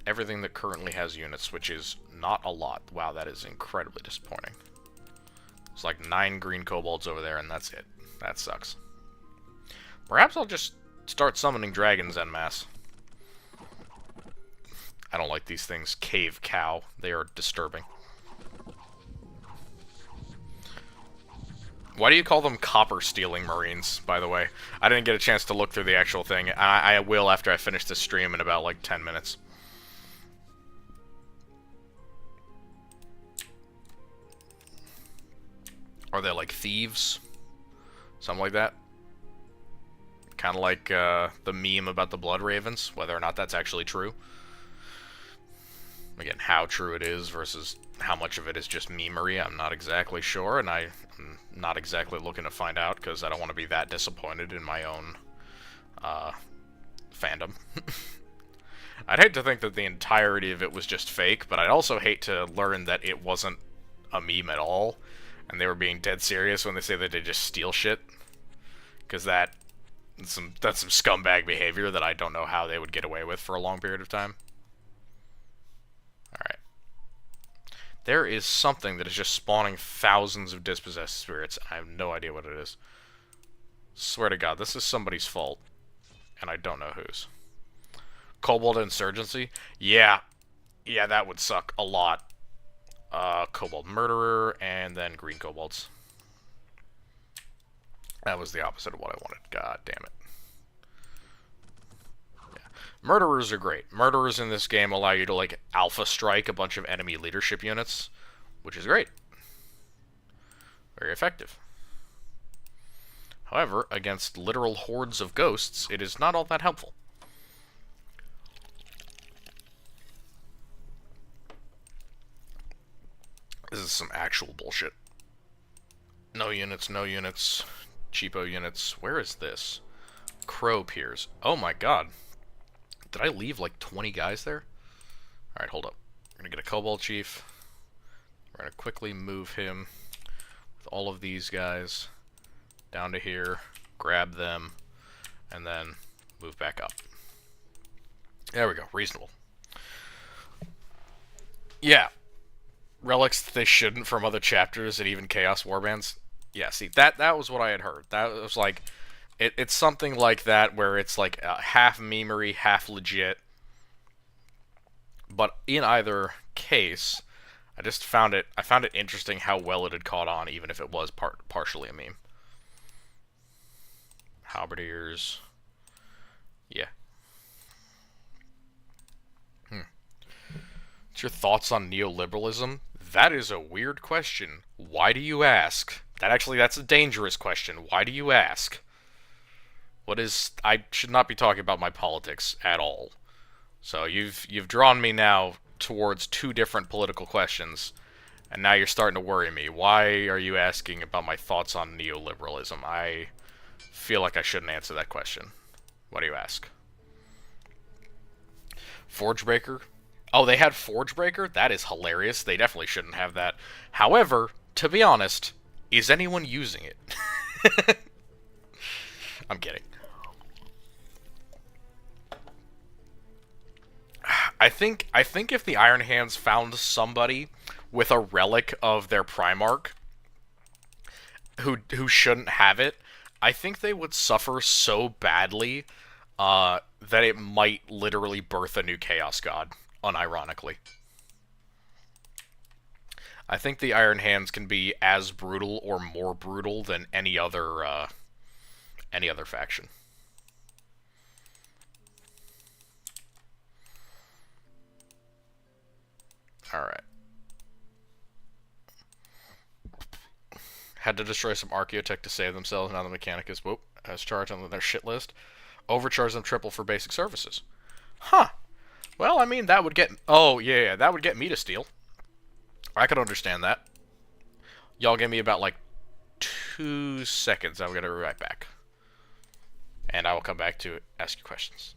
Everything that currently has units, which is not a lot. Wow, that is incredibly disappointing. It's like 9 green kobolds over there, and that's it. That sucks. Perhaps I'll just start summoning dragons en masse. I don't like these things. Cave cow. They are disturbing. Why do you call them copper-stealing marines, by the way? I didn't get a chance to look through the actual thing. I will after I finish this stream in about, like, 10 minutes. Are they, like, thieves? Something like that? Kind of like, the meme about the Blood Ravens, whether or not that's actually true. Again, how true it is versus how much of it is just memery, I'm not exactly sure, and I'm not exactly looking to find out, because I don't want to be that disappointed in my own, fandom. I'd hate to think that the entirety of it was just fake, but I'd also hate to learn that it wasn't a meme at all, and they were being dead serious when they say that they just steal shit. Because that's some scumbag behavior that I don't know how they would get away with for a long period of time. Alright. There is something that is just spawning thousands of dispossessed spirits. I have no idea what it is. Swear to God, this is somebody's fault. And I don't know whose. Kobold Insurgency? Yeah. Yeah, that would suck a lot. Kobold Murderer, and then Green Kobolds. That was the opposite of what I wanted. God damn it. Yeah. Murderers are great. Murderers in this game allow you to, like, alpha strike a bunch of enemy leadership units, which is great. Very effective. However, against literal hordes of ghosts, it is not all that helpful. This is some actual bullshit. No units, no units. Cheapo units. Where is this? Crow Piers. Oh my god. Did I leave like 20 guys there? Alright, hold up. We're gonna get a Kobold Chief. We're gonna quickly move him with all of these guys down to here, grab them, and then move back up. There we go. Reasonable. Yeah. Relics that they shouldn't from other chapters and even Chaos Warbands. Yeah, see, that was what I had heard. That was like, it's something like that where it's like half memery, half legit. But in either case, I found it interesting how well it had caught on, even if it was partially a meme. Halberdiers. Yeah. What's your thoughts on neoliberalism? That is a weird question. Why do you ask? That's a dangerous question. Why do you ask? I should not be talking about my politics at all. So you've drawn me now towards 2 different political questions, and now you're starting to worry me. Why are you asking about my thoughts on neoliberalism? I feel like I shouldn't answer that question. Why do you ask? Forgebreaker? Oh, they had Forgebreaker? That is hilarious. They definitely shouldn't have that. However, to be honest, is anyone using it? I'm kidding. I think if the Iron Hands found somebody with a relic of their Primarch who shouldn't have it, I think they would suffer so badly that it might literally birth a new Chaos God. Unironically. I think the Iron Hands can be as brutal or more brutal than any other faction. Alright. Had to destroy some Archaeotech to save themselves, now the Mechanicus, has charged on their shit list. Overcharge them triple for basic services. Huh. Well, I mean, that would get... Oh, yeah, that would get me to steal. I could understand that. Y'all give me about, like, 2 seconds. I'm going to be right back. And I will come back to ask you questions.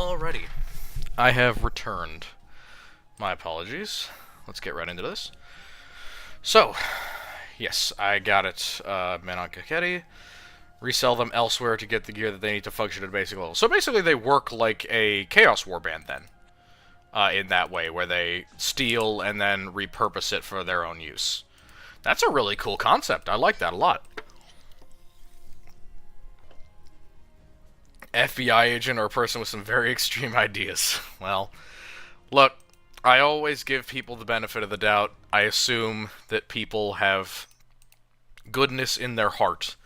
Alrighty. I have returned. My apologies. Let's get right into this. So, yes, I got it, men on Kaketi. Resell them elsewhere to get the gear that they need to function at a basic level. So basically they work like a Chaos Warband then. In that way, where they steal and then repurpose it for their own use. That's a really cool concept. I like that a lot. FBI agent or a person with some very extreme ideas. Well, look, I always give people the benefit of the doubt. I assume that people have goodness in their heart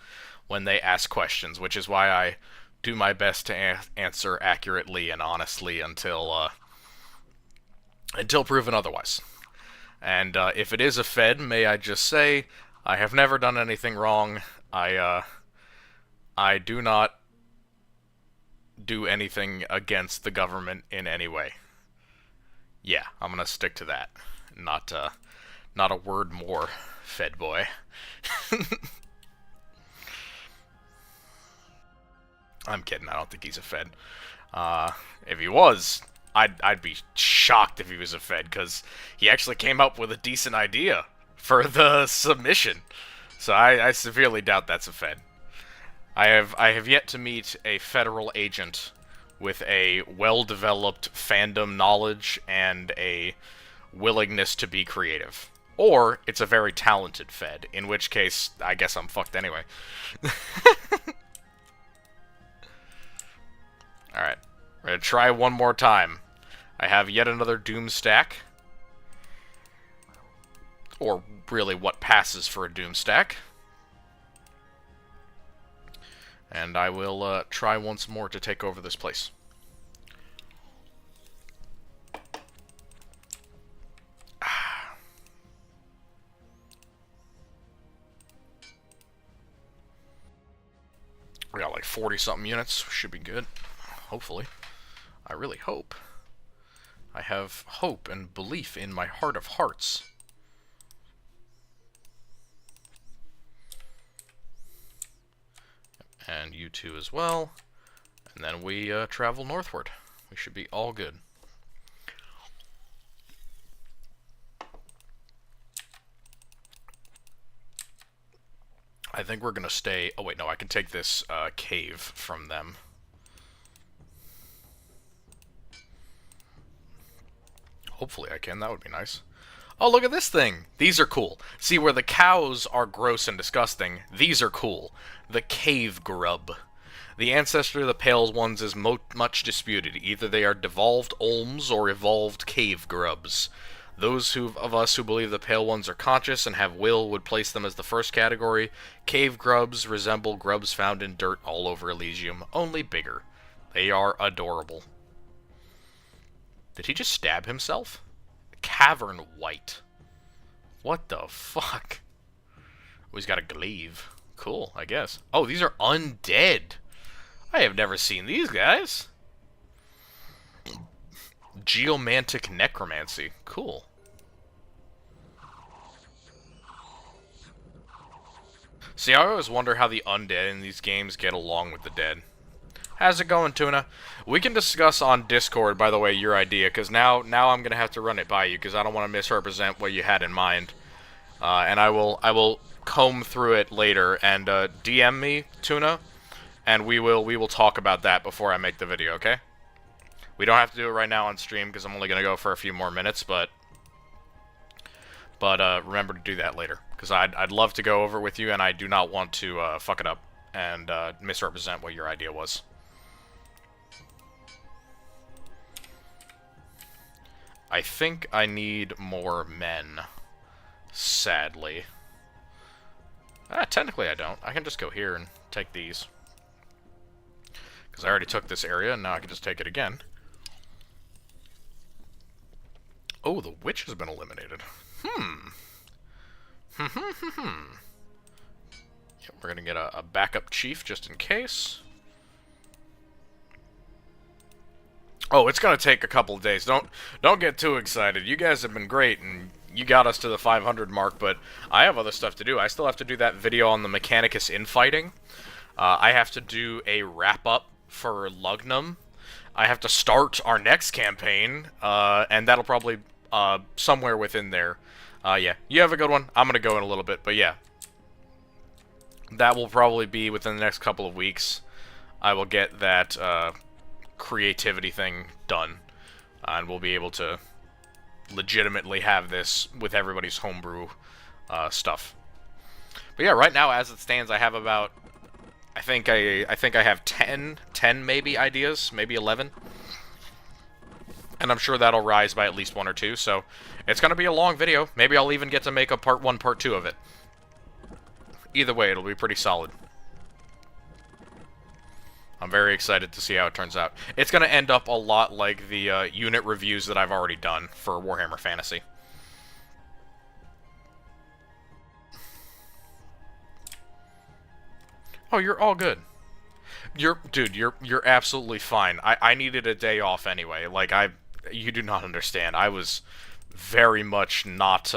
when they ask questions, which is why I do my best to answer accurately and honestly until proven otherwise. And if it is a Fed, may I just say, I have never done anything wrong. I do not do anything against the government in any way. Yeah, I'm gonna stick to that. Not a word more, Fed boy. I'm kidding. I don't think he's a Fed. If he was, I'd be shocked if he was a Fed, because he actually came up with a decent idea for the submission. So I severely doubt that's a Fed. I have yet to meet a federal agent with a well-developed fandom knowledge and a willingness to be creative. Or it's a very talented Fed, in which case I guess I'm fucked anyway. Alright, we're gonna try one more time. I have yet another Doom stack. Or really what passes for a Doom stack. And I will try once more to take over this place. We got like 40-something units. Should be good. Hopefully. I really hope. I have hope and belief in my heart of hearts. And you two as well. And then we travel northward. We should be all good. I think we're gonna stay... Oh wait, no, I can take this cave from them. Hopefully I can. That would be nice. Oh, look at this thing! These are cool. See, where the cows are gross and disgusting, these are cool. The cave grub. The ancestor of the pale ones is much disputed. Either they are devolved olms or evolved cave grubs. Those of us who believe the pale ones are conscious and have will would place them as the first category. Cave grubs resemble grubs found in dirt all over Elysium, only bigger. They are adorable. Did he just stab himself? Cavern white. What the fuck? Oh, he's got a glaive. Cool, I guess. Oh, these are undead. I have never seen these guys. Geomantic necromancy. Cool. See, I always wonder how the undead in these games get along with the dead. How's it going, Tuna? We can discuss on Discord, by the way, your idea, because now I'm going to have to run it by you, because I don't want to misrepresent what you had in mind. And I will comb through it later, and DM me, Tuna, and we will talk about that before I make the video, okay? We don't have to do it right now on stream, because I'm only going to go for a few more minutes, but remember to do that later, because I'd love to go over with you, and I do not want to fuck it up and misrepresent what your idea was. I think I need more men, sadly. Technically I don't. I can just go here and take these. Because I already took this area, and now I can just take it again. Oh, the witch has been eliminated. Yeah, we're gonna get a backup chief just in case. Oh, it's gonna take a couple of days. Don't get too excited. You guys have been great, and you got us to the 500 mark, but I have other stuff to do. I still have to do that video on the Mechanicus infighting. I have to do a wrap-up for Lugnum. I have to start our next campaign, and that'll probably, somewhere within there. Yeah, you have a good one. I'm gonna go in a little bit, but yeah. That will probably be within the next couple of weeks. I will get that, creativity thing done, and we'll be able to legitimately have this with everybody's homebrew, stuff. But yeah, right now, as it stands, I have about... I think I have 10 maybe ideas, maybe 11. And I'm sure that'll rise by at least 1 or 2, so it's gonna be a long video. Maybe I'll even get to make a part 1, part 2 of it. Either way, it'll be pretty solid. I'm very excited to see how it turns out. It's gonna end up a lot like the unit reviews that I've already done for Warhammer Fantasy. Oh, you're all good. Dude, you're absolutely fine. I needed a day off anyway. Like, you do not understand. I was very much not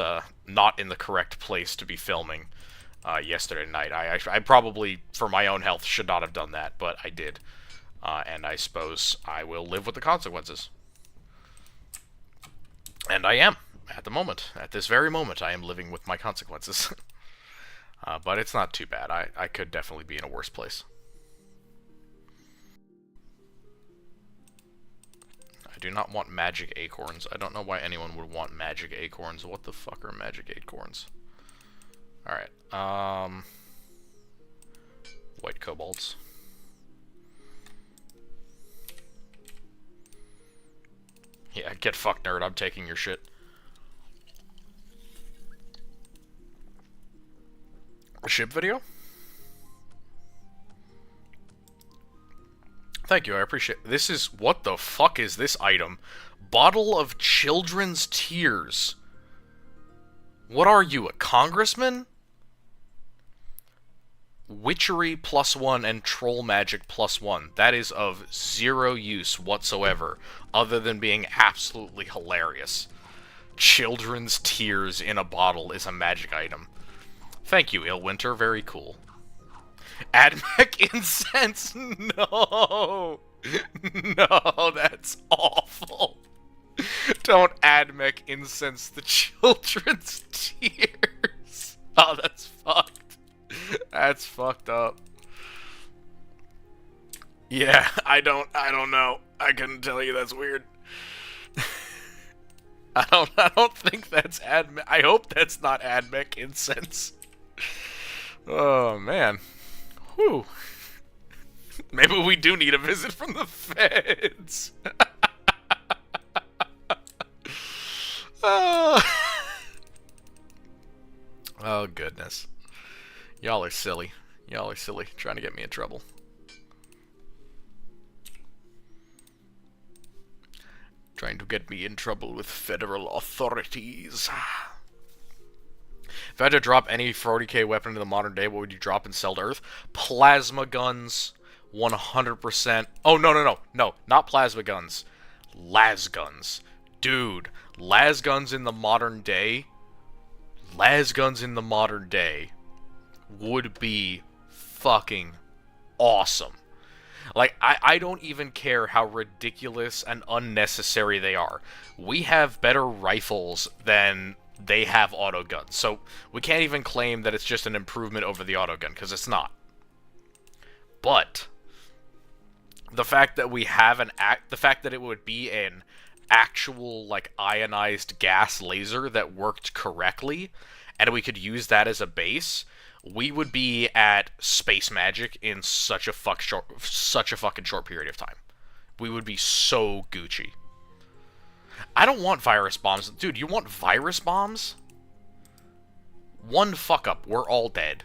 in the correct place to be filming yesterday night. I probably, for my own health, should not have done that, but I did. And I suppose I will live with the consequences. And I am, at the moment. At this very moment, I am living with my consequences. But it's not too bad. I could definitely be in a worse place. I do not want magic acorns. I don't know why anyone would want magic acorns. What the fuck are magic acorns? Alright, white kobolds. Yeah, get fucked, nerd. I'm taking your shit. A ship video? Thank you, I appreciate it. This is... What the fuck is this item? Bottle of children's tears. What are you, a congressman? Witchery +1 and troll magic +1. That is of zero use whatsoever, other than being absolutely hilarious. Children's tears in a bottle is a magic item. Thank you, Illwinter. Very cool. Admech incense? No! No, that's awful. Don't Admech incense the children's tears. Oh, that's fucked. That's fucked up. Yeah, I don't know. I couldn't tell you. That's weird. I don't think that's Admech. I hope that's not Admech incense. Oh, man. Whew. Maybe we do need a visit from the feds. Oh. Oh, goodness. Y'all are silly. Y'all are silly, trying to get me in trouble. Trying to get me in trouble with federal authorities. If I had to drop any 40k weapon into the modern day, what would you drop and sell to Earth? Plasma guns, 100%. Oh, no, not plasma guns. Las guns. Dude, las guns in the modern day... Las guns in the modern day would be fucking awesome. Like, I don't even care how ridiculous and unnecessary they are. We have better rifles than they have auto guns, so we can't even claim that it's just an improvement over the auto gun, because it's not. But the fact that we have the fact that it would be an actual, like, ionized gas laser that worked correctly, and we could use that as a base, we would be at space magic in such a fucking short period of time. We would be so Gucci. I don't want virus bombs. Dude, you want virus bombs? One fuck up, we're all dead.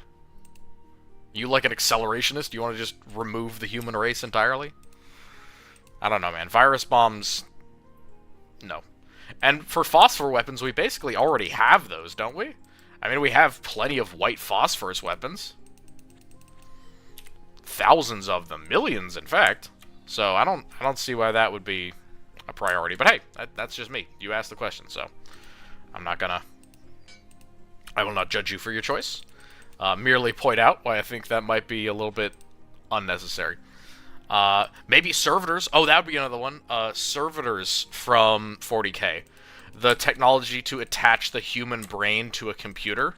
You like an accelerationist? You want to just remove the human race entirely? I don't know, man. Virus bombs... No. And for phosphor weapons, we basically already have those, don't we? I mean, we have plenty of white phosphorus weapons. Thousands of them. Millions, in fact. So, I don't see why that would be a priority. But hey, that's just me. You asked the question, so I'm not gonna... I will not judge you for your choice. Merely point out why I think that might be a little bit unnecessary. Maybe servitors. Oh, that would be another one. Servitors from 40K. The technology to attach the human brain to a computer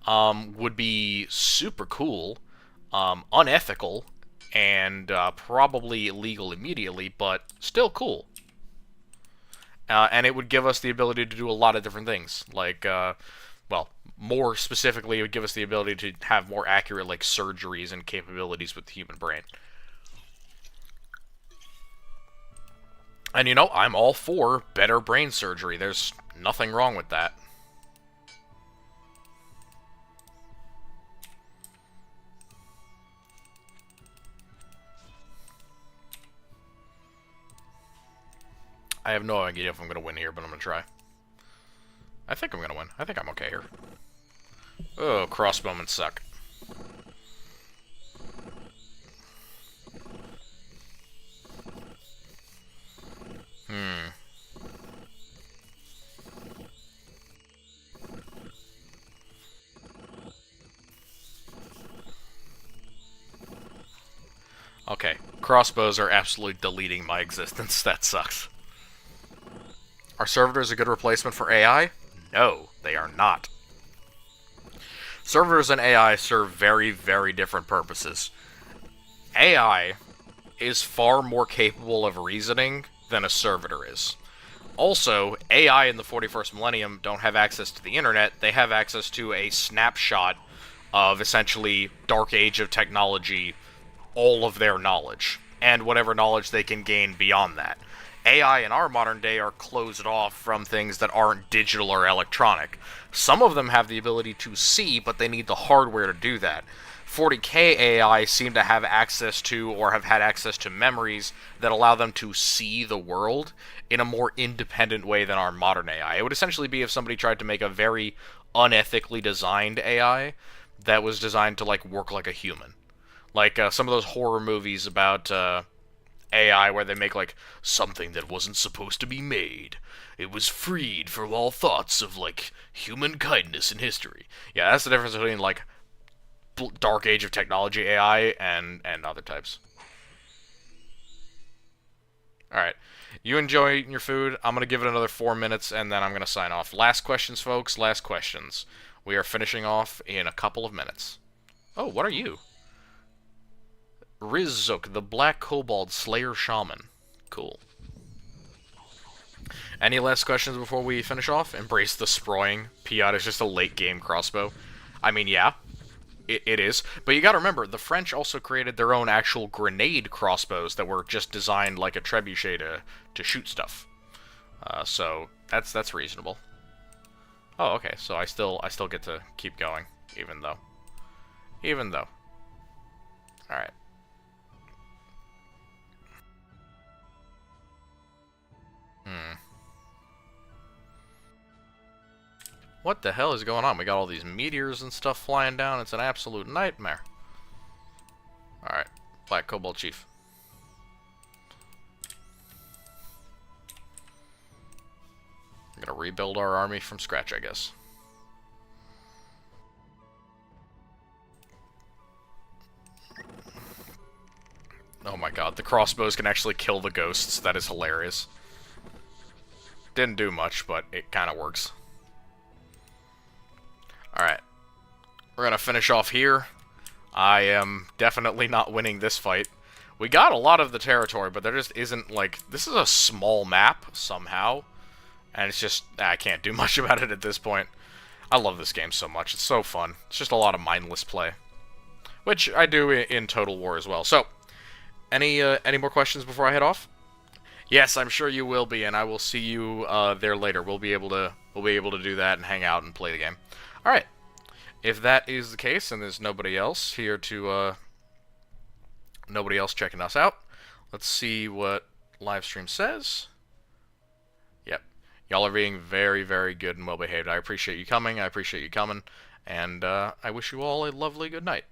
would be super cool, unethical, and probably illegal immediately, but still cool. And it would give us the ability to do a lot of different things, like, well, more specifically, it would give us the ability to have more accurate, like, surgeries and capabilities with the human brain. And, you know, I'm all for better brain surgery. There's nothing wrong with that. I have no idea if I'm going to win here, but I'm going to try. I think I'm going to win. I think I'm okay here. Oh, crossbowmen suck. Okay, crossbows are absolutely deleting my existence. That sucks. Are servitors a good replacement for AI? No, they are not. Servitors and AI serve very, very different purposes. AI is far more capable of reasoning than a servitor is. Also, AI in the 41st millennium don't have access to the internet, they have access to a snapshot of essentially dark age of technology, all of their knowledge, and whatever knowledge they can gain beyond that. AI in our modern day are closed off from things that aren't digital or electronic. Some of them have the ability to see, but they need the hardware to do that. 40K AI seem to have access to, or have had access to, memories that allow them to see the world in a more independent way than our modern AI. It would essentially be if somebody tried to make a very unethically designed AI that was designed to, like, work like a human. Like, some of those horror movies about, AI where they make, like, something that wasn't supposed to be made. It was freed from all thoughts of, like, human kindness in history. Yeah, that's the difference between, like, dark age of technology AI and other types. Alright. You enjoy eating your food. I'm going to give it another 4 minutes, and then I'm going to sign off. Last questions, folks. Last questions. We are finishing off in a couple of minutes. Oh, what are you? Rizzuk, the Black Kobold Slayer Shaman. Cool. Any last questions before we finish off? Embrace the sproing. Piat is just a late-game crossbow. I mean, yeah, it is. But you gotta remember, the French also created their own actual grenade crossbows that were just designed like a trebuchet to shoot stuff. So that's reasonable. Oh, okay. So I still get to keep going, even though. All right. What the hell is going on? We got all these meteors and stuff flying down. It's an absolute nightmare. Alright. Black Kobold Chief. I'm gonna rebuild our army from scratch, I guess. Oh my god, the crossbows can actually kill the ghosts. That is hilarious. Didn't do much, but it kind of works. Alright. We're gonna finish off here. I am definitely not winning this fight. We got a lot of the territory, but there just isn't, like... This is a small map, somehow. And it's just... I can't do much about it at this point. I love this game so much. It's so fun. It's just a lot of mindless play. Which I do in Total War as well. So, any more questions before I head off? Yes, I'm sure you will be, and I will see you there later. We'll be able to do that and hang out and play the game. Alright, if that is the case and there's nobody else here to, nobody else checking us out, let's see what Livestream says. Yep, y'all are being very, very good and well behaved. I appreciate you coming, and I wish you all a lovely good night.